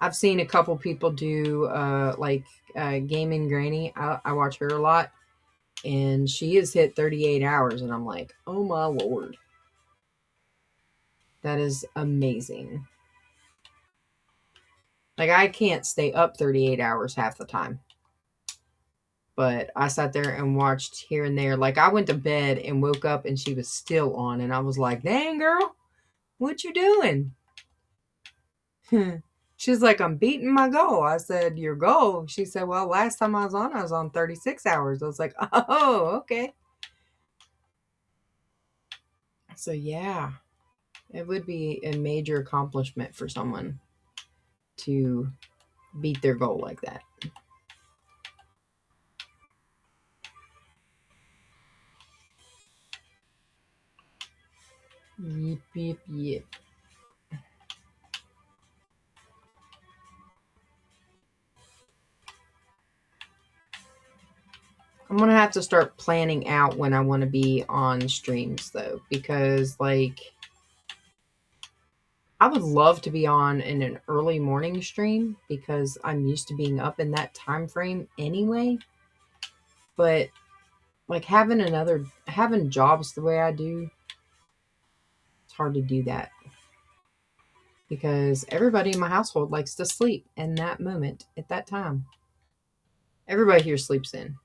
I've seen a couple people do Gaming Granny. I watch her a lot, and she has hit 38 hours, and I'm like, oh my lord. That is amazing. Like, I can't stay up 38 hours half the time. But I sat there and watched here and there. Like, I went to bed and woke up and she was still on. And I was like, dang, girl, what you doing? She's like, I'm beating my goal. I said, your goal? She said, well, last time I was on 36 hours. I was like, oh, okay. So, yeah, it would be a major accomplishment for someone to beat their goal like that. Yep, yep, yep. I'm gonna have to start planning out when I want to be on streams though, because like I would love to be on in an early morning stream because I'm used to being up in that time frame anyway. But like having jobs the way I do, it's hard to do that because everybody in my household likes to sleep in that moment at that time. Everybody here sleeps in.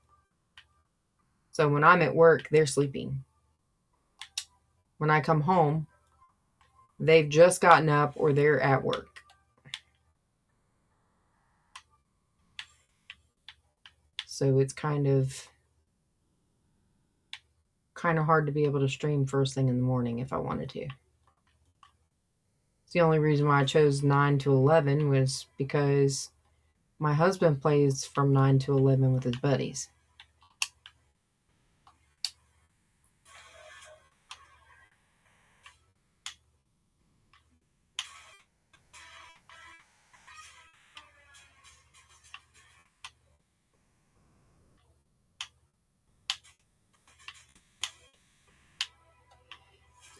So when I'm at work, they're sleeping. When I come home, they've just gotten up or they're at work. So it's kind of hard to be able to stream first thing in the morning if I wanted to. It's the only reason why I chose 9 to 11 was because my husband plays from 9 to 11 with his buddies.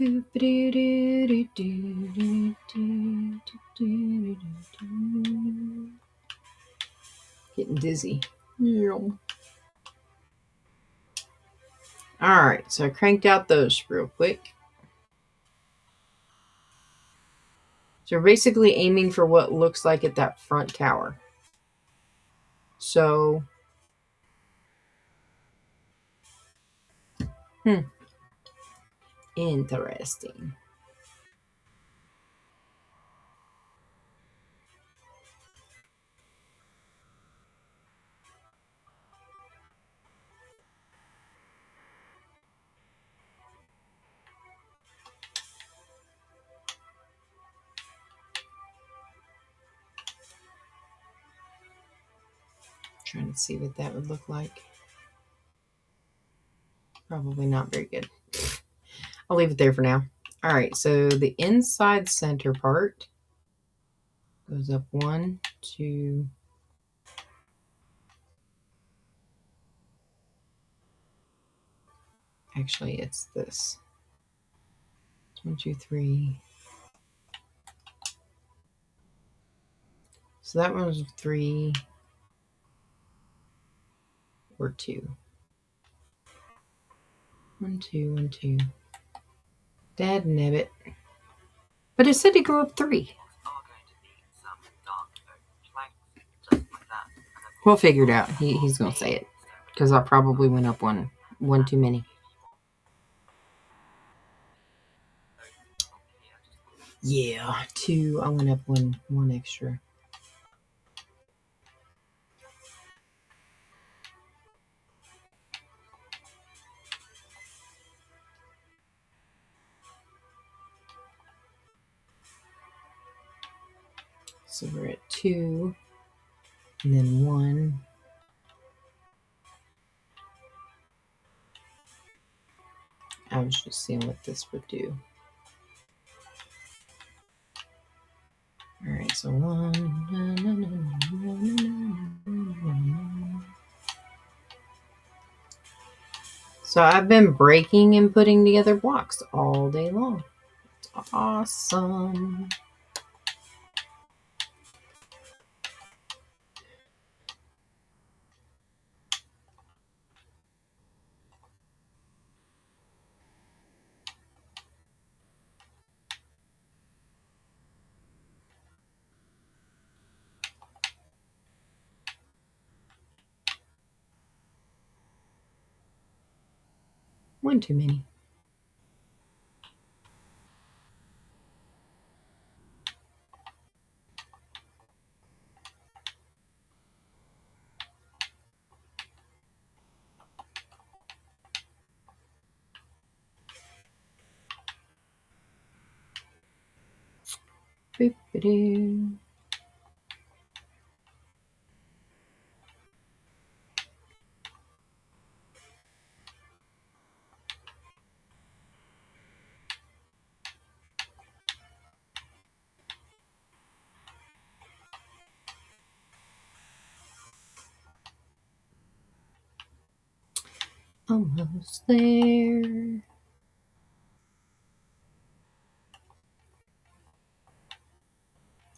Getting dizzy. Yeah. All right, so I cranked out those real quick. So we're basically aiming for what looks like at that front tower. So, interesting. Trying to see what that would look like. Probably not very good. I'll leave it there for now. All right, so the inside center part goes up 1, 2, Actually, it's this. 1, 2, 3. So that one was 3 or 2. 1, 2, 1, 2. Dad nabbit. But it said he grew up 3. We'll figure it out. He's going to say it. Because I probably went up one too many. Yeah, 2. I went up one extra. So we're at 2. And then 1. I was just seeing what this would do. All right, so 1. So I've been breaking and putting together blocks all day long. It's awesome. One too many. Boop-a-doo. Almost there.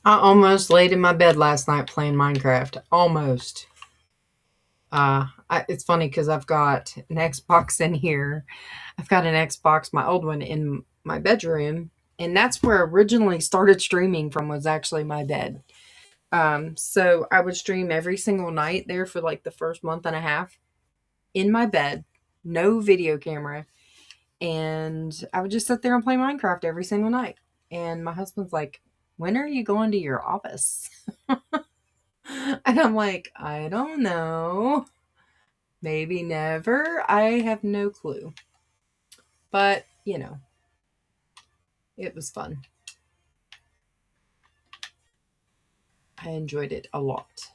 I almost laid in my bed last night playing Minecraft. Almost. It's funny because I've got an Xbox in here. I've got an Xbox, my old one, in my bedroom, and that's where I originally started streaming from. Was actually my bed. So I would stream every single night there for like the first month and a half in my bed, no video camera, and I would just sit there and play Minecraft every single night. And my husband's like, "When are you going to your office?" And I'm like, "I don't know. Maybe never. I have no clue." But, it was fun. I enjoyed it a lot.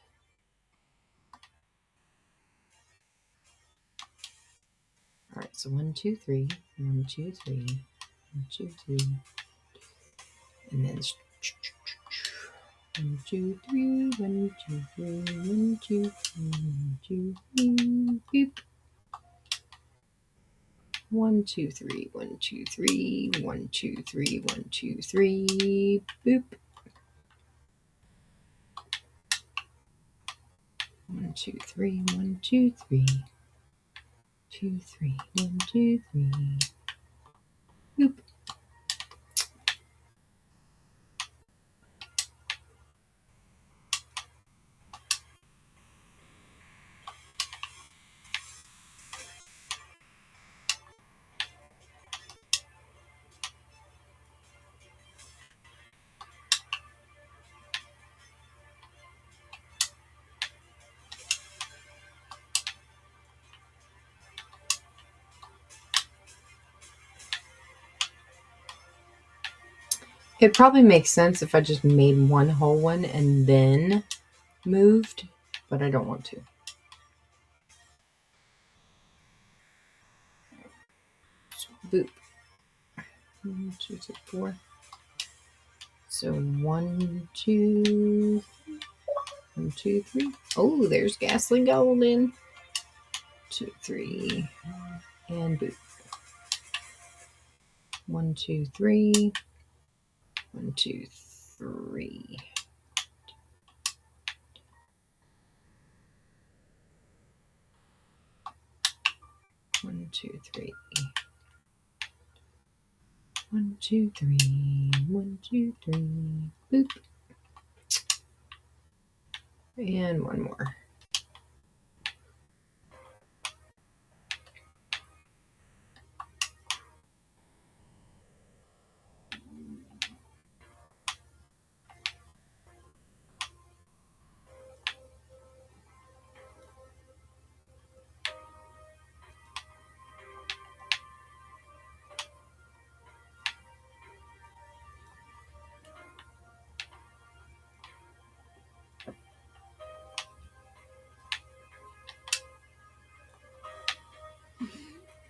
All right, so 1, 2, 3, 1, 2, 3, 1, 2, 3, and then 1, 2, 3, 1, 2, 3, 1, 2, 3, 1, 2, 3, beep. 1, 2, 3, 1, 2, 3, 1, 2, 3, 1, 2, 3, boop. 1, 2, 3, 1, 2, 3, 2, 3, 1, 2, 3, boop. It probably makes sense if I just made one whole one and then moved, but I don't want to. So, boop. 1, 2, 3, 4. So 1, 2, 1, 2, 3. Oh, there's Ghastly Golden. 2, 3, and boop. 1, 2, 3. 1, 2, 3. One, two, three. 1, 2, 3. 1, 2, 3. Boop. And one more.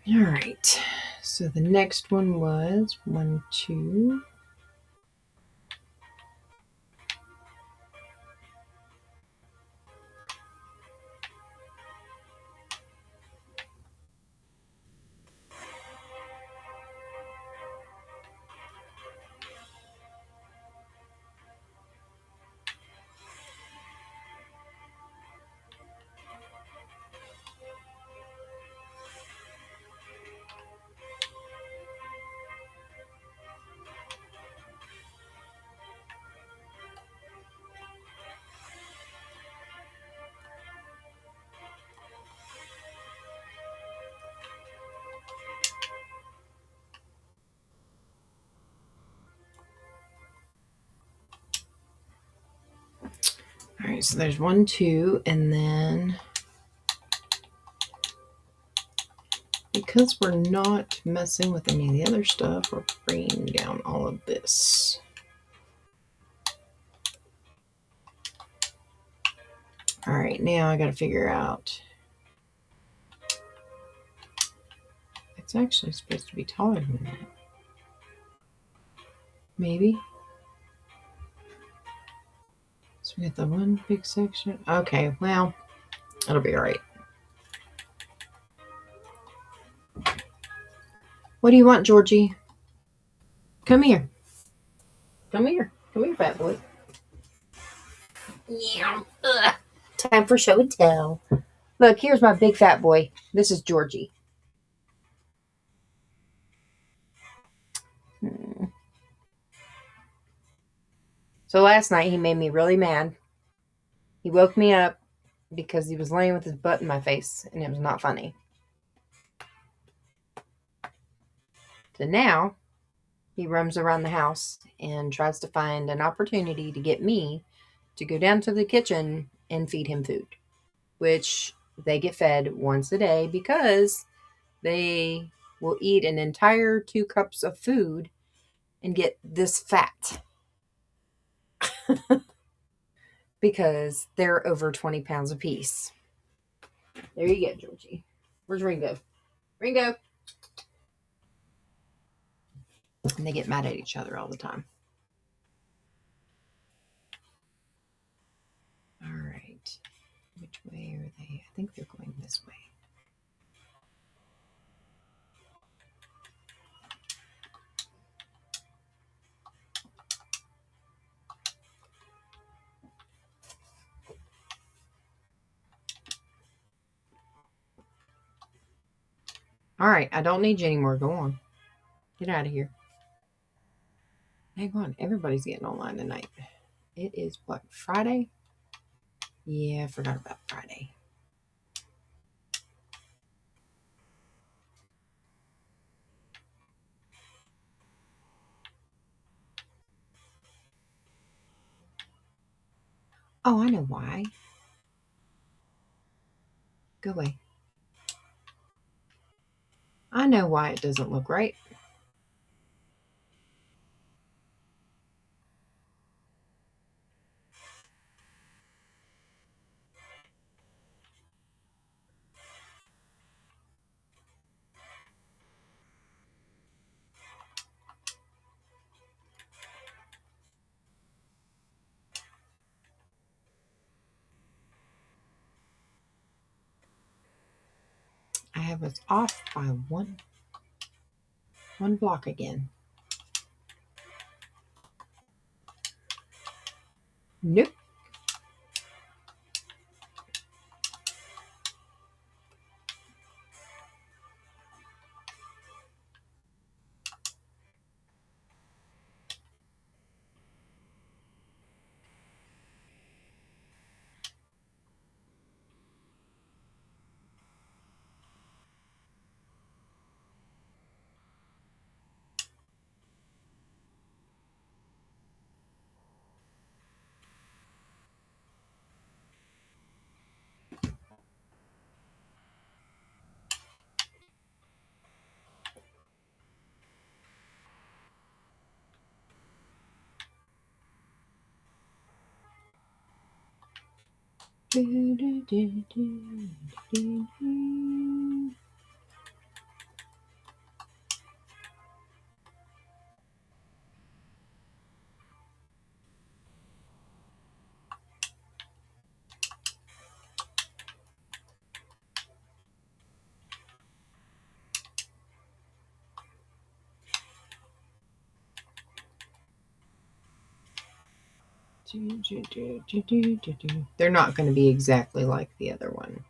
All right. So the next one was 1, 2. All right, so there's 1, 2, and then because we're not messing with any of the other stuff, we're bringing down all of this. All right, now I got to figure out. It's actually supposed to be taller than that. Maybe. So we got the one big section. Okay, well, it'll be all right. What do you want, Georgie? Come here. Come here. Come here, fat boy. Yeah. Time for show and tell. Look, here's my big fat boy. This is Georgie. So last night he made me really mad. He woke me up because he was laying with his butt in my face, and it was not funny. So now he roams around the house and tries to find an opportunity to get me to go down to the kitchen and feed him food, which they get fed once a day because they will eat an entire 2 cups of food and get this fat because they're over 20 pounds apiece. There you go, Georgie. Where's Ringo? Ringo! And they get mad at each other all the time. All right. Which way are they? I think they're going this way. All right. I don't need you anymore. Go on. Get out of here. Hang on. Everybody's getting online tonight. It is what? Friday? Yeah, I forgot about Friday. Oh, I know why. Go away. I know why it doesn't look right. I have us off by 1. One block again. Nope. They're not going to be exactly like the other one.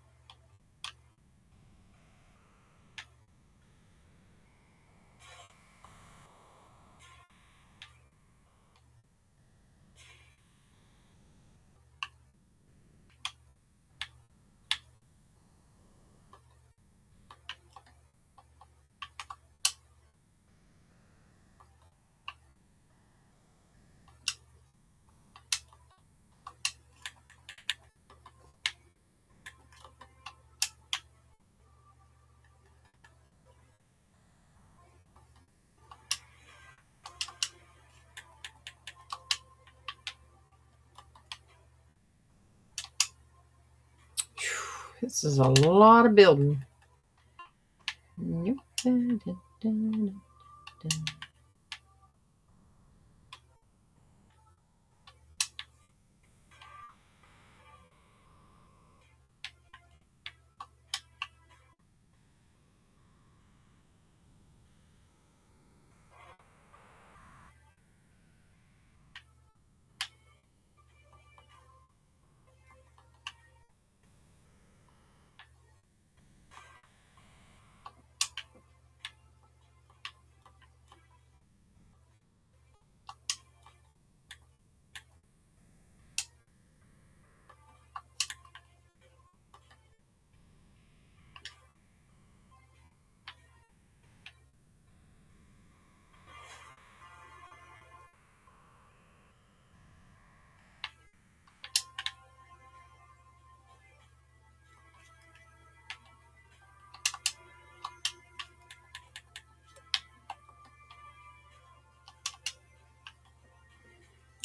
This is a lot of building.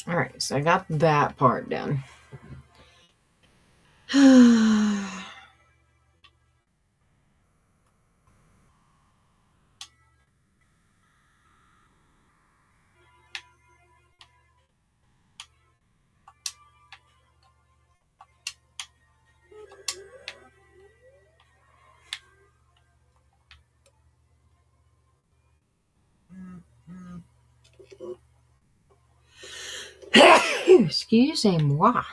All right, so I got that part done. Excusez-moi.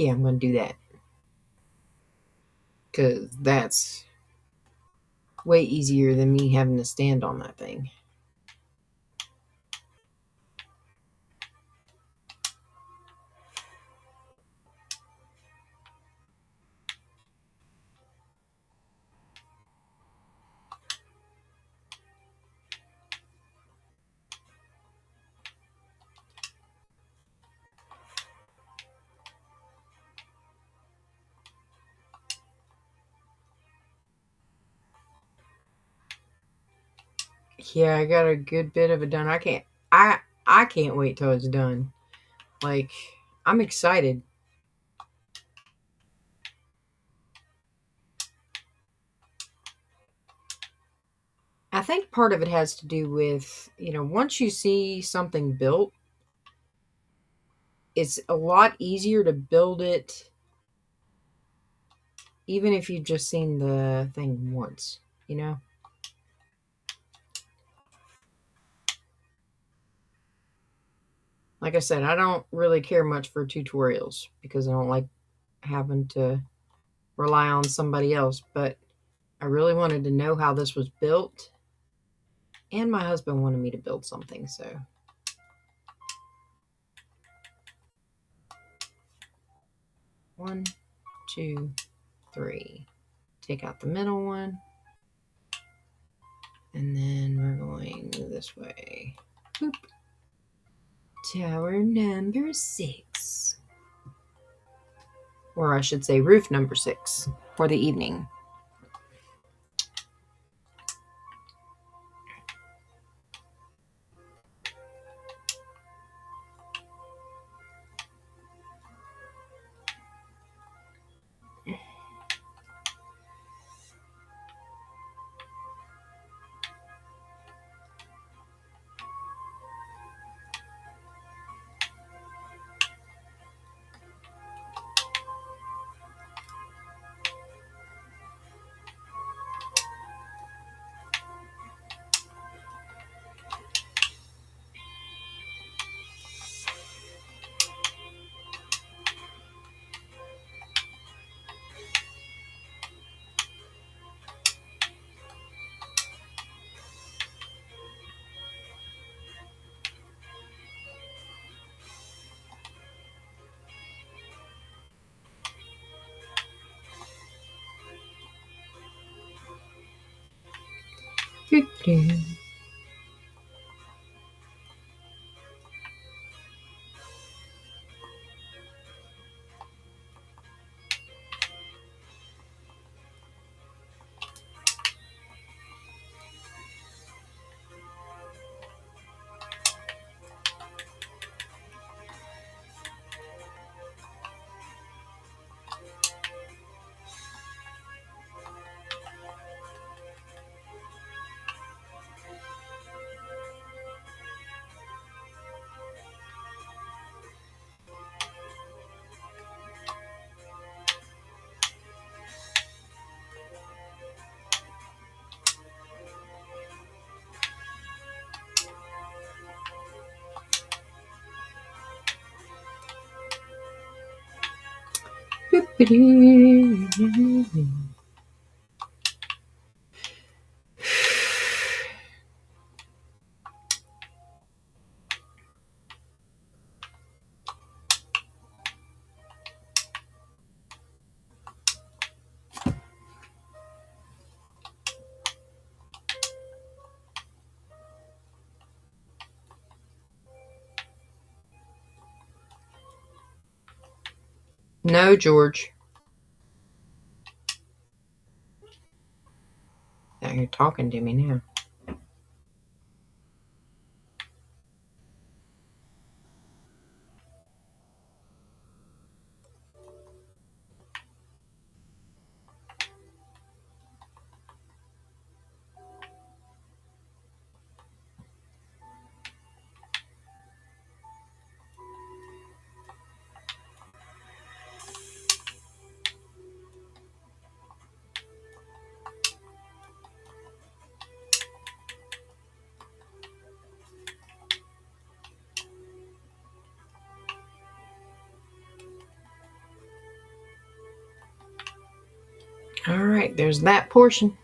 Yeah, I'm going to do that. Because that's way easier than me having to stand on that thing. Yeah, I got a good bit of it done. I can't wait till it's done. Like, I'm excited. I think part of it has to do with, once you see something built, it's a lot easier to build it even if you've just seen the thing once, you know? Like I said, I don't really care much for tutorials because I don't like having to rely on somebody else, but I really wanted to know how this was built, and my husband wanted me to build something, so. One, two, three. Take out the middle one. And then we're going this way. Boop. Tower number 6. Or I should say roof number 6 for the evening. No, George. Now you're talking to me now. All right, there's that portion.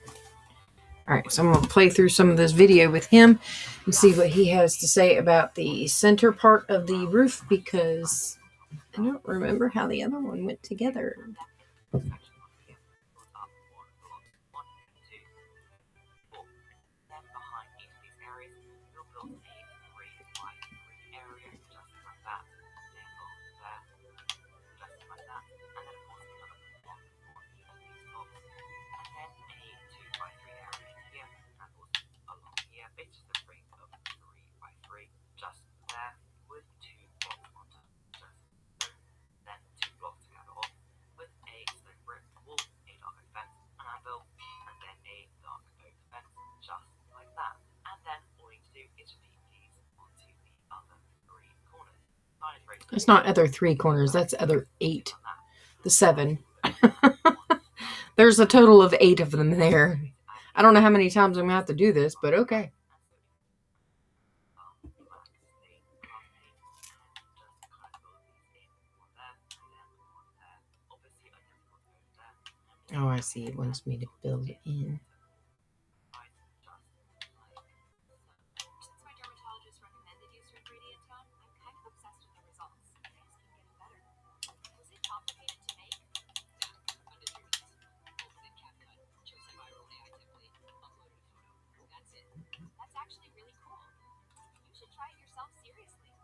All right, so I'm going to play through some of this video with him and see what he has to say about the center part of the roof, because I don't remember how the other one went together. Then behind each of these areas, you'll build a 3 by 3 area, just like that. Then along there, just like that. And then of course another block on each of these blocks. And then a 2 by 3 area in here, and also along here, it's just a ring of 3 by 3, just there, with 2 blocks on top, just so. Then 2 blocks together off, with a stone brick wall, a dark oak fence, an anvil, and then a dark oak fence, just like that. And then all you need to do is repeat these onto the other 3 corners. It's not other 3 corners, that's other 8. The 7. There's a total of 8 of them there. I don't know how many times I'm going to have to do this, but okay. Oh, I see. It wants me to build in. Since my dermatologist recommended use for Ingredient Town, I'm kind of obsessed with the results. I just keep getting better. Was it complicated to make? Under 3 minutes. Open in CapCut, chose a viral AI template, uploaded a photo. That's it. That's actually really cool. You should try it yourself seriously.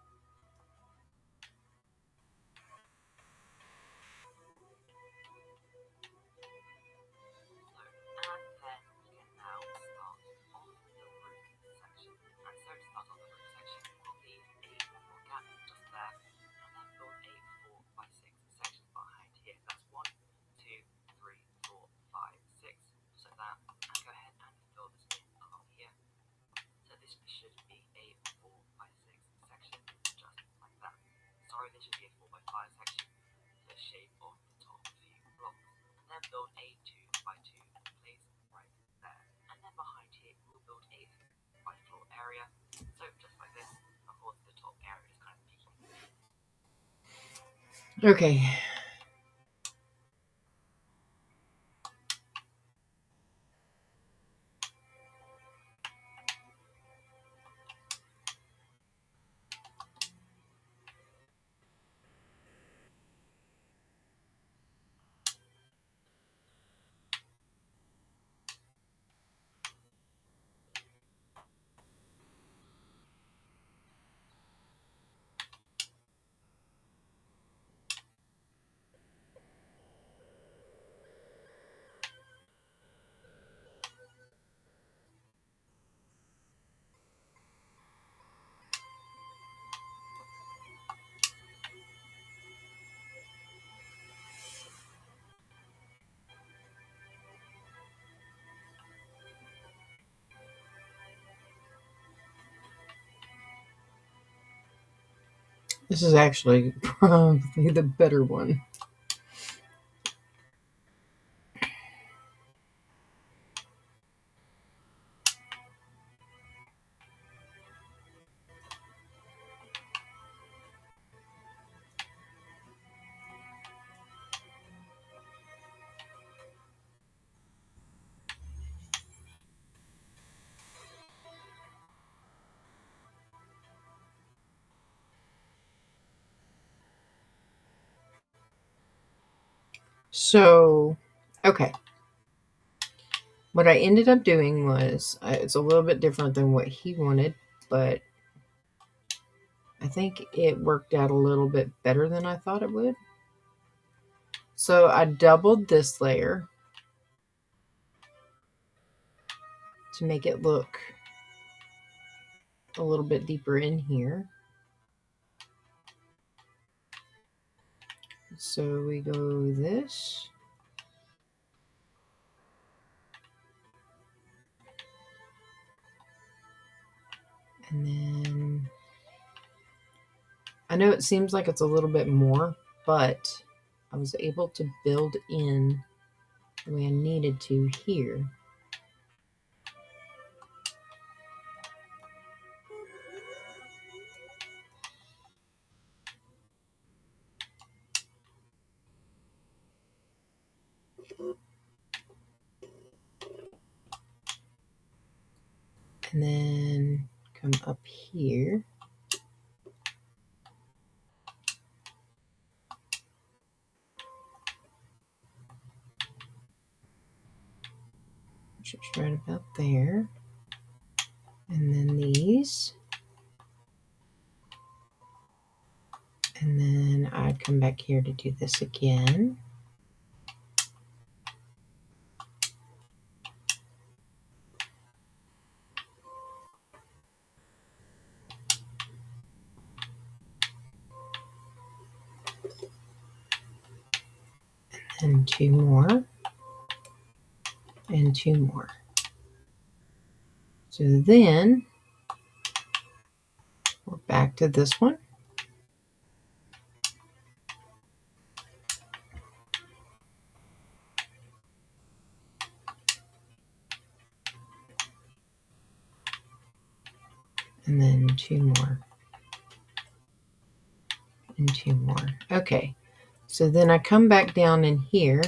And then we can now start on the roof section. And so to start on the roof section, we'll leave a little gap just there, and then build a 4 by 6 section behind here. That's 1, 2, 3, 4, 5, 6, just like that. And go ahead and fill this in along here. So this should be a 4 by 6 section, just like that. Sorry, this should be a 4 by 5 section for the shape of the top few blocks. And then build a 2 by 2 place right there. And then behind here, we'll build a 3 by 4 area. So just like this. Of course, the top area is kind of peaking. Okay. This is actually probably the better one. So, okay. What I ended up doing was, it's a little bit different than what he wanted, but I think it worked out a little bit better than I thought it would. So I doubled this layer to make it look a little bit deeper in here. So we go this. And then I know it seems like it's a little bit more, but I was able to build in the way I needed to here. up here. Which is right about there. And then these. And then I'd come back here to do this again. And 2 more. And 2 more. So then we're back to this one. And then 2 more. And 2 more. Okay. So then I come back down in here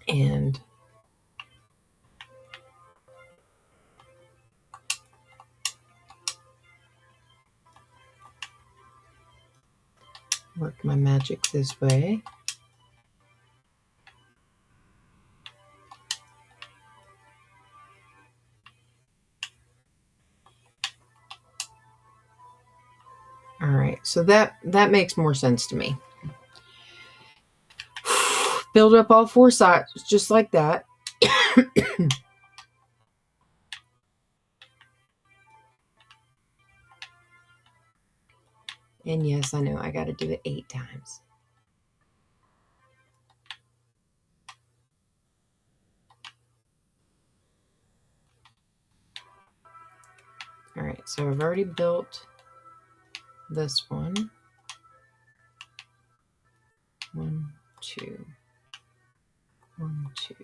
and work my magic this way. All right, so that makes more sense to me. Build up all 4 sides just like that. And yes, I know I got to do it 8 times. All right, so I've already built this one. 1, 2, 1, 2.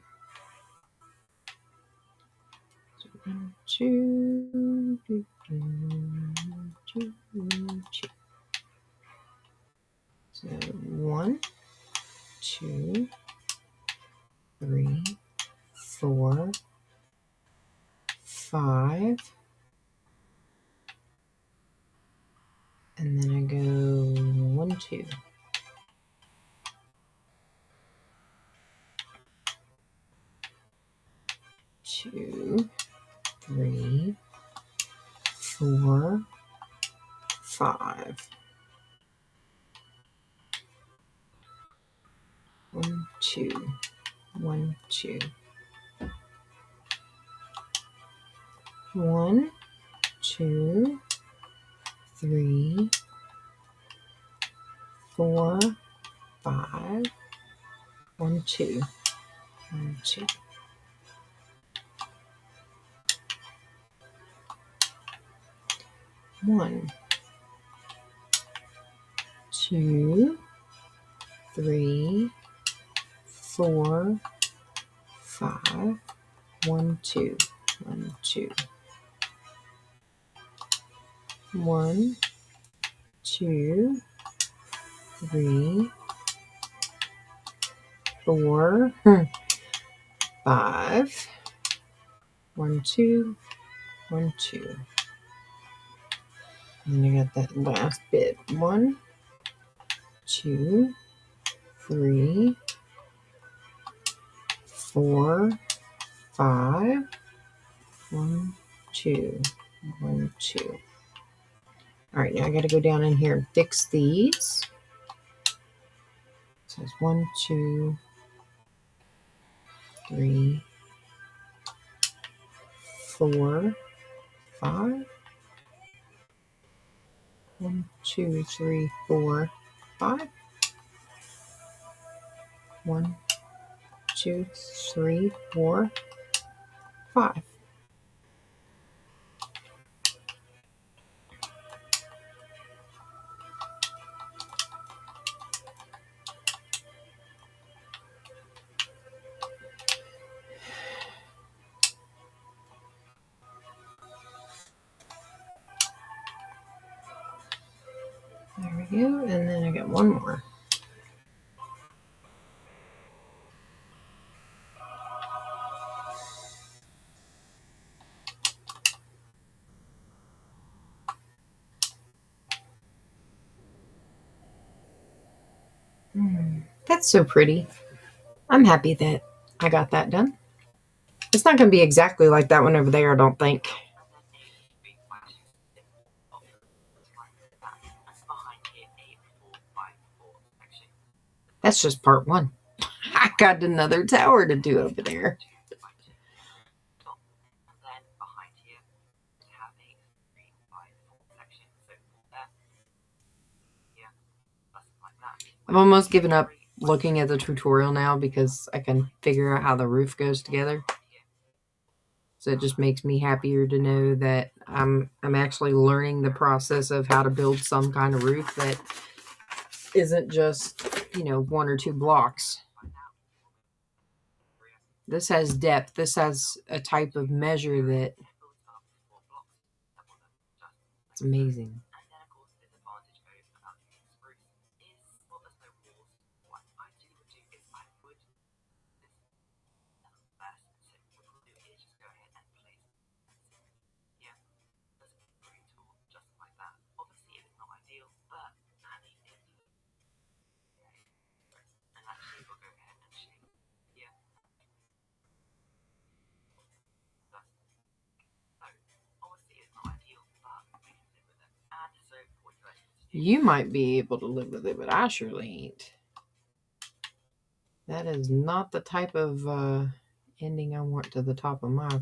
So 1, 2, 2, 2, 2. So 1, 2, 3, 4, 5. And then I go 1, 2. 2, 3, 4, 5. 1, 2, 1, 2. 1, 2, 3, 4, 5. 1, 2, 1, 2. One, 2, 3, 4, 5. 1, 2, 1, 2. 1, 2, 3, 4, 5. 1, 2, 1, 2. And then I got that last bit. 1, 2, 3, 4, 5. 1, 2, 1, 2. All right, now I got to go down in here and fix these. So it's 1, 2, 3, 4, 5. 1, 2, 3, 4, 5. 1, 2, 3, 4, 5. There we go, and then I got one more. That's so pretty. I'm happy that I got that done. It's not going to be exactly like that one over there, I don't think. That's just part one. I got another tower to do over there. I've almost given up looking at the tutorial now because I can figure out how the roof goes together. So it just makes me happier to know that I'm actually learning the process of how to build some kind of roof that isn't just, one or two blocks. This has depth. This has a type of measure that it's amazing. You might be able to live with it, but I surely ain't. That is not the type of ending I want to the top of my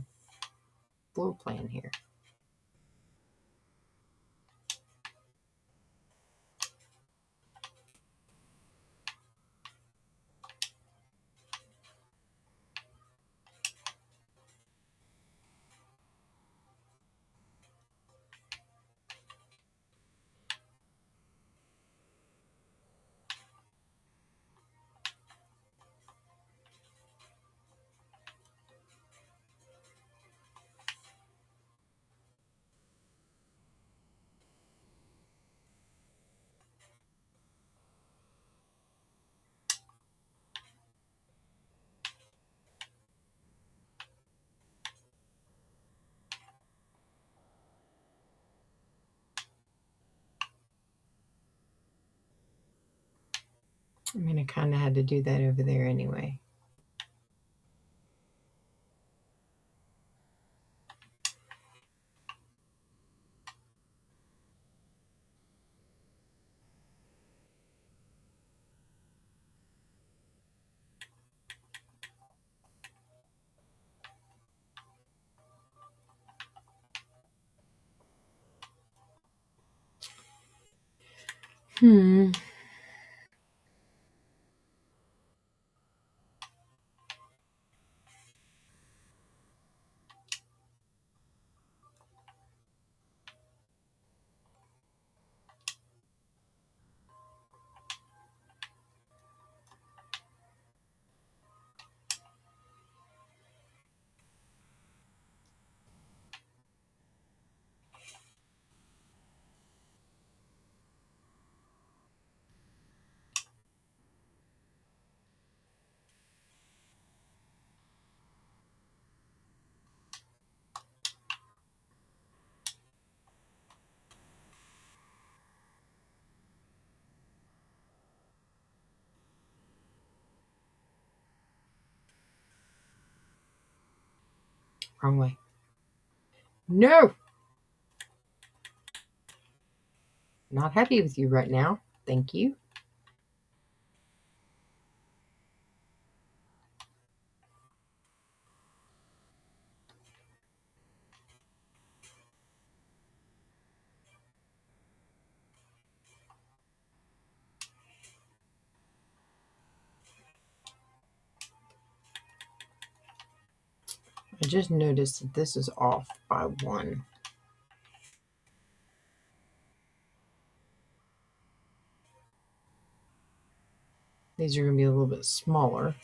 floor plan here. I mean, I kind of had to do that over there anyway. Wrong way. No! Not happy with you right now. Thank you. I just noticed that this is off by 1. These are going to be a little bit smaller.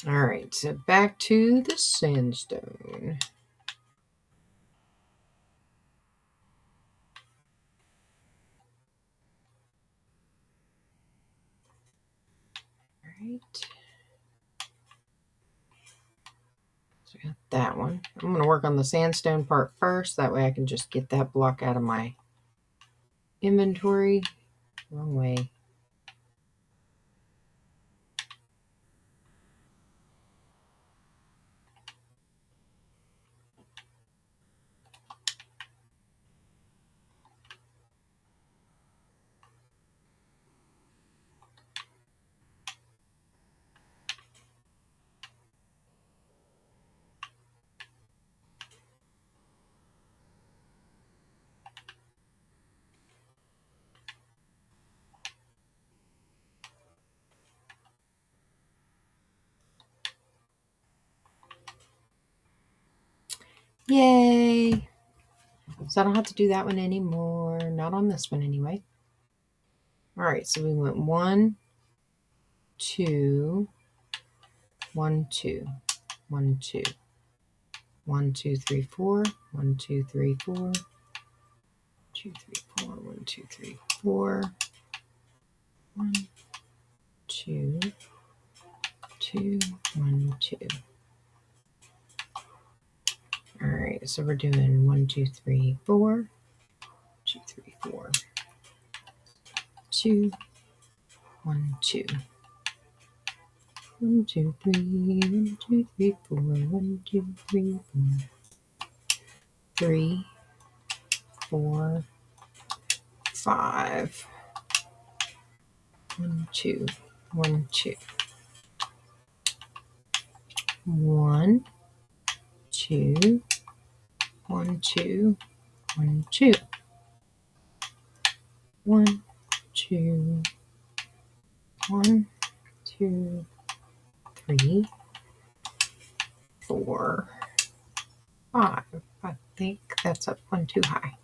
All right, so back to the sandstone. All right. So Got that one. I'm going to work on the sandstone part first. That way I can just get that block out of my inventory. Wrong way. Yay! So I don't have to do that one anymore. Not on this one anyway. All right, so we went 1, 2, 1, 2, 1, 2, 1, 2, 3, 4, 1, 2, 3, 4, 2, 3, 4, 1, 2, 3, 4, 1, 2, 2, 1, 2. All right, so we're doing 1, 2, 3, 4, 2, 3, 4, 2, 1, 2. 1, 2, 3, 1, 2, 3, 4, 1, 2, 3, 4, 3, 4, 5. 1, 2, 1, 2. 1, 2, 1, 2, 1, 2. 1, 2, 1, 2, 3, 4, 5. I think that's up one too high.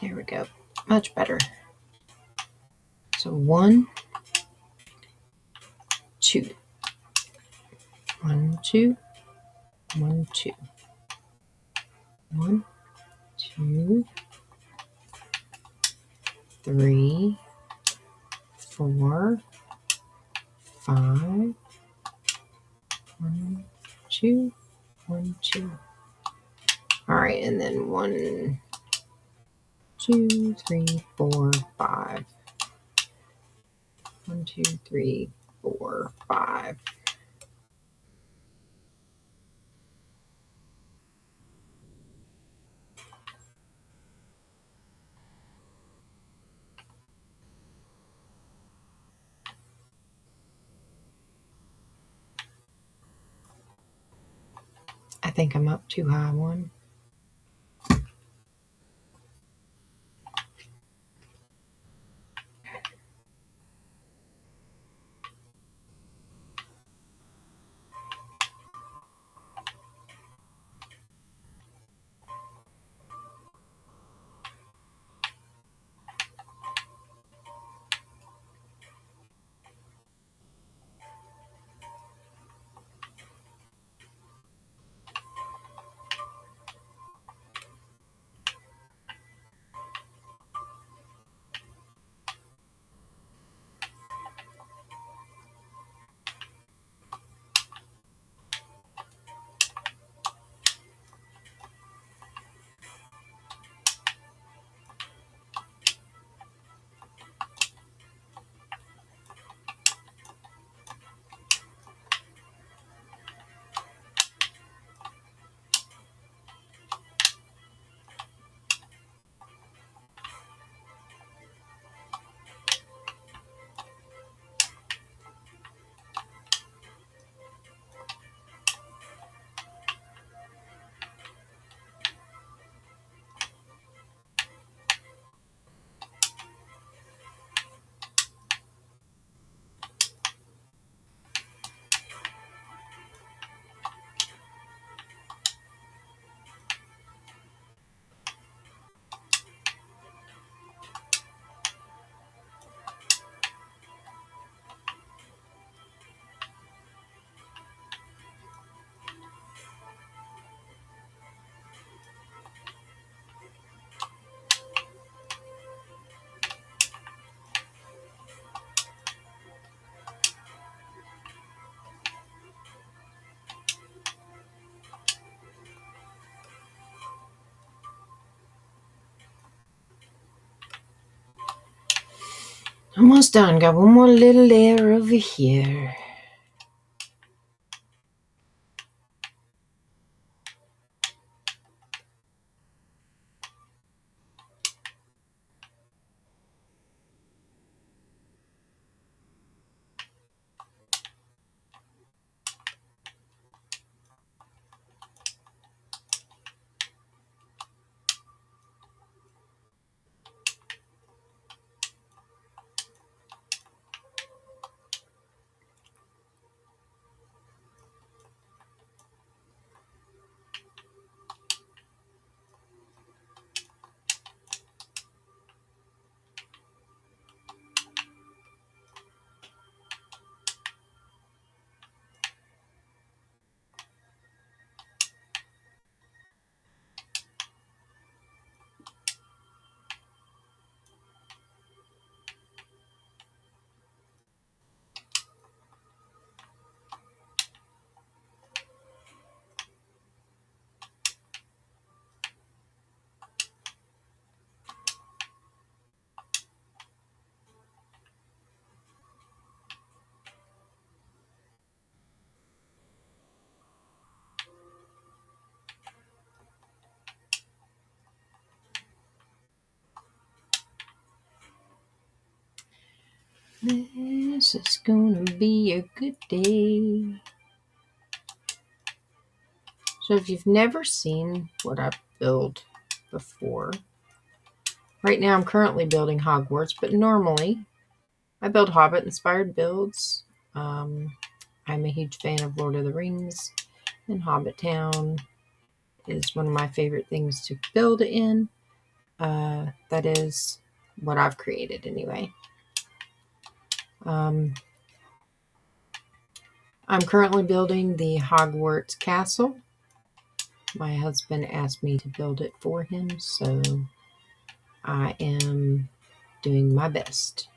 There we go. Much better. So 1, 2. 1, 2, 1, 2. 1, 2, 3, 4, 5. 1, 2, 1, 2. All right, and then 1, 2, 3, 4, 5. 1, 2, 3, 4, 5. I think I'm up too high one. Almost done. Got one more little layer over here. This is gonna be a good day. So if you've never seen what I've built before, right now I'm currently building Hogwarts, but normally I build Hobbit-inspired builds. I'm a huge fan of Lord of the Rings, and Hobbit Town is one of my favorite things to build in. That is what I've created anyway. I'm currently building the Hogwarts Castle. My husband asked me to build it for him, so I am doing my best.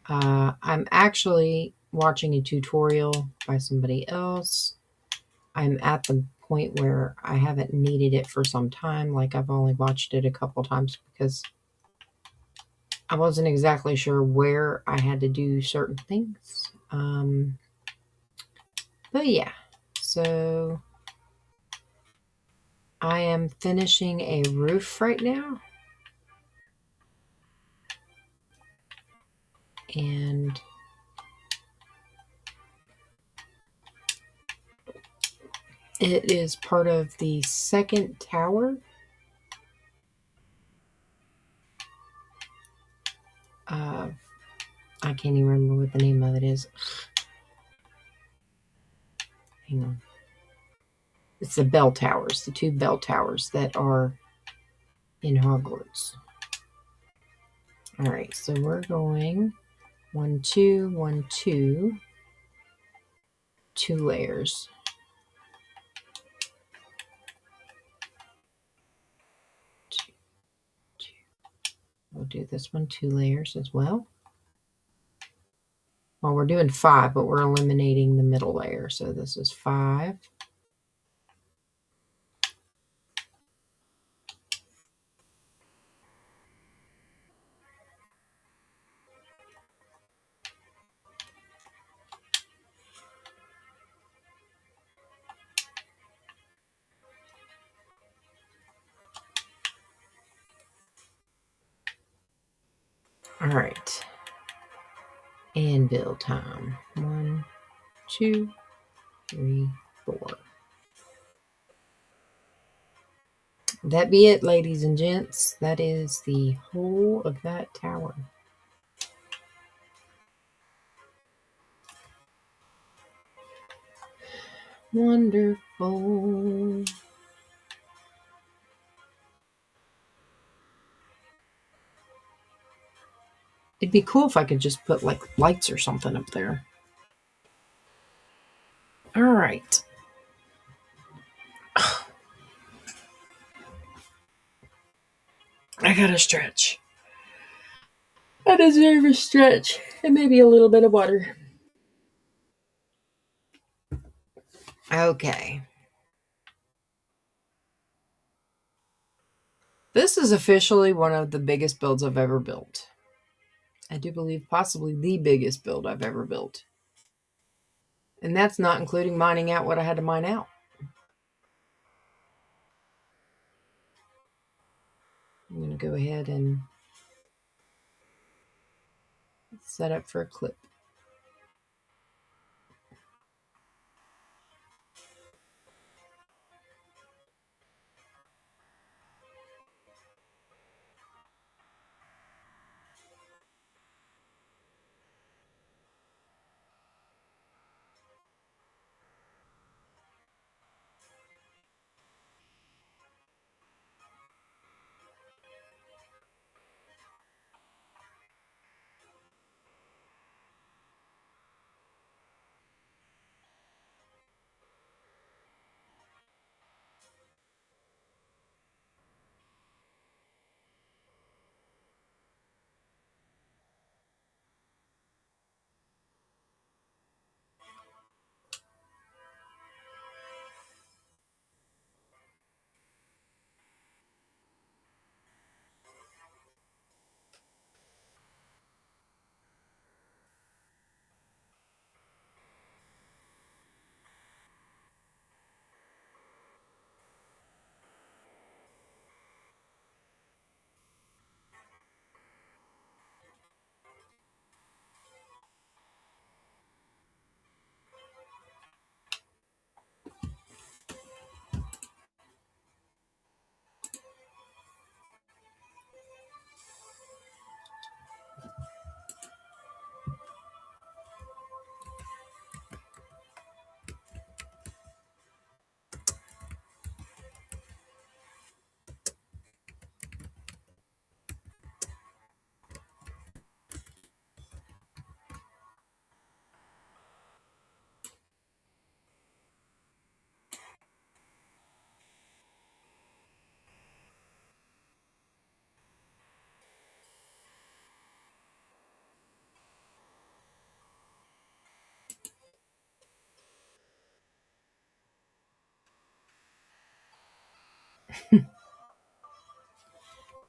I'm actually watching a tutorial by somebody else. I'm at the point where I haven't needed it for some time. Like, I've only watched it a couple times because I wasn't exactly sure where I had to do certain things. But yeah, so I am finishing a roof right now. And it is part of the second tower. I can't even remember what the name of it is. Hang on. It's the bell towers, the two bell towers that are in Hogwarts. All right, so we're going 1, 2, 1, 2, 2 layers. Two, two. We'll do this one 2 layers as well. Well, we're doing 5, but we're eliminating the middle layer. So this is 5. All right. Anvil time. 1, 2, 3, 4. That be it, ladies and gents. That is the whole of that tower. Wonderful. It'd be cool if I could just put like lights or something up there. All right. I gotta stretch. I deserve a stretch and maybe a little bit of water. Okay. This is officially one of the biggest builds I've ever built. I do believe possibly the biggest build I've ever built. And that's not including mining out what I had to mine out. I'm going to go ahead and set up for a clip.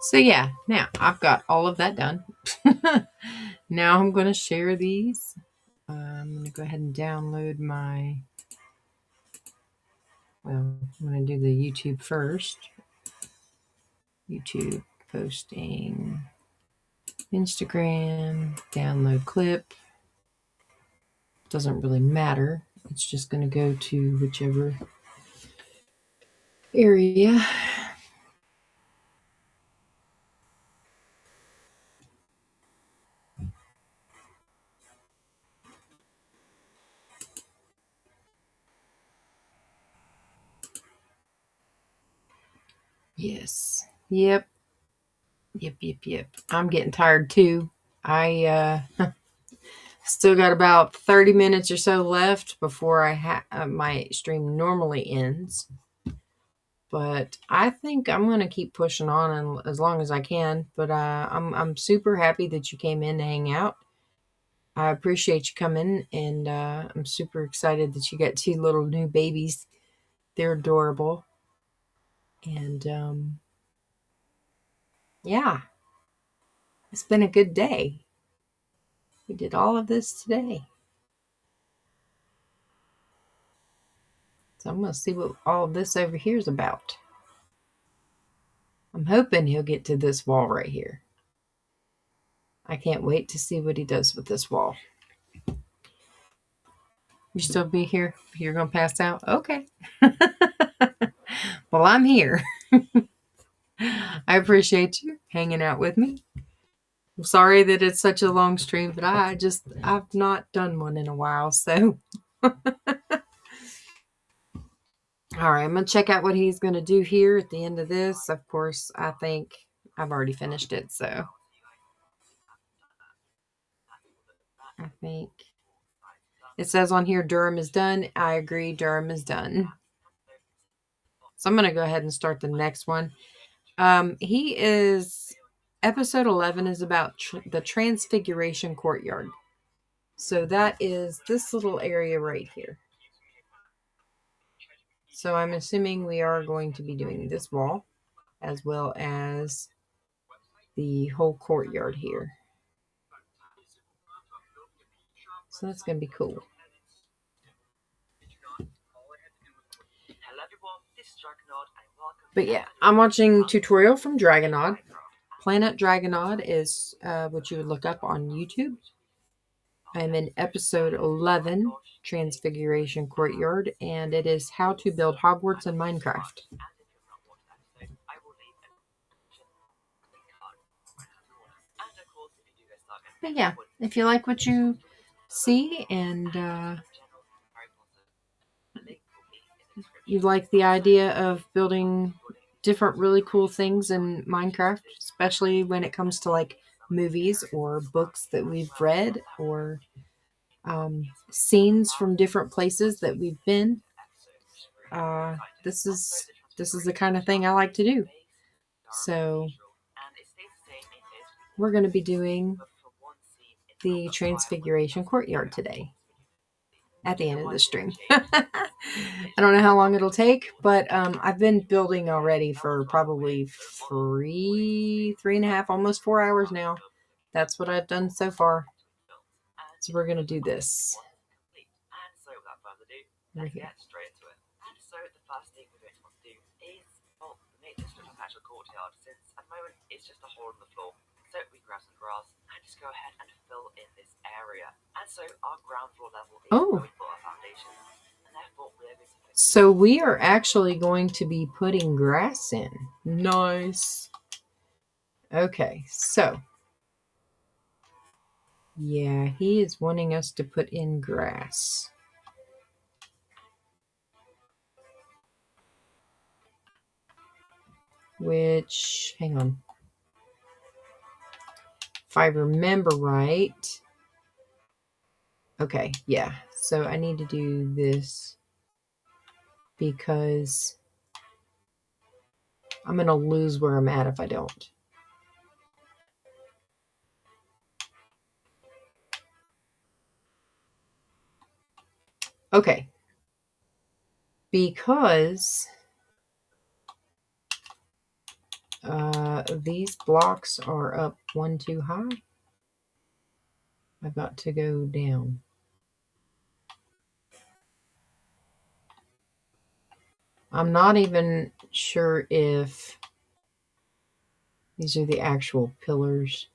So yeah, now I've got all of that done. Now I'm going to share these. I'm going to go ahead and download my, well, I'm going to do the YouTube first. YouTube posting, Instagram, download clip. Doesn't really matter. It's just going to go to whichever area. Yes. Yep. I'm getting tired too. I still got about 30 minutes or so left before my stream normally ends. But I think I'm going to keep pushing on and as long as I can. But I'm super happy that you came in to hang out. I appreciate you coming, and I'm super excited that you got 2 little new babies. They're adorable. And yeah, it's been a good day. We did all of this today. So I'm going to see what all of this over here is about. I'm hoping he'll get to this wall right here. I can't wait to see what he does with this wall. You still be here? You're going to pass out? Okay. Well, I'm here. I appreciate you hanging out with me. I'm sorry that it's such a long stream, but I've not done one in a while, so. All right, I'm going to check out what he's going to do here at the end of this. Of course, I think I've already finished it, so. I think it says on here Durham is done. I agree, Durham is done. So I'm going to go ahead and start the next one. Episode 11 is about the Transfiguration Courtyard. So that is this little area right here. So I'm assuming we are going to be doing this wall as well as the whole courtyard here. So that's going to be cool. Hello everyone, this is Dragonaud and welcome But yeah, I'm watching tutorial from Dragonaud. Planet Dragonaud is what you would look up on YouTube. I'm in episode 11, Transfiguration Courtyard, and it is how to build Hogwarts in Minecraft. But yeah, if you like what you see and you like the idea of building different really cool things in Minecraft, especially when it comes to like movies or books that we've read or scenes from different places that we've been, this is the kind of thing I like to do. So we're going to be doing the Transfiguration Courtyard today at the end of the stream. I don't know how long it'll take, but I've been building already for probably three and a half, almost 4 hours now. That's what I've done so far. So we're going to do this. Let's get straight into it. So the first thing we're going to want to do is, well, make this little patch of courtyard, since at the moment it's just a hole in the floor. So we grab some grass and just go ahead and fill in this area. And so our ground floor level is where we put our foundation. And therefore we're going to... So we are actually going to be putting grass in. Nice. Okay, so yeah, he is wanting us to put in grass. Which, hang on. If I remember right. Okay, yeah. So I need to do this because I'm going to lose where I'm at if I don't. Okay. Because these blocks are up one too high. I've got to go down. I'm not even sure if these are the actual pillars.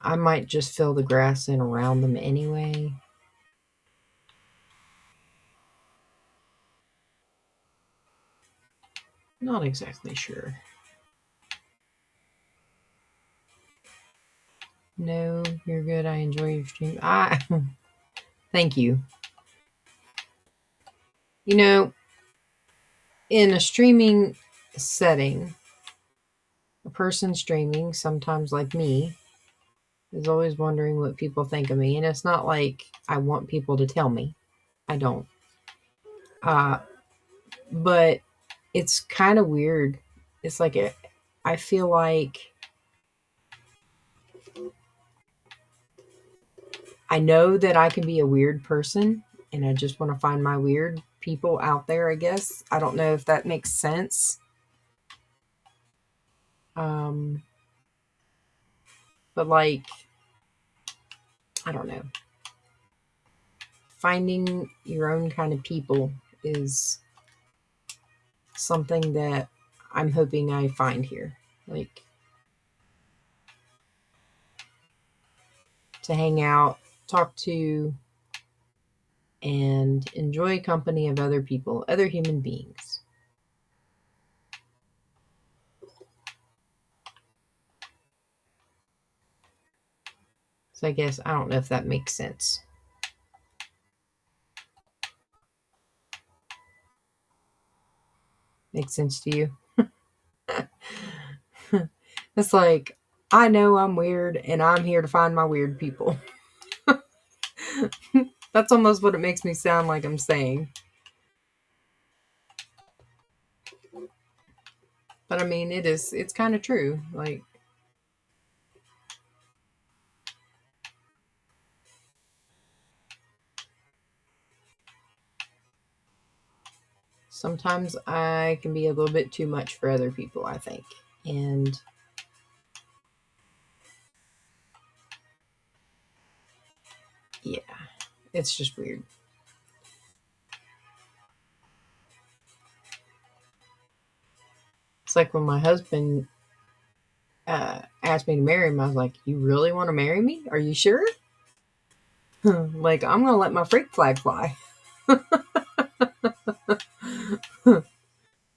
I might just fill the grass in around them anyway. Not exactly sure. No, you're good. I enjoy your stream. Thank you. You know, in a streaming setting, a person streaming, sometimes like me, is always wondering what people think of me. And it's not like I want people to tell me. I don't. But it's kind of weird. It's like I feel like I know that I can be a weird person, and I just want to find my weird people out there, I guess. I don't know if that makes sense. But like, I don't know. Finding your own kind of people is something that I'm hoping I find here. Like, to hang out, talk to, and enjoy company of other people, other human beings. So I guess I don't know if that makes sense. Makes sense to you? It's like, I know I'm weird and I'm here to find my weird people. That's almost what it makes me sound like I'm saying. But I mean, it's kind of true. Like, sometimes I can be a little bit too much for other people, I think. And yeah. It's just weird. It's like when my husband asked me to marry him, I was like, "You really want to marry me? Are you sure?" Like, I'm going to let my freak flag fly.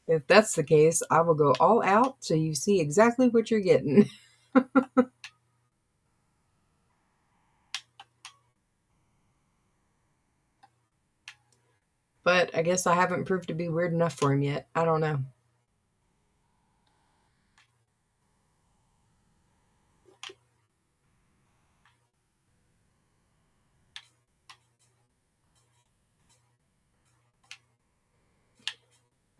If that's the case, I will go all out so you see exactly what you're getting. But I guess I haven't proved to be weird enough for him yet. I don't know.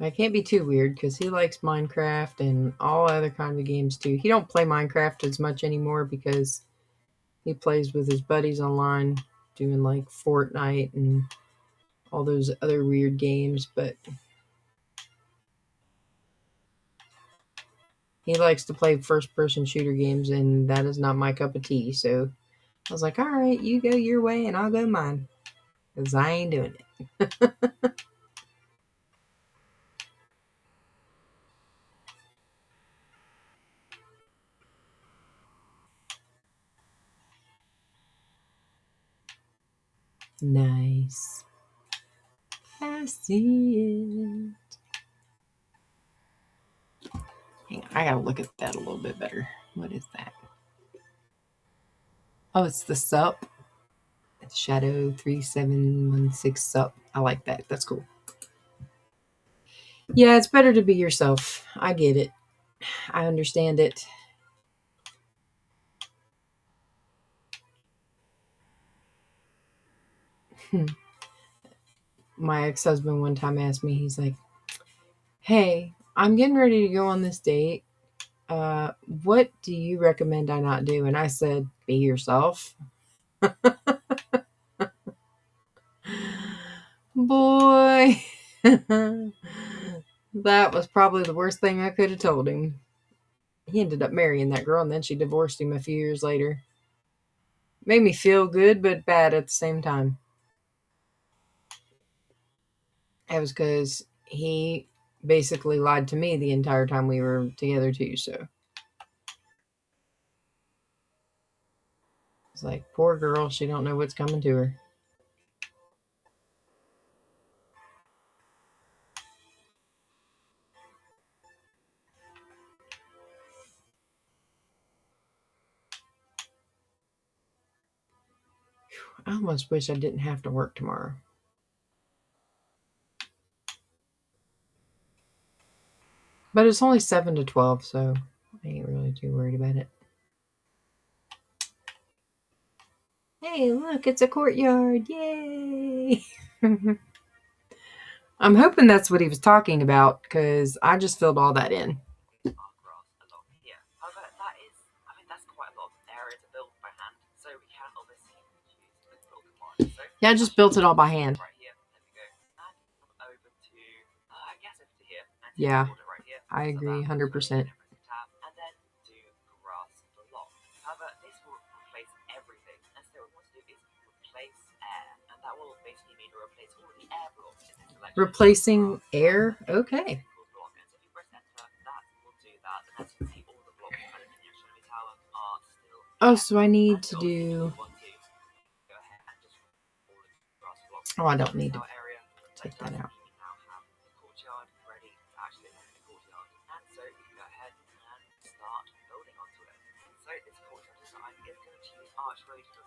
I can't be too weird because he likes Minecraft and all other kinds of games too. He don't play Minecraft as much anymore because he plays with his buddies online doing like Fortnite and all those other weird games, but he likes to play first person shooter games and that is not my cup of tea. So I was like, all right, you go your way and I'll go mine because I ain't doing it. Nice. I see it. Hang on, I gotta look at that a little bit better. What is that? Oh, it's the sup. It's Shadow 3716 sup. I like that. That's cool. Yeah, it's better to be yourself. I get it. I understand it. My ex-husband one time asked me, he's like, "Hey, I'm getting ready to go on this date. What do you recommend I not do?" And I said, "Be yourself." Boy, that was probably the worst thing I could have told him. He ended up marrying that girl and then she divorced him a few years later. Made me feel good but bad at the same time. It was because he basically lied to me the entire time we were together too. So it's like, poor girl, she don't know what's coming to her. I almost wish I didn't have to work tomorrow. But it's only 7 to 12, so I ain't really too worried about it. Hey, look, it's a courtyard. Yay! I'm hoping that's what he was talking about because I just filled all that in. Our grass along here. However, that is, I mean, that's quite a lot of area to build by hand, so we can obviously use the build command. So Yeah, I just built it all by hand. right here, there we go. And over to, I guess over to here. And Yeah, right here. I agree 100%. And then do grass block. However, this will replace everything. And so what we want to do is replace air. And that will basically mean to replace all the air blocks in this collection. Replacing air? Okay. Oh, so I need to do... Oh, I don't need to take that out. Archway to 3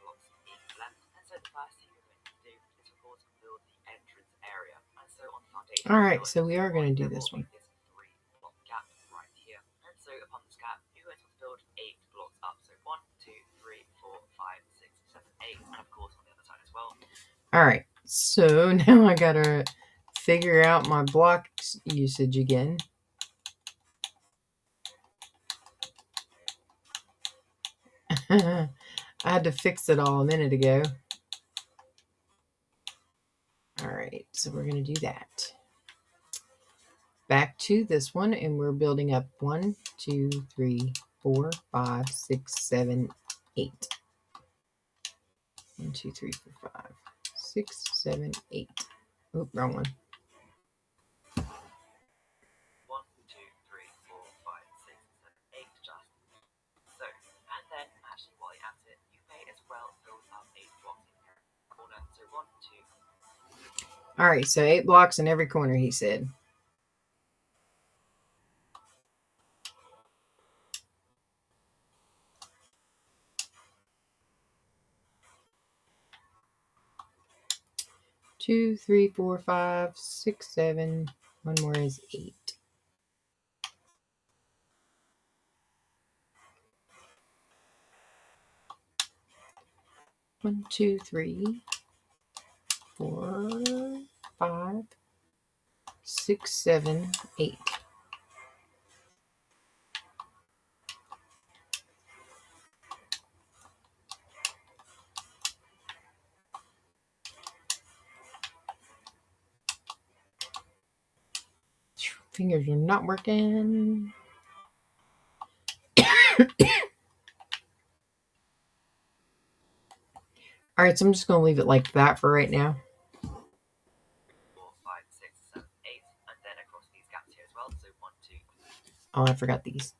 blocks in length, and so the first thing you're going to do is, of course, build the entrance area. And so on the foundation, all right, so we are going to do this one. This 3-block gap right here. And so upon this gap, you're going to build 8 blocks up. So 1, 2, 3, 4, 5, 6, 7, 8, and of course on the other side as well. All right, so now I gotta figure out my block usage again. I had to fix it all a minute ago. All right, so we're going to do that. Back to this one, and we're building up 1, 2, 3, 4, 5, 6, 7, 8. 1, 2, 3, 4, 5, 6, 7, 8. Oh, wrong one. 1, 2, 3, 4, 5, 6, 7, 8. Just so. And then, actually, while you're at it, you may as well build up 8 blocks in every corner. So 1, 2. All right, so 8 blocks in every corner, he said. Two, 3, 4, 5, 6, 7. One more is 8. 1, 2, 3, 4, 5, 6, 7, 8. Fingers are not working. All right, so I'm just going to leave it like that for right now. 4, 5, 6, 7, 8. And then across these gaps here as well. So 1, 2. Oh, I forgot these.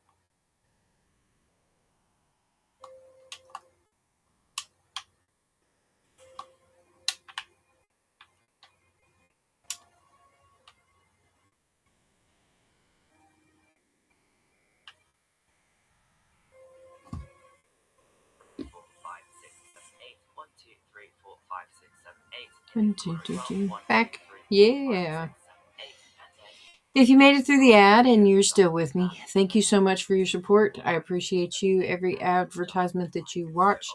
One, two, two, two. Back. Yeah. If you made it through the ad and you're still with me, thank you so much for your support. I appreciate you. Every advertisement that you watch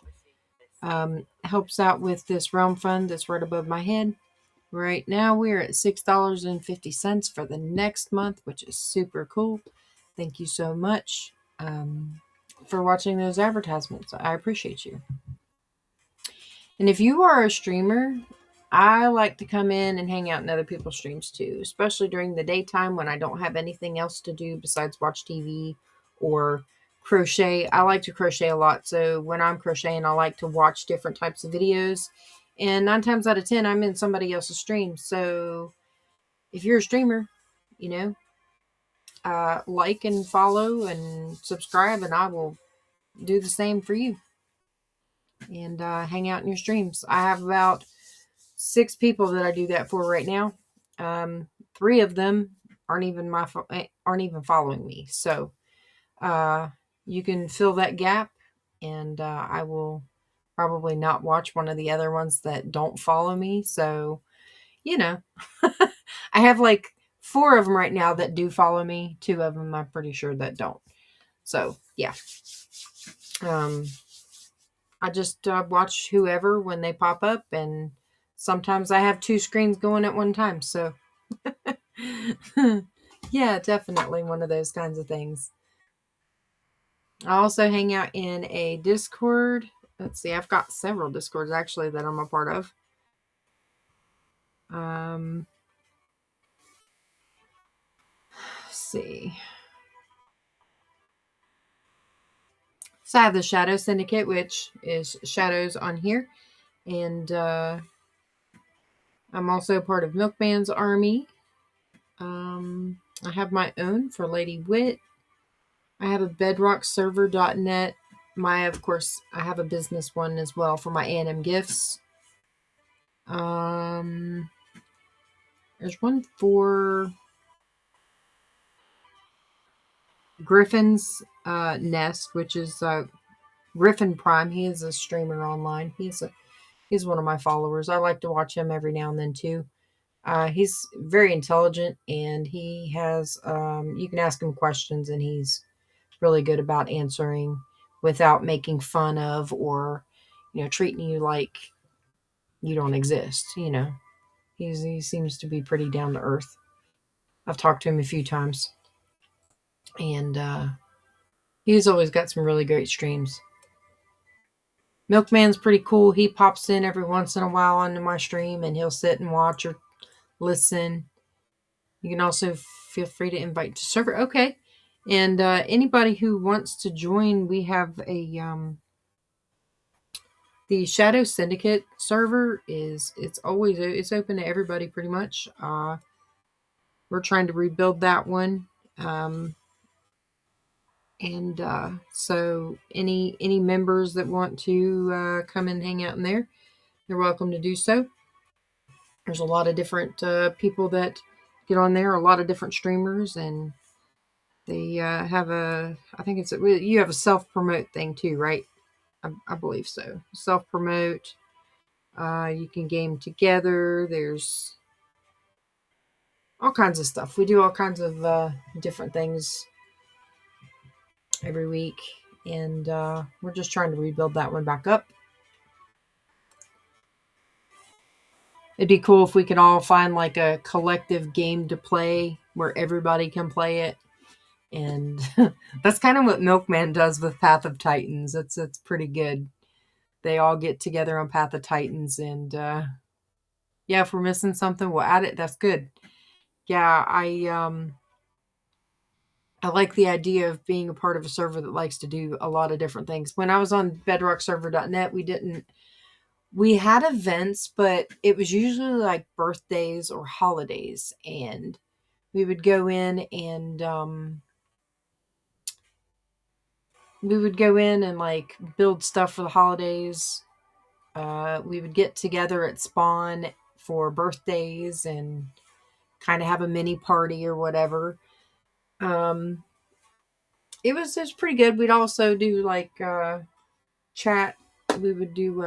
helps out with this realm fund that's right above my head. Right now, we're at $6.50 for the next month, which is super cool. Thank you so much for watching those advertisements. I appreciate you. And if you are a streamer, I like to come in and hang out in other people's streams too, especially during the daytime when I don't have anything else to do besides watch TV or crochet. I like to crochet a lot, so when I'm crocheting, I like to watch different types of videos. And 9 times out of 10, I'm in somebody else's stream. So if you're a streamer, like and follow and subscribe, and I will do the same for you. And hang out in your streams. I have about 6 people that I do that for right now. 3 of them aren't even following me. So you can fill that gap, and I will probably not watch one of the other ones that don't follow me. So, I have like 4 of them right now that do follow me. 2 of them I'm pretty sure that don't. So, yeah. I just watch whoever when they pop up, and sometimes I have 2 screens going at one time. So, yeah, definitely one of those kinds of things. I also hang out in a Discord. Let's see, I've got several Discords actually that I'm a part of. Let's see. So I have the Shadow Syndicate, which is Shadows on here. And I'm also part of Milkman's Army. I have my own for Lady Wit. I have a bedrockserver.net. Of course, I have a business one as well for my A&M gifts. There's one for Griffin's Nest, which is Griffin Prime. He is a streamer online. He's one of my followers. I like to watch him every now and then too. He's very intelligent, and he has you can ask him questions, and he's really good about answering without making fun of or treating you like you don't exist. He seems to be pretty down to earth. I've talked to him a few times, and he's always got some really great streams. Milkman's pretty cool. He pops in every once in a while onto my stream, and he'll sit and watch or listen. You can also feel free to invite to server. Okay. And anybody who wants to join, we have the the Shadow Syndicate server it's open to everybody pretty much. We're trying to rebuild that one. And so any members that want to come and hang out in there, you're welcome to do so. There's a lot of different people that get on there, a lot of different streamers, and they have I think you have a self-promote thing too, right? I believe so. Self-promote. You can game together. There's all kinds of stuff. We do all kinds of different things every week, and we're just trying to rebuild that one back up. It'd be cool if we could all find like a collective game to play where everybody can play it. And that's kind of what Milkman does with Path of Titans. It's pretty good. They all get together on Path of Titans, and yeah, if we're missing something, we'll add it. That's good. Yeah, I like the idea of being a part of a server that likes to do a lot of different things. When I was on bedrockserver.net, we had events, but it was usually like birthdays or holidays, and we would go in and like build stuff for the holidays. We would get together at spawn for birthdays and kind of have a mini party or whatever. It was pretty good. We'd also do like chat. We would do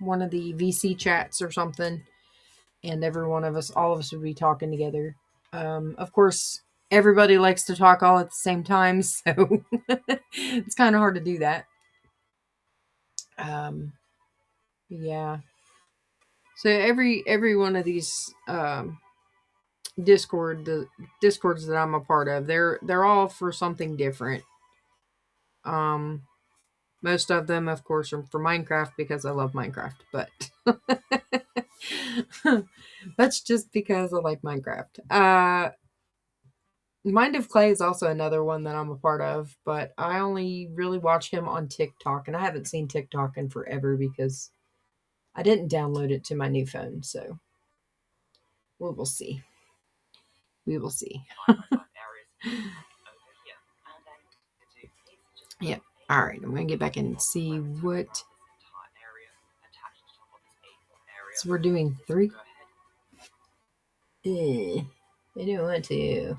one of the VC chats or something, and all of us would be talking together. Of course, everybody likes to talk all at the same time, so it's kind of hard to do that. Yeah. So every one of these the discords that I'm a part of, they're all for something different. Most of them, of course, are for Minecraft because I love Minecraft, but that's just because I like Minecraft. Mind of Clay is also another one that I'm a part of, but I only really watch him on TikTok, and I haven't seen TikTok in forever because I didn't download it to my new phone, so we will see. We will see. Yep. All right, I'm going to get back and see what... So we're doing 3? I don't want to.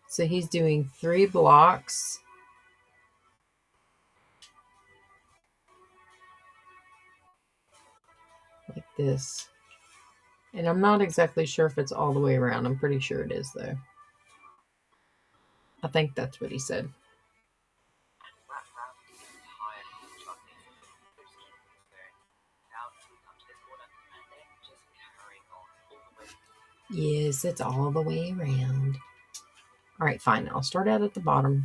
So he's doing 3 blocks. Like this. And I'm not exactly sure if it's all the way around. I'm pretty sure it is, though. I think that's what he said. Yes, it's all the way around. All right, fine. I'll start out at the bottom.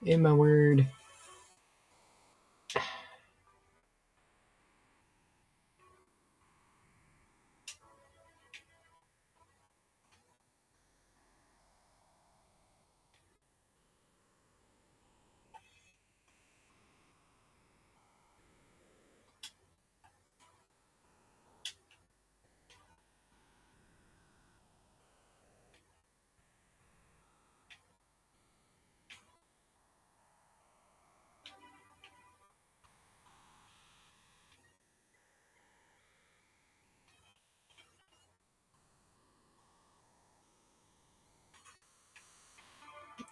In my word.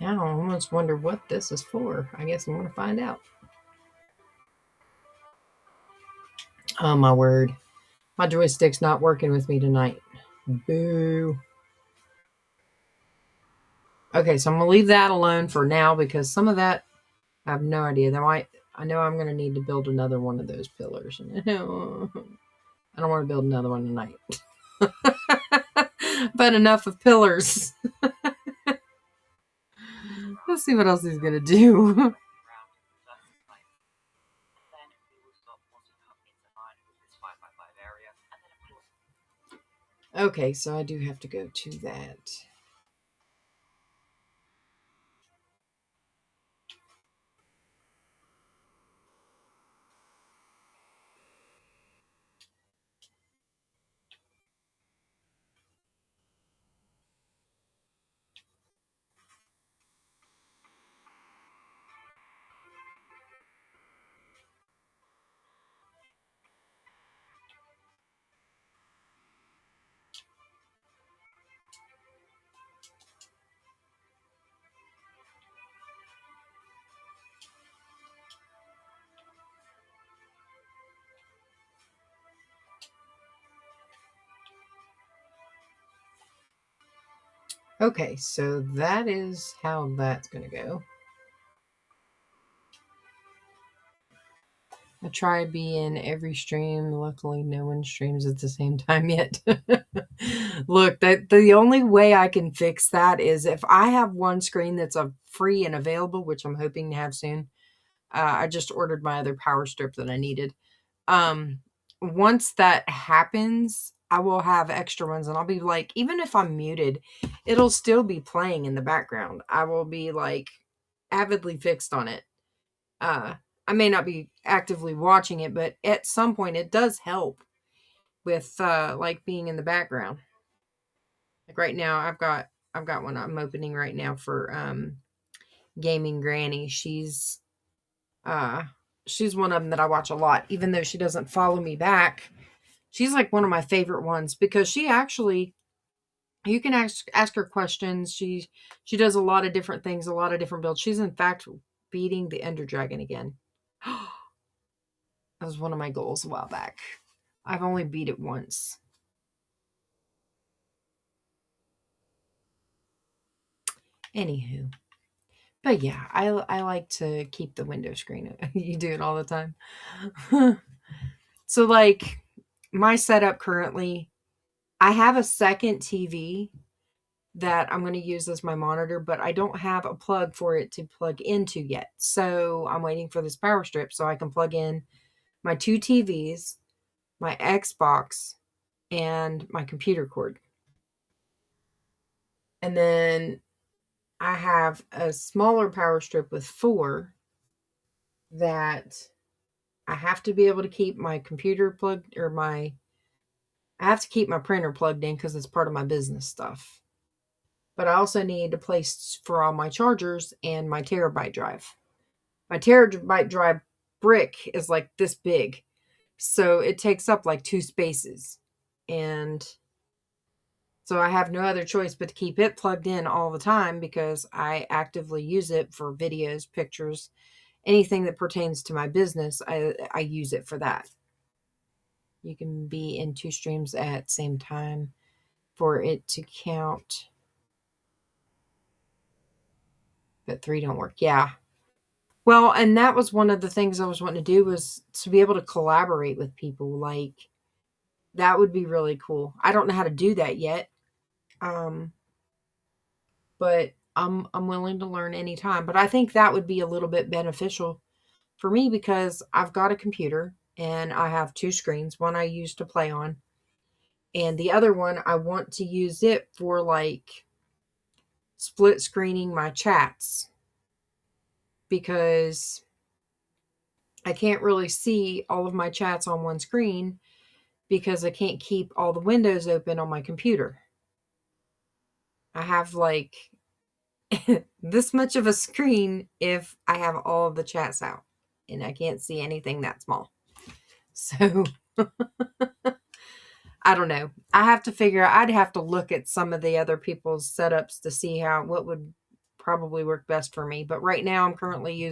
Now I almost wonder what this is for. I guess I want to find out. Oh, my word. My joystick's not working with me tonight. Boo. Okay, so I'm going to leave that alone for now because some of that, I have no idea. I know I'm going to need to build another one of those pillars. I don't want to build another one tonight. But enough of pillars. Let's see what else he's going to do. Okay, so I do have to go to that. Okay, so that is how that's going to go. I try to be in every stream. Luckily, no one streams at the same time yet. Look, the only way I can fix that is if I have one screen that's free and available, which I'm hoping to have soon. I just ordered my other power strip that I needed. Um, Once that happens, I will have extra ones, and I'll be like, even if I'm muted, it'll still be playing in the background. I will be like avidly fixed on it. Uh, I may not be actively watching it, but at some point it does help with like being in the background. Like right now, I've got one I'm opening right now for Gaming Granny. Uh she's one of them that I watch a lot, even though she doesn't follow me back. She's like one of my favorite ones because she actually, you can ask her questions. She does a lot of different things, a lot of different builds. She's in fact beating the Ender Dragon again. That was one of my goals a while back. I've only beat it once. Anywho. But yeah, I like to keep the window screen. You do it all the time. So like my setup currently, I have a second TV that I'm going to use as my monitor, but I don't have a plug for it to plug into yet. So I'm waiting for this power strip so I can plug in my two TVs, my Xbox, and my computer cord. And then I have a smaller power strip with 4 that I have to be able to keep my computer plugged, or I have to keep my printer plugged in because it's part of my business stuff. But I also need a place for all my chargers and my terabyte drive. My terabyte drive brick is like this big, so it takes up like 2 spaces. And so I have no other choice but to keep it plugged in all the time because I actively use it for videos, pictures, anything that pertains to my business. I use it for that. You can be in 2 streams at the same time for it to count. But 3 don't work. Yeah. Well, and that was one of the things I was wanting to do, was to be able to collaborate with people. Like, that would be really cool. I don't know how to do that yet. But I'm willing to learn anytime. But I think that would be a little bit beneficial for me because I've got a computer and I have 2 screens. One I use to play on, and the other one I want to use it for like split screening my chats, because I can't really see all of my chats on one screen because I can't keep all the windows open on my computer. I have like this much of a screen if I have all of the chats out, and I can't see anything that small. So I don't know. I have to figure out, I'd have to look at some of the other people's setups to see what would probably work best for me. But right now I'm currently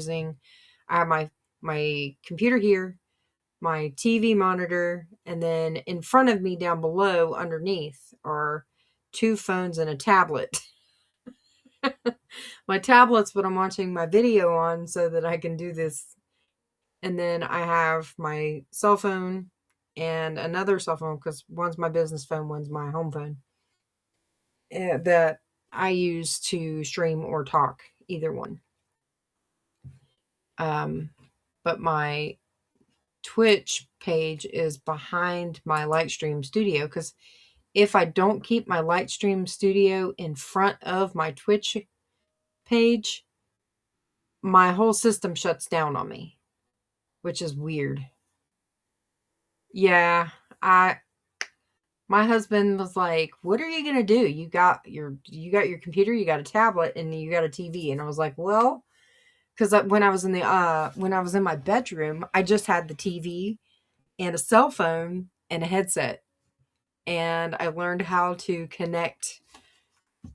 I have my computer here, my TV monitor, and then in front of me down below underneath are 2 phones and a tablet. My tablet's what I'm watching my video on so that I can do this. And then I have my cell phone and another cell phone, because one's my business phone, one's my home phone, that I use to stream or talk, either one. But my Twitch page is behind my Lightstream Studio, because if I don't keep my Lightstream Studio in front of my Twitch page, my whole system shuts down on me, which is weird. Yeah, my husband was like, "What are you going to do? You got your computer, you got a tablet, and you got a TV." And I was like, "Well, cuz when I was in my bedroom, I just had the TV and a cell phone and a headset. And I learned how to connect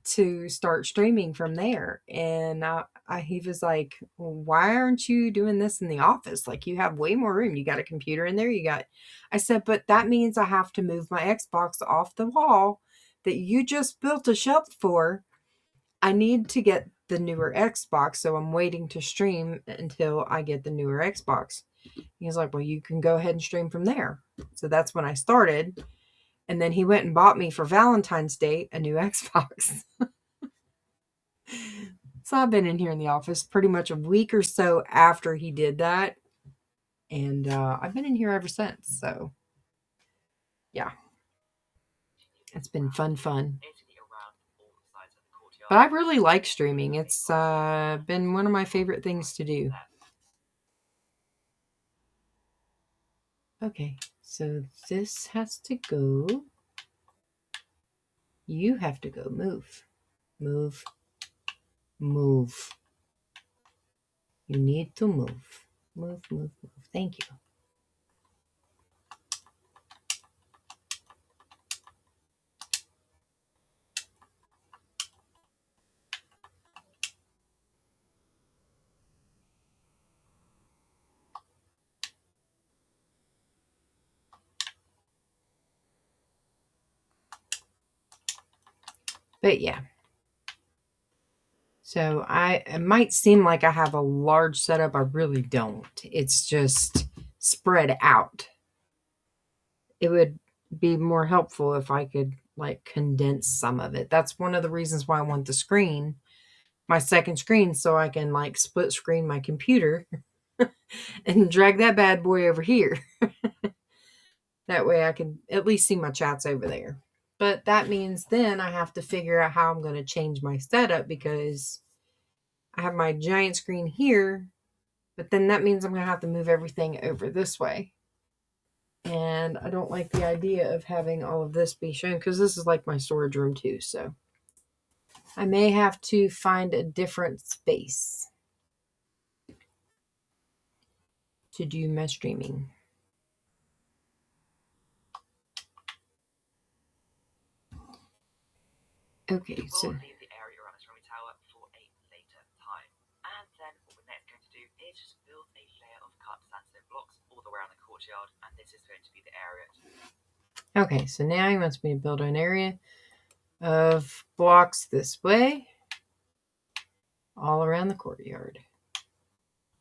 to start streaming from there." And he was like, "Well, why aren't you doing this in the office? Like, you have way more room. You got a computer in there. I said, "But that means I have to move my Xbox off the wall that you just built a shelf for I need to get the newer Xbox, so I'm waiting to stream until I get the newer Xbox. He's like, well, you can go ahead and stream from there. So that's when I started. And then he went and bought me for Valentine's Day a new Xbox. So I've been in here in the office pretty much a week or so after he did that. And I've been in here ever since. So yeah, it's been fun. But I really like streaming. It's been one of my favorite things to do. Okay, so this has to go. You have to go. Move. Move. Move. You need to move. Move, move, move. Thank you. But yeah. So it might seem like I have a large setup. I really don't. It's just spread out. It would be more helpful if I could like condense some of it. That's one of the reasons why I want the screen, my second screen, so I can like split screen my computer and drag that bad boy over here. That way I can at least see my chats over there. But that means then I have to figure out how I'm going to change my setup, because I have my giant screen here, but then that means I'm going to have to move everything over this way. And I don't like the idea of having all of this be shown, because this is like my storage room too. So I may have to find a different space to do my streaming. Okay, so We'll leave the area around this roaming tower for a later time. And then what we're next going to do is just build a layer of cut sandstone blocks all the way around the courtyard, and this is going to be the area. Okay, so now he wants me to build an area of blocks this way, all around the courtyard.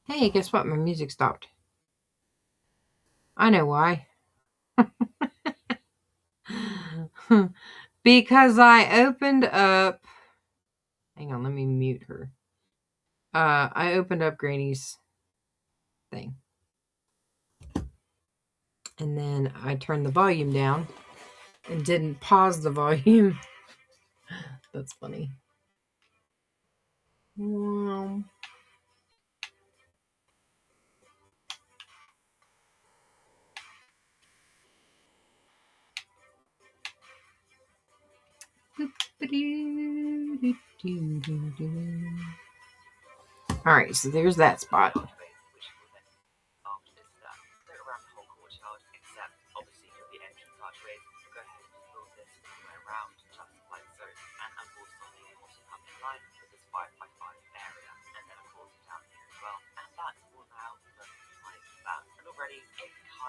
Hey, guess what? My music stopped. I know why. Because I opened up... Hang on, let me mute her. I opened up Granny's thing. And then I turned the volume down and didn't pause the volume. That's funny. Alright, so there's that spot.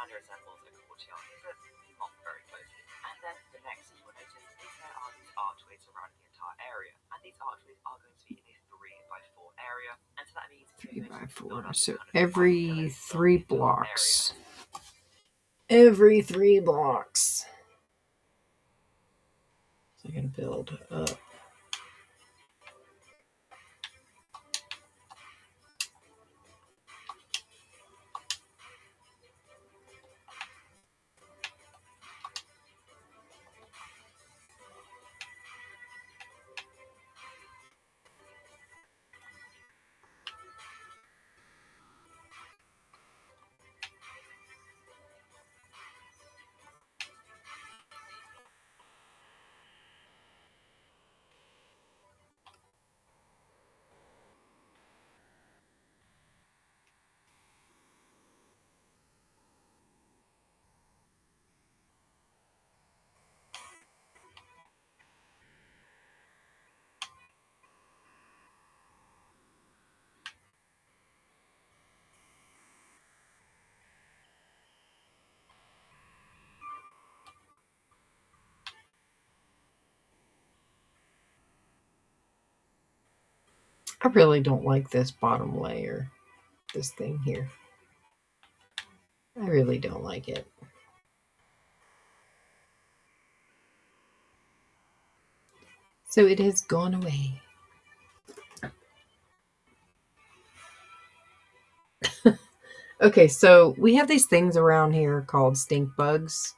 Resembles a courtyard, but not very closely. And then the next thing you will notice is there are these archways surrounding the entire area, and these archways are going to be in a 3x4 area, and so that means 3x4. So every 3 blocks. Every 3 blocks. So I can build up. I really don't like this bottom layer, this thing here. I really don't like it. So it has gone away. Okay, so we have these things around here called stink bugs.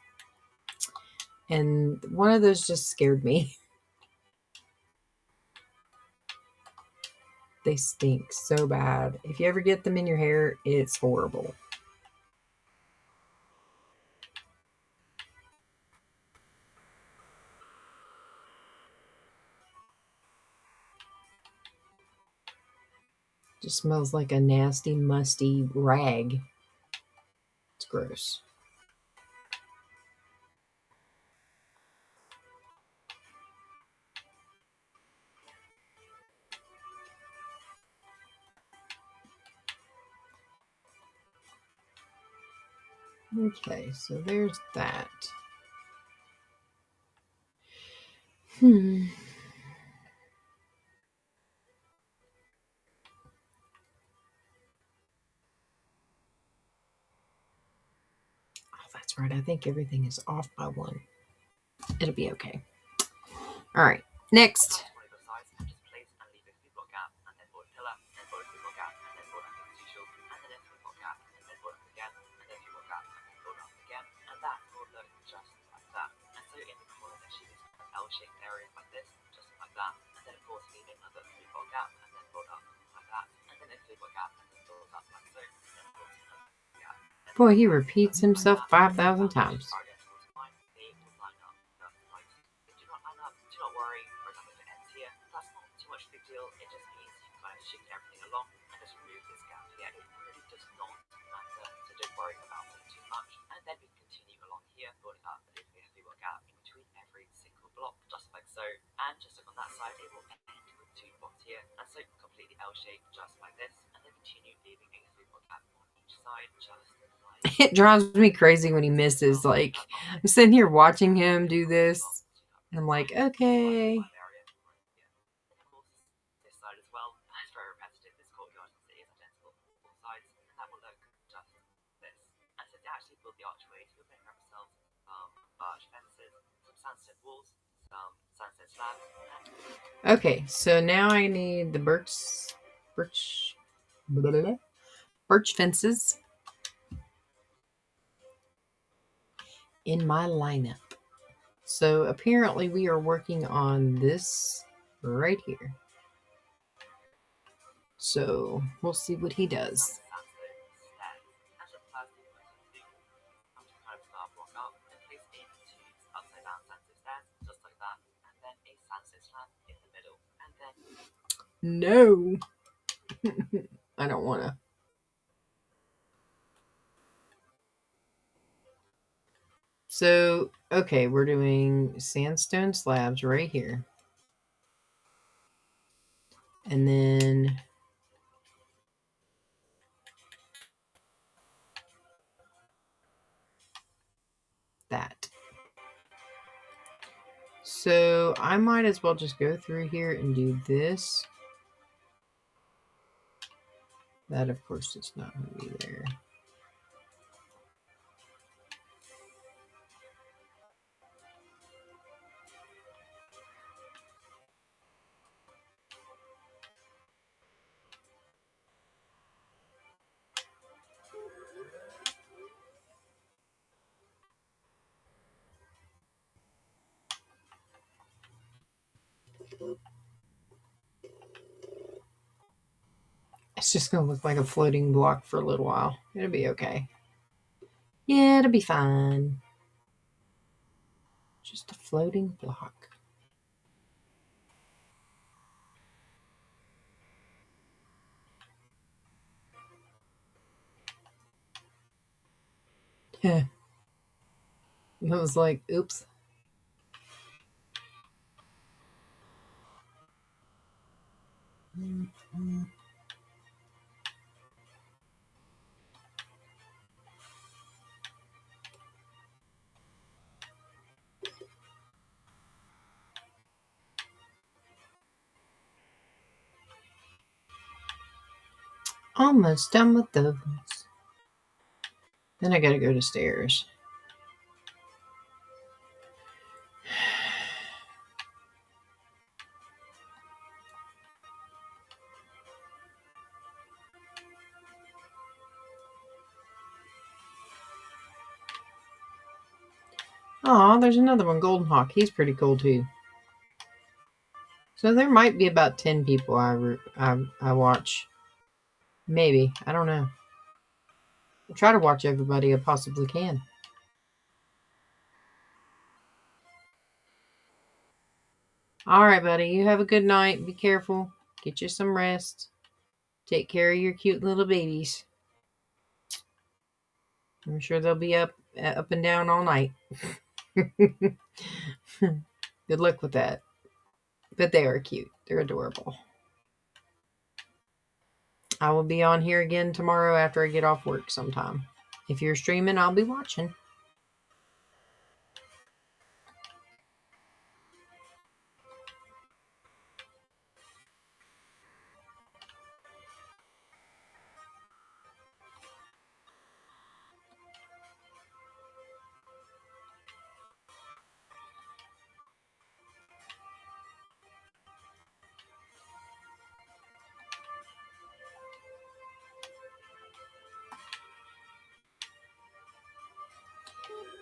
And one of those just scared me. They stink so bad. If you ever get them in your hair, it's horrible. Just smells like a nasty, musty rag. It's gross. Okay, so there's that. Oh, that's right. I think everything is off by one. It'll be okay. All right, next. One of the sides and just place and leave a 3 block gap, and then board a pillar, then board a 3 block gap, and then board up as usual, and then a 3 block gap, and then board up again, and then 3 block gap, and then board up again, and that will look just like that. And so in the corner there should be some L-shaped areas like this, just like that, and then of course leave another 3 block gap, and then board up like that, and then a 3 block gap, and then board up like so, and then of course another gap. Boy, he repeats himself 5,000 times. Do not worry, for example, if it ends here, that's not too much big deal. It just means you can kind of shift everything along and just remove this gap here. It really does not matter, so don't worry about it too much. And then we continue along here, building up a little bit gap in between every single block, just like so. And just like on that side, it will end with 2 blocks here, and so completely L-shaped, just like this. And then continue leaving a 3 block gap on each side, just like It drives me crazy when he misses. Like, I'm sitting here watching him do this. And I'm like, okay. This side as well. It's very repetitive. This courtyard is identical on both sides, and that will look just this. And so to actually build the archways, we're going to have ourselves arch fences, some sandstone walls, some sandstone slabs. Okay, so now I need the birch fences in my lineup. So apparently we are working on this right here. So we'll see what he does. No. I don't want to. So, okay, we're doing sandstone slabs right here. And then that. So I might as well just go through here and do this. That, of course, is not going to be there. It's just going to look like a floating block for a little while. It'll be okay. Yeah, it'll be fine. Just a floating block. Yeah. It was like, oops. Almost done with those. Then I gotta go to stairs. Oh, there's another one, Golden Hawk. He's pretty cool too. So there might be about 10 people I watch. Maybe. I don't know. I try to watch everybody I possibly can. All right, buddy. You have a good night. Be careful. Get you some rest. Take care of your cute little babies. I'm sure they'll be up and down all night. Good luck with that. But they are cute. They're adorable. I will be on here again tomorrow after I get off work sometime. If you're streaming, I'll be watching.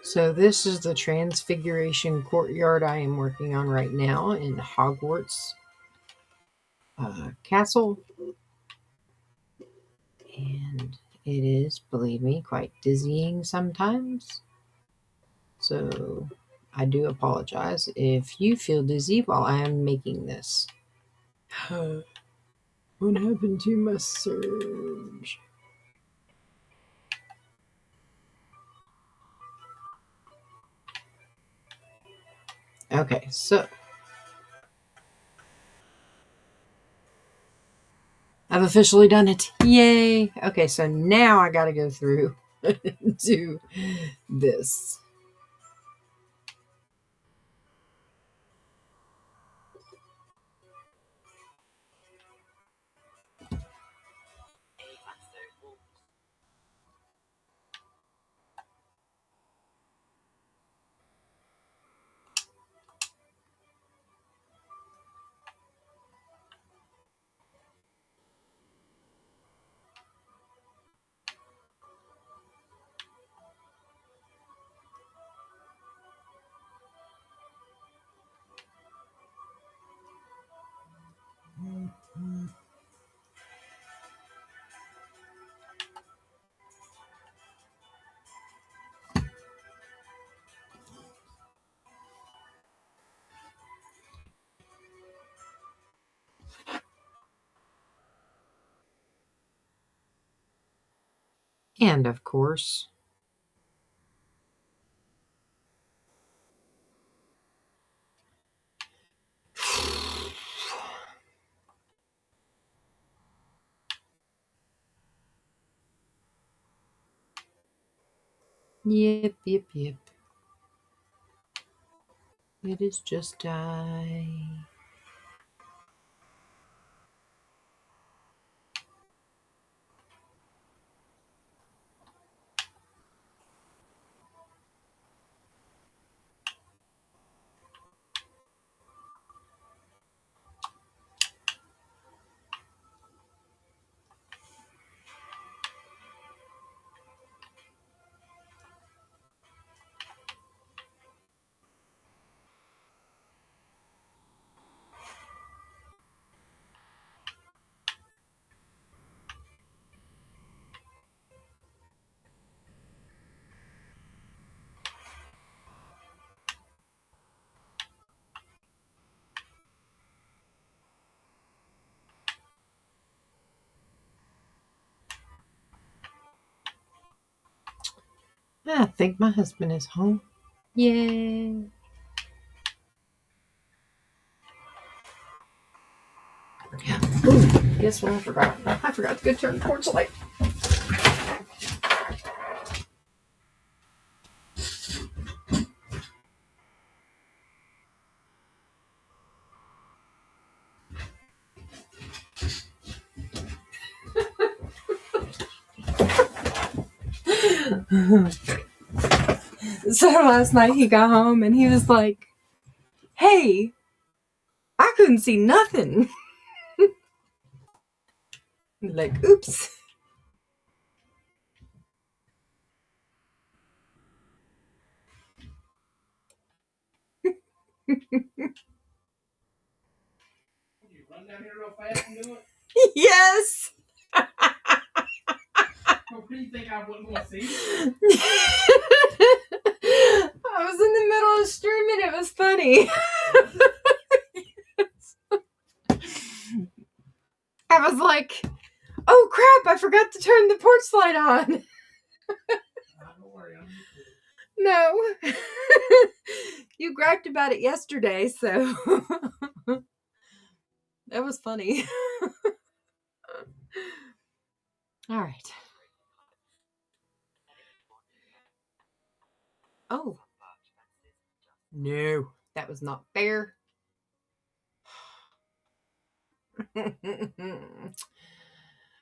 So this is the Transfiguration Courtyard I am working on right now in Hogwarts Castle. And it is, believe me, quite dizzying sometimes. So I do apologize if you feel dizzy while I am making this. What happened to my surge? Okay, so I've officially done it. Yay! Okay, so now I gotta go through do this. And of course, yep. It is just I. I think my husband is home. Yay. Ooh, guess what I forgot? I forgot to go turn the porch light. So last night he got home and he was like, "Hey, I couldn't see nothing." Like, oops. You run down here real fast and do it? Yes. What do you think I wasn't going to see? I was in the middle of streaming. It was funny. I was like, "Oh crap! I forgot to turn the porch light on." Don't worry, I'm used to it. No. You griped about it yesterday, so that was funny. All right. Oh. No, that was not fair.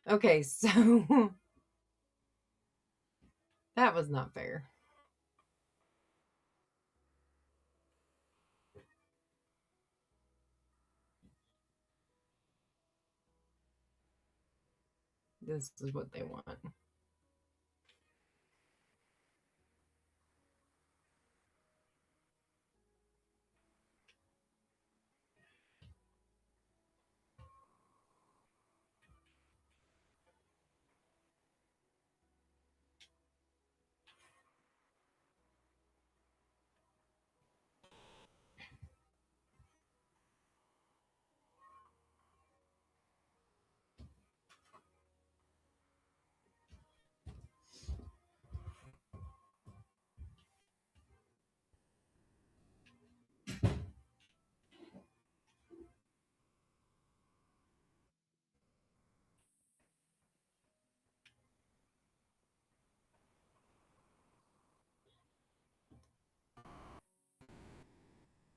Okay, so that was not fair. This is what they want.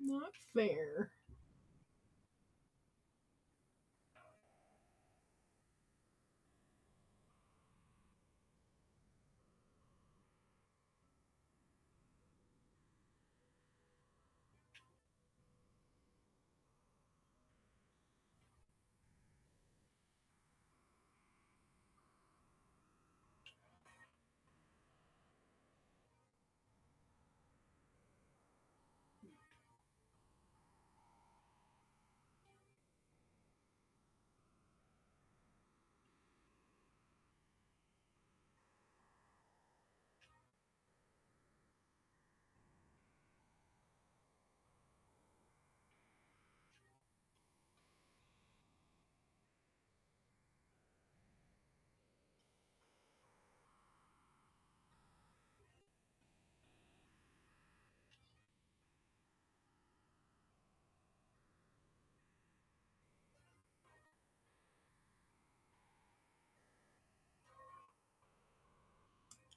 Not fair.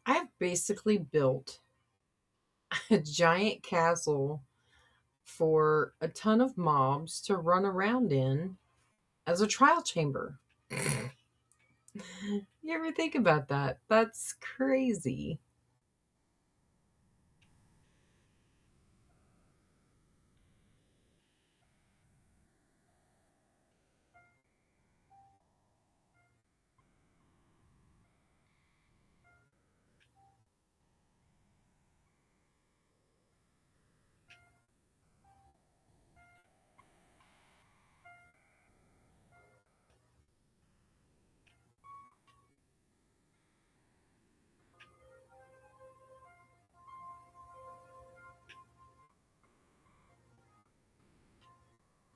I've basically built a giant castle for a ton of mobs to run around in as a trial chamber. You ever think about that? That's crazy.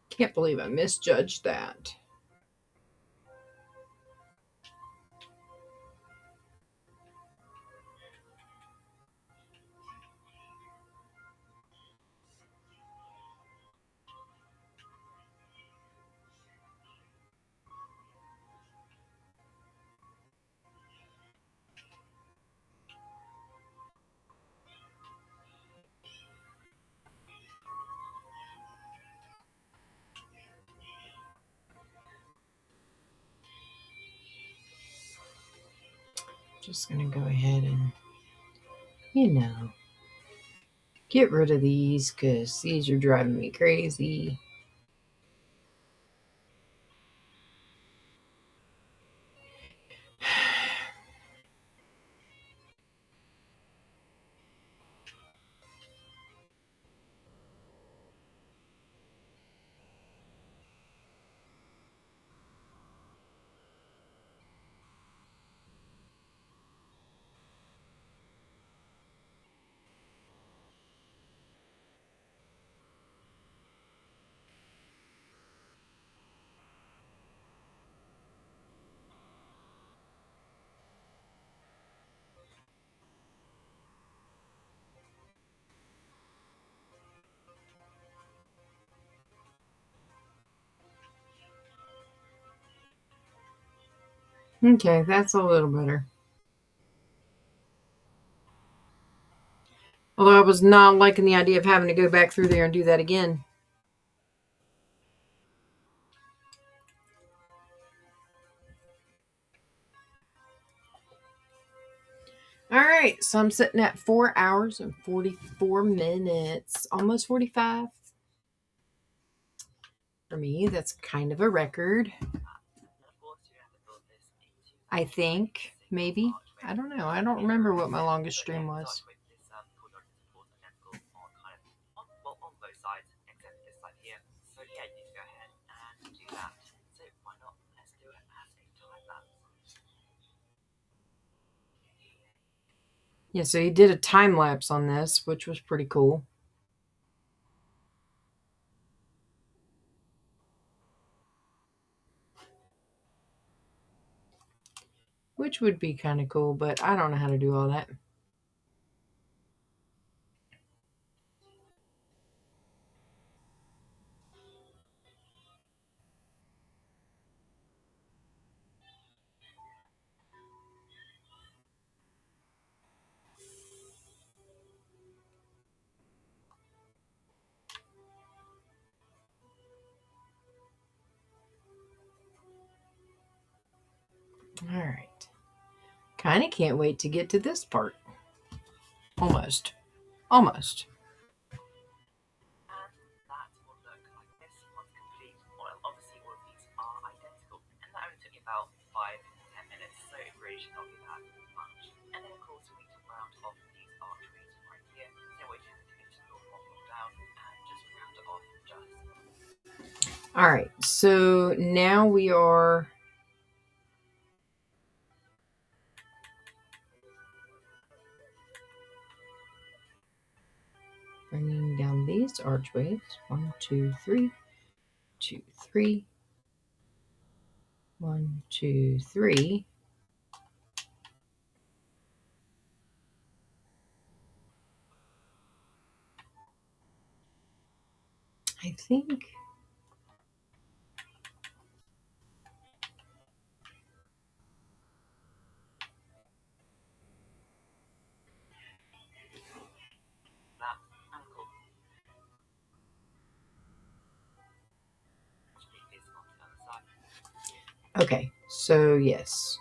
Can't believe I misjudged that. Just gonna go ahead and You know, get rid of these because these are driving me crazy. Okay, that's a little better. Although I was not liking the idea of having to go back through there and do that again. All right, so I'm sitting at 4 hours and 44 minutes, almost 45. For me, that's kind of a record. I think, maybe. I don't know. I don't remember what my longest stream was. On both sides, except this side here. So yeah, you can go ahead and do that. So why not? Let's do it as a time lapse. Yeah, so he did a time lapse on this, which was pretty cool. Which would be kind of cool, but I don't know how to do all that. All right. Kind of can't wait to get to this part. Almost. Almost. And that will look like this once complete. Well, obviously all of these are identical. And that only took me about 5-10 minutes, so it really should not be that much. And then of course we need to round off these arteries right here. So we can finish the whole down and just round it off just. All right. So now we are bringing down these archways. 1, 2, 3. 2, 3. 1, 2, 3. I think That and cool. Leave this on the other side. okay. So yes.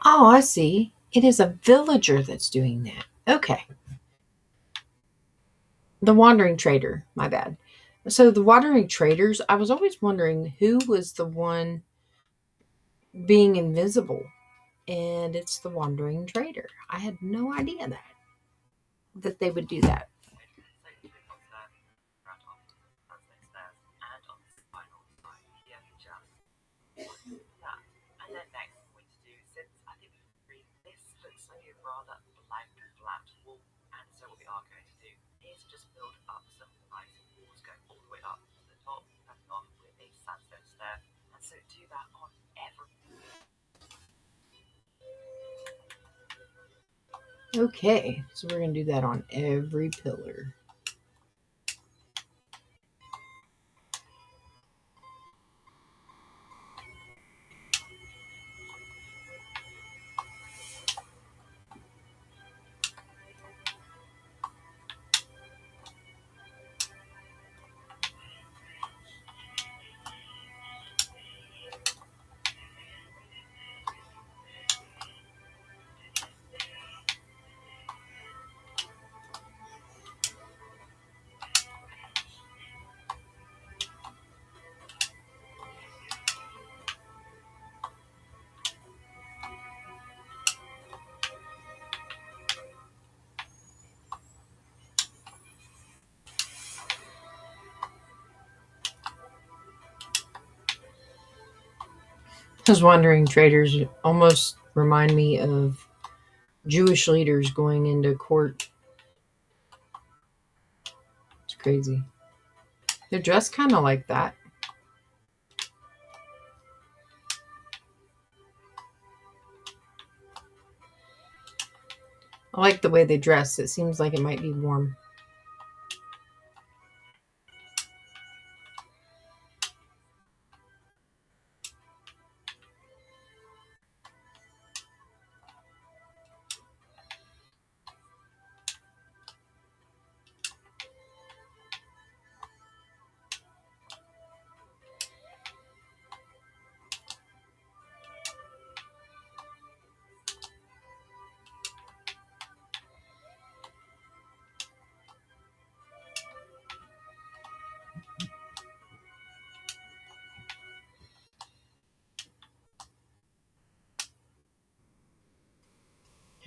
Oh, I see. It is a villager that's doing that. Okay. The wandering trader. My bad. So the wandering traders, I was always wondering who was the one being invisible. and it's the Wandering Trader. I had no idea that they would do that. So we've got that round off Sunset Stairs, and on this final side here, just that. And then next we're going to do, since I think we've agreed this looks like a rather blank flat wall, and so what we are going to do is just build up some nice walls going all the way up to the top, starting off with a sandstone stair, and so do that on every. Okay, so we're going to do that on every pillar. Those wandering traders almost remind me of Jewish leaders going into court. It's crazy. They're dressed kind of like that. I like the way they dress. It seems like it might be warm.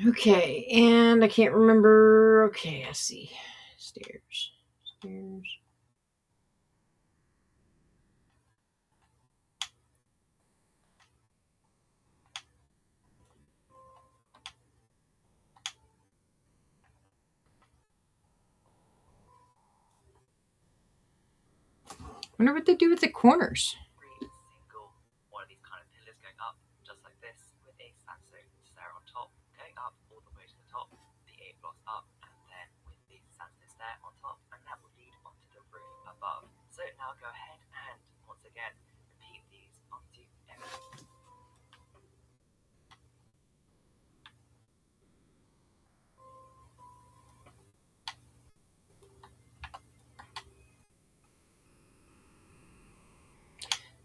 Okay, and I can't remember. Okay, I see. Stairs. Wonder what they do with the corners. Every single one of these kind of pillars going up, just like this, with a sandstone stair on top, going up all the way to the top, the 8 blocks up, and then with the sandstone stair on top, and that will lead onto the roof above. So now go ahead and once again repeat these onto everything.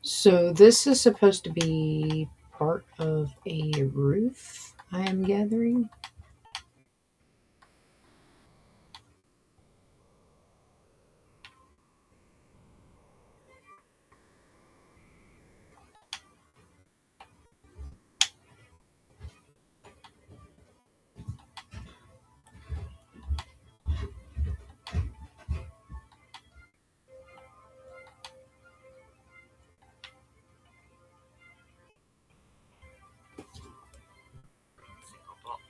So this is supposed to be part of a roof, I am gathering. Single block,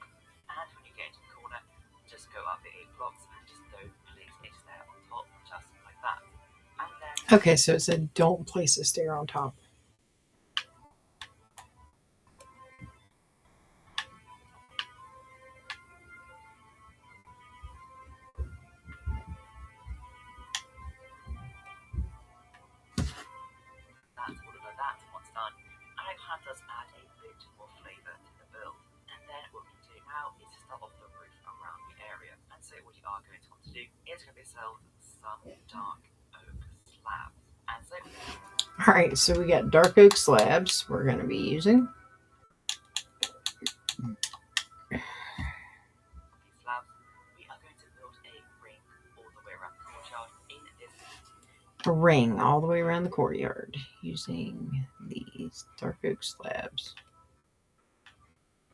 and when you get into the corner, just go up the 8 blocks and just don't place a stair on top, just like that. And then Okay, so it said don't place a stair on top. that's all of that once done. And it kind of does add a bit more flavour to the build. And then what we can do now is to start off the roof around the area. And so what you are going to want to do is going to be some dark oak slabs. And so All right, so we got dark oak slabs we're going to be using. these slabs, we are going to build a ring all the way around the courtyard in this. A ring all the way around the courtyard. 'Using these dark oak slabs. And so what we are going to do now is to start off the roof around the area. And so what you are going to want to do is going to be some dark oak slabs. And so what you are going to want to do is going to be some dark oak slabs. And so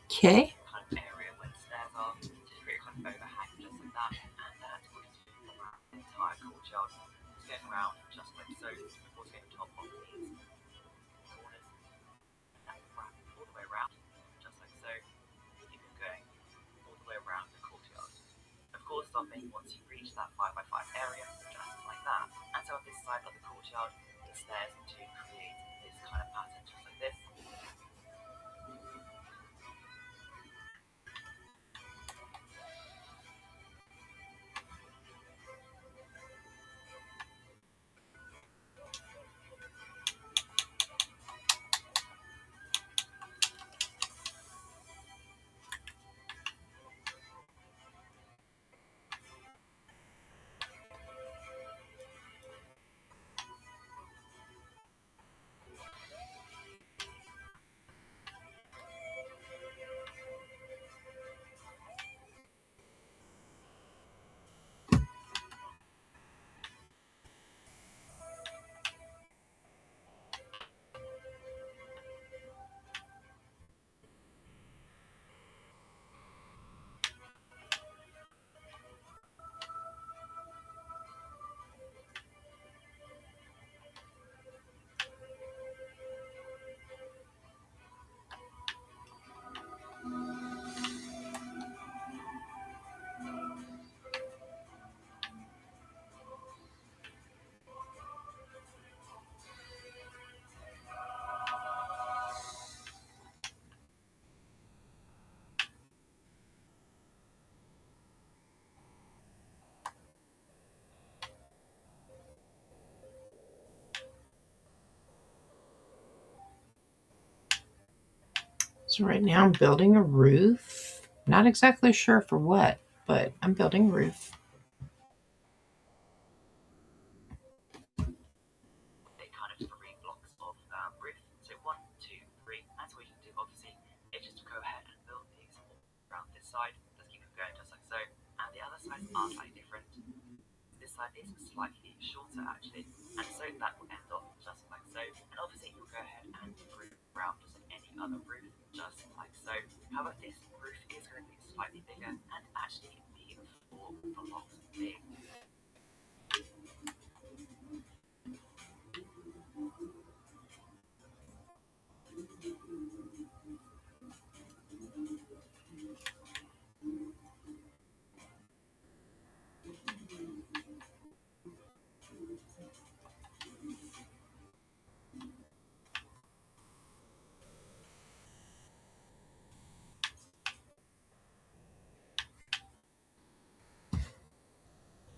Okay. kind of area where the stairs are, just create a kind of overhang just like that, and that's going to be around the entire courtyard. It's going around just like so, before it's getting top of these corners, and that will wrap all the way around, just like so. Keep it going all the way around the courtyard. Of course, stopping once you reach that 5x5 area, just like that. And so on this side of the courtyard, the stairs to create this kind of pattern, just like this. So right now I'm building a roof. Not exactly sure for what, but I'm building a roof. They kind of 3 blocks of roof. So 1, 2, 3. That's what you can do. Obviously, it's just to go ahead and build these around this side. Just keep it going just like so. And the other sides are slightly different. This side is slightly shorter actually, and so that will end off just like so. And obviously, you'll go ahead and roof around just like any other roof, just like so. However, this roof is going to be slightly bigger and actually be 4 blocks big.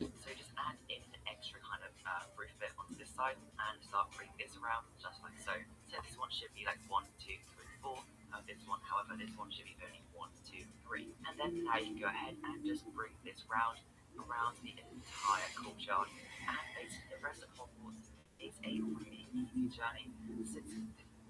So just add in an extra kind of roof bit onto this side and start bringing this around just like so. So this one should be like 1, 2, 3, 4. This one, however, this one should be only 1, 2, 3. And then now you can go ahead and just bring this round around the entire courtyard. And basically the rest of Hogwarts is a really easy journey. Since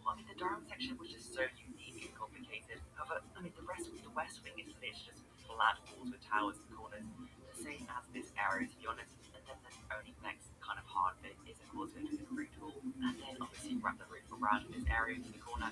I mean, the Durham section was just so unique and complicated. However, I mean, the rest of the West Wing is literally just flat walls with towers and corners, the same as this area, to be honest. And then the only next kind of hard bit is, of course, going to be the Great Hall, and then obviously wrap the roof around this area to the corner.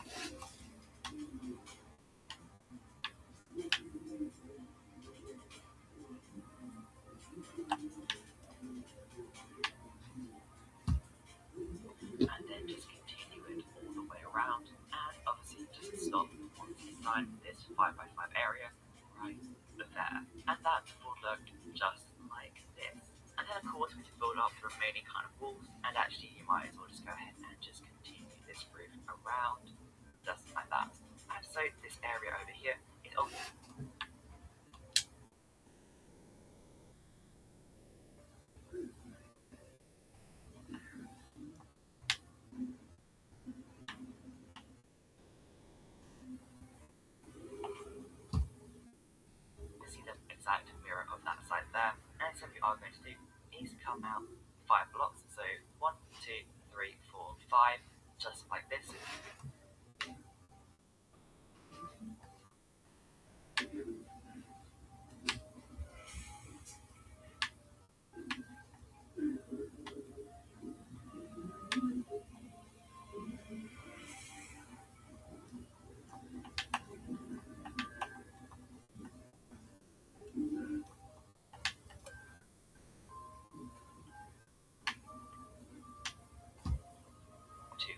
And then just continue it all the way around, and obviously just stop once you find this 5x5 area right there, and that will look just like this. And then of course we can build up the remaining kind of walls, and actually you might as well just go ahead and just continue this roof around just like that. And so this area over here is open. See the exact mirror of that side there. And so what we are going to do is come out 5 blocks. So 1, 2, 3, 4, 5, just like this.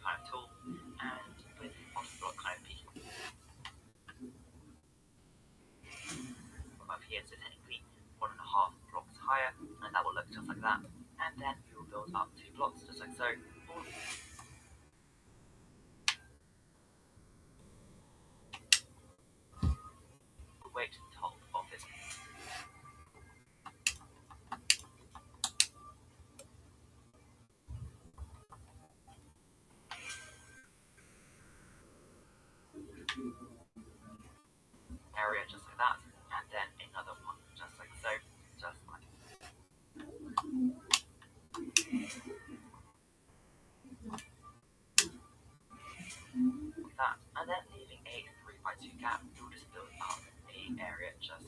kind of tall, and with bottom block kind of peaking above here, so technically 1.5 blocks higher, and that will look just like that. And then we will build up 2 blocks just like so. All the way to the top of this area just like that, and then another one just like so, just like that, and then leaving a 3x2 gap, you'll just build up a area just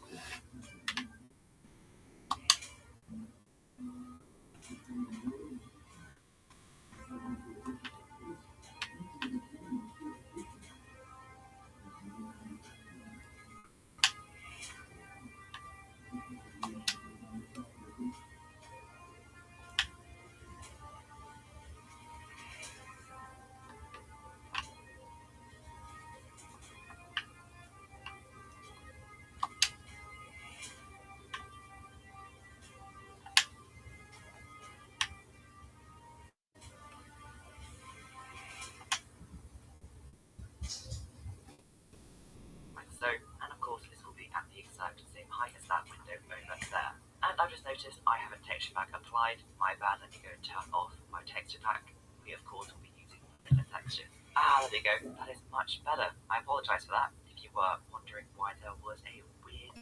like so, and of course this will be at the exact same height as that window over there. And I've just noticed I have a texture pack applied. My bad, let me go and turn off my texture pack. We of course will be using the texture. There we go, that is much better. I apologise for that, if you were wondering why there was a weird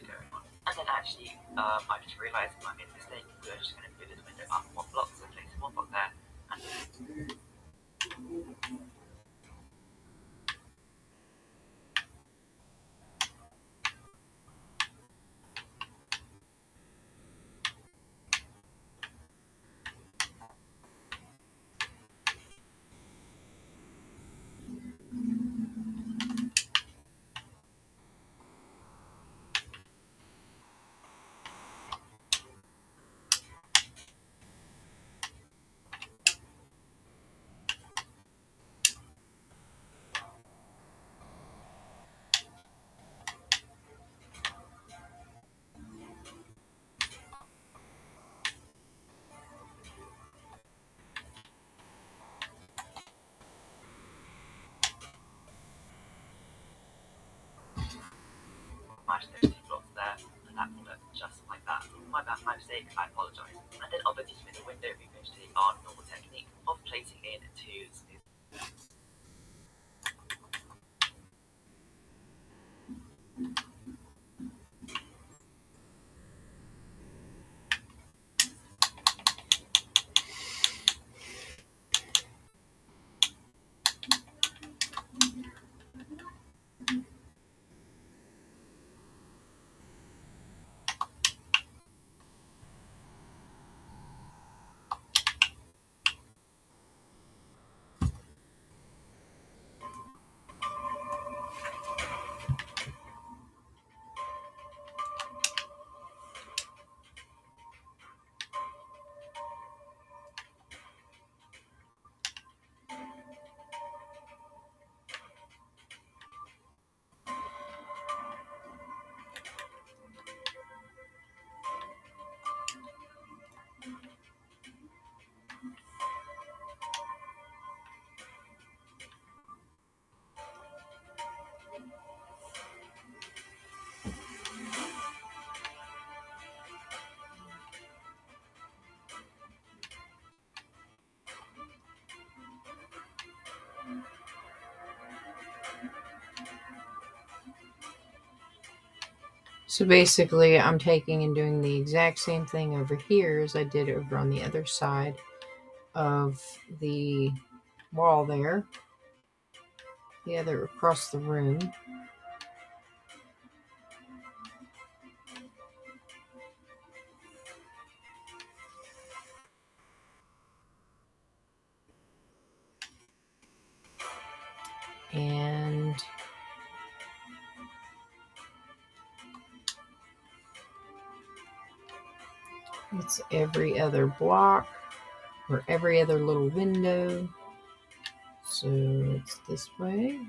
going on. And then actually, I just realised I made a mistake. We're just going to move this window up 1 block, so place 1 block there, and match those 2 blocks there, and that will look just like that. My bad, my mistake, I apologise. And then obviously with the window, we're going to take our normal technique of placing in 2 smooth So basically, I'm taking and doing the exact same thing over here as I did over on the other side of the wall there, the other across the room. And it's every other block or every other little window. So it's this way.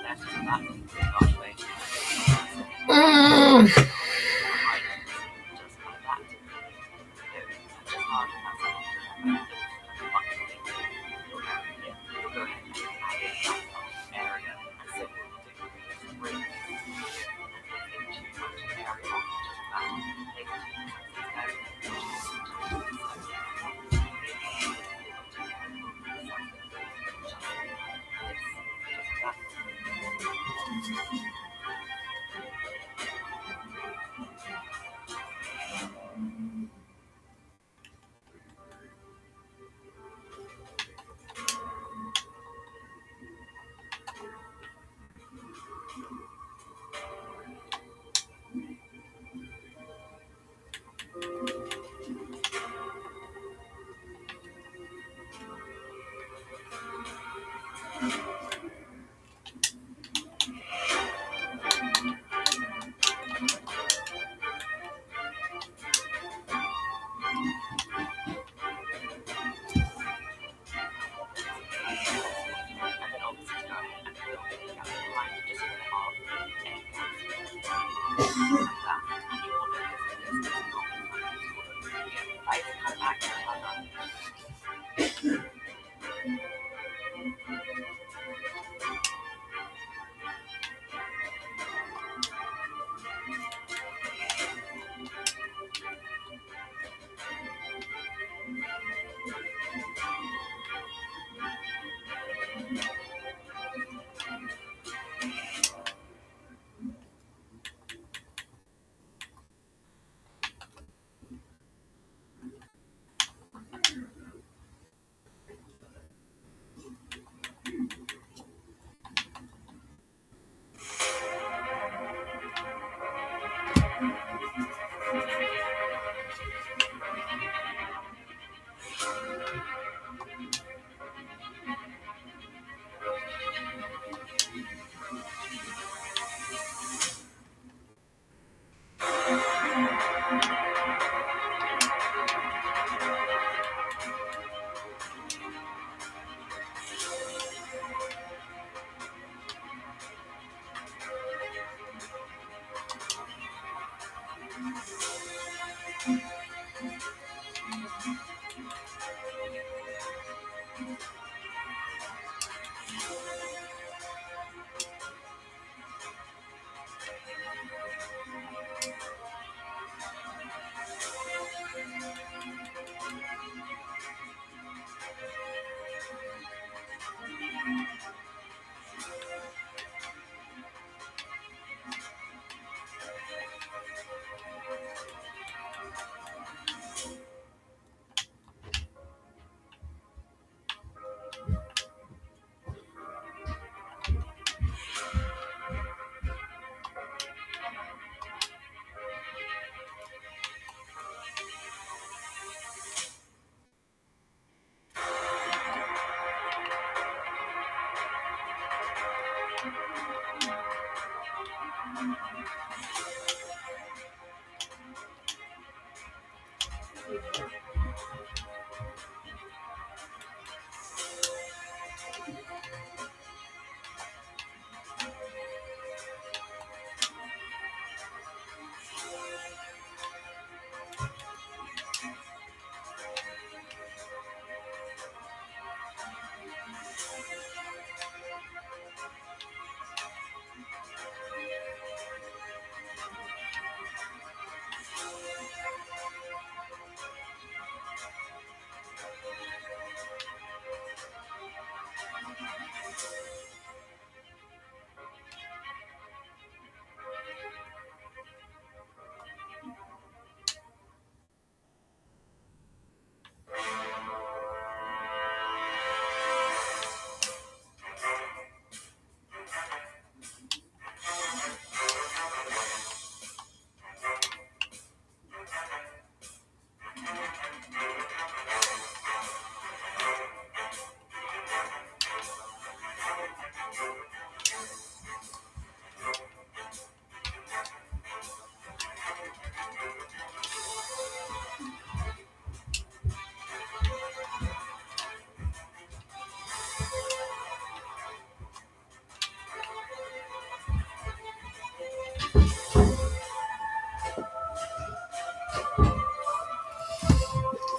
That's just that. Gosh, wait. Mm. Just like that. Just hard and that's like you'll go ahead and add in that area and sit with the room. And into much area on just that. Take a few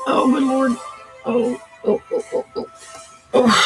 Oh, good Lord. Oh, oh, oh, oh, oh. Oh.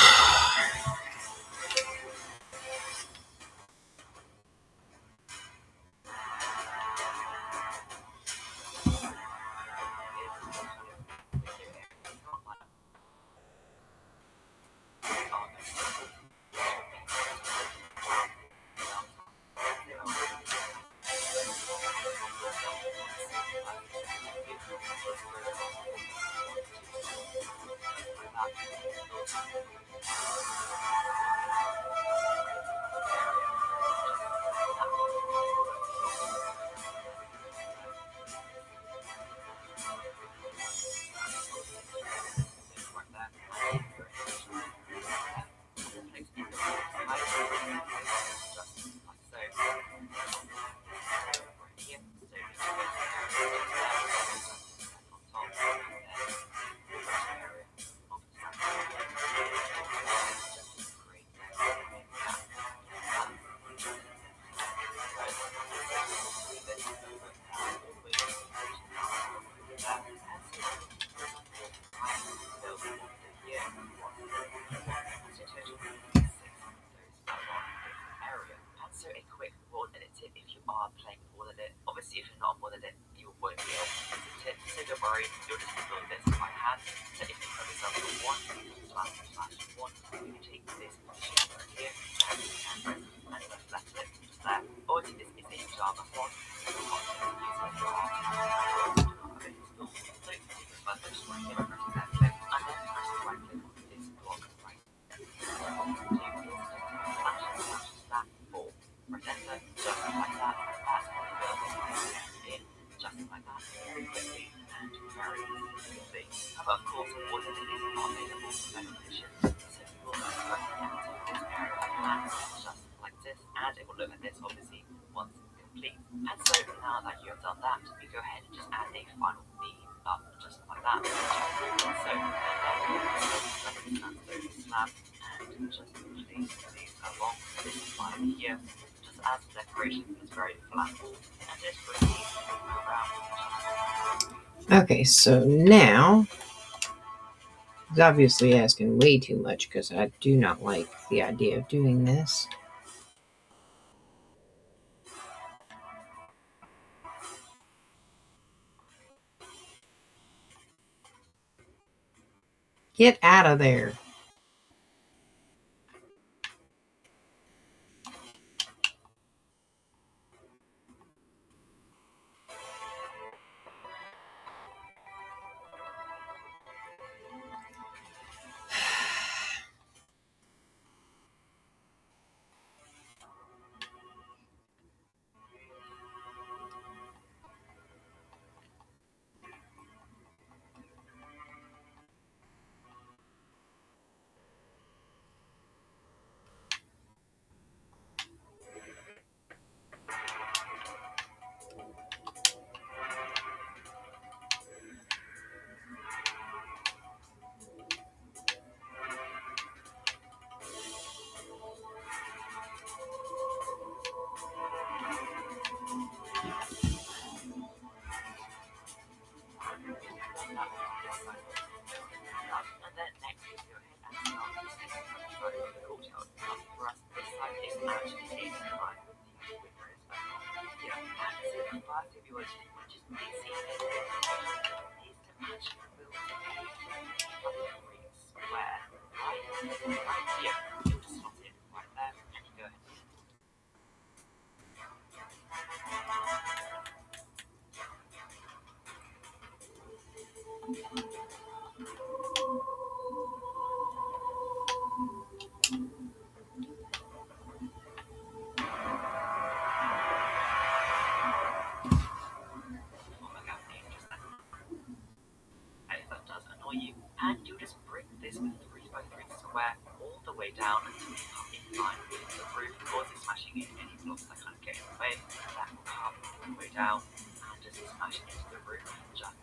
So a quick board edit tip if you are playing board edit. Obviously, if you're not board edit, you won't be able to use the tip. So don't worry, you'll just be doing this by hand. So if you, for example, one slash one, you can take this position right here and left it just there. Obviously, this is a Java font, so you're not going to use it for art. Okay, so but just want to press that click and then press the right click on this block right. That or presenter, just like that. That's what we're in, just like that, very quickly and very easily. But of course, all of it is not available for recognition, so you will press this area like that, just like this, and it will look like this, obviously, once complete. And so now that you have done that, you go ahead and just add a final theme up, just like that. So slab and just place these along this line here, just as the decoration is very flat, and this really around. Okay, so now he's obviously asking way too much because I do not like the idea of doing this. Get out of there. And then next we go ahead and start using the courtyard. For us, this side is actually in line with the winter is yeah, and but if you were to just see it, is to actually build a green square right here. You just slot it right there, and you go ahead. If that does annoy you, and you just bring this 3x3 square all the way down until you come in line with the roof, causes smashing in any blocks that kind of get in the way. That will come all the way down and just smash into the roof. Just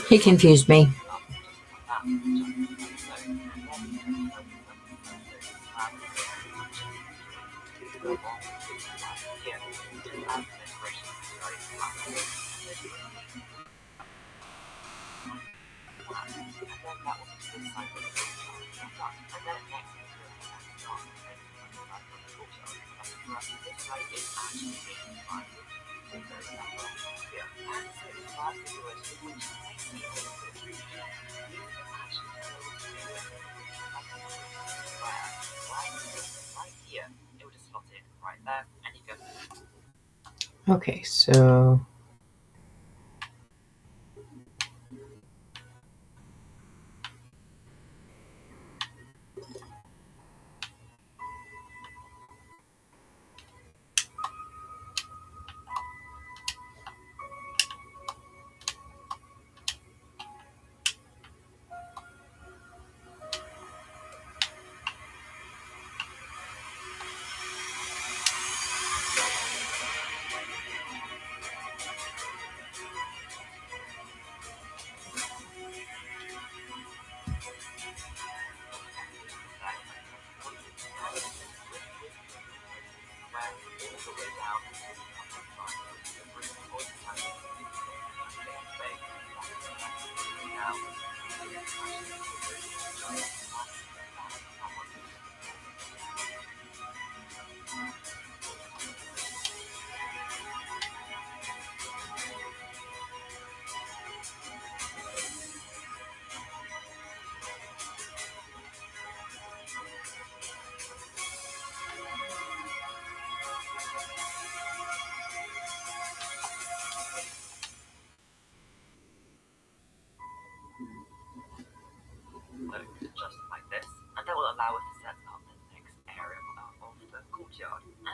He confused me. Okay, so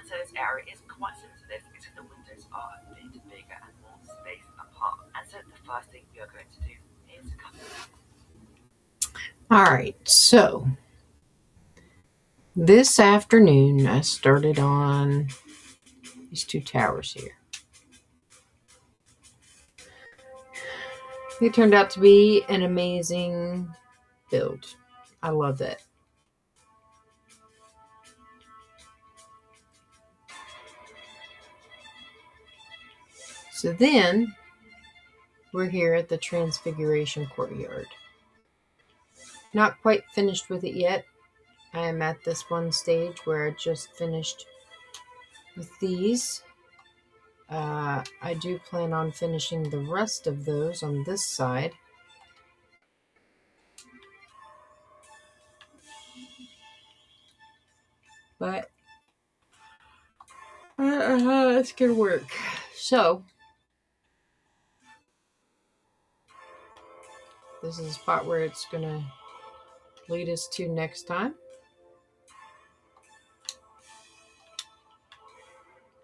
So this area is quite similar to this, except the windows are a bit bigger and more spaced apart. And so the first thing we are going to do is come. All right, so this afternoon I started on these two towers here. They turned out to be an amazing build. I love it. So then we're here at the Transfiguration Courtyard. Not quite finished with it yet. I am at this one stage where I just finished with these. I do plan on finishing the rest of those on this side. But it's gonna work. So this is a spot where it's gonna lead us to next time.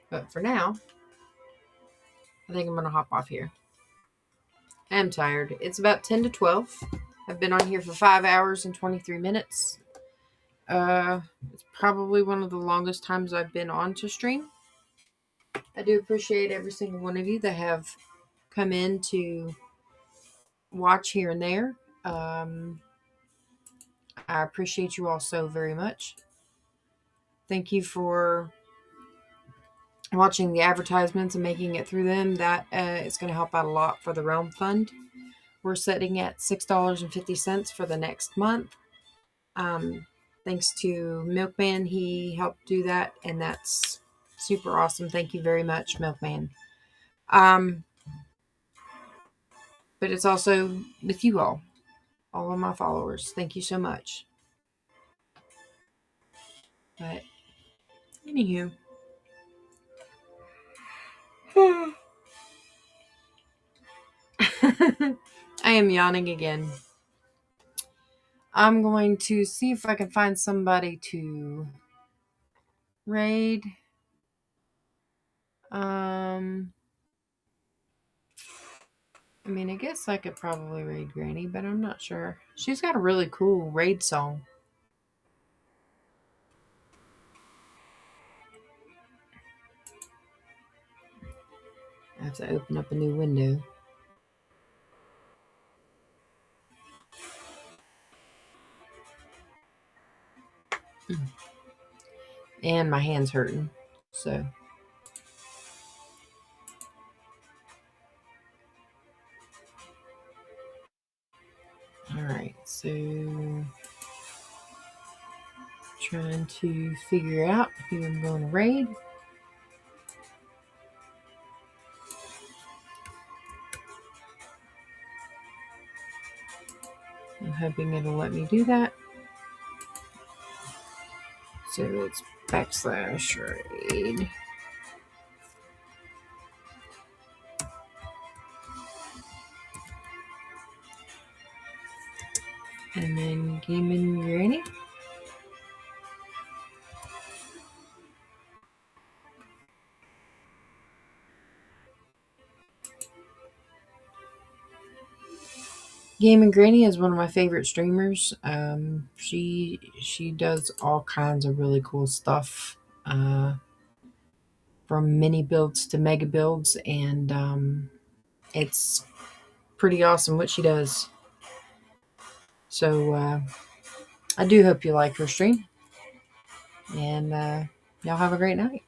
But for now, I think I'm gonna hop off here. I am tired. It's about 10 to 12. I've been on here for 5 hours and 23 minutes. It's probably one of the longest times I've been on to stream. I do appreciate every single one of you that have come in to watch here and there. I appreciate you all so very much. Thank you for watching the advertisements and making it through them. That is going to help out a lot for the Realm Fund. We're setting at $6.50 for the next month. Thanks to Milkman, he helped do that, and that's super awesome. Thank you very much, Milkman. But it's also with you all of my followers. Thank you so much. But anywho, I am yawning again. I'm going to see if I can find somebody to raid. I mean, I guess I could probably raid Granny, but I'm not sure. She's got a really cool raid song. I have to open up a new window. And my hand's hurting, so. Alright, so trying to figure out who I'm going to raid. I'm hoping it'll let me do that. So it's /raid. And then Gaming Granny. Gaming Granny is one of my favorite streamers. She does all kinds of really cool stuff, from mini builds to mega builds, and it's pretty awesome what she does. So I do hope you like her stream, and y'all have a great night.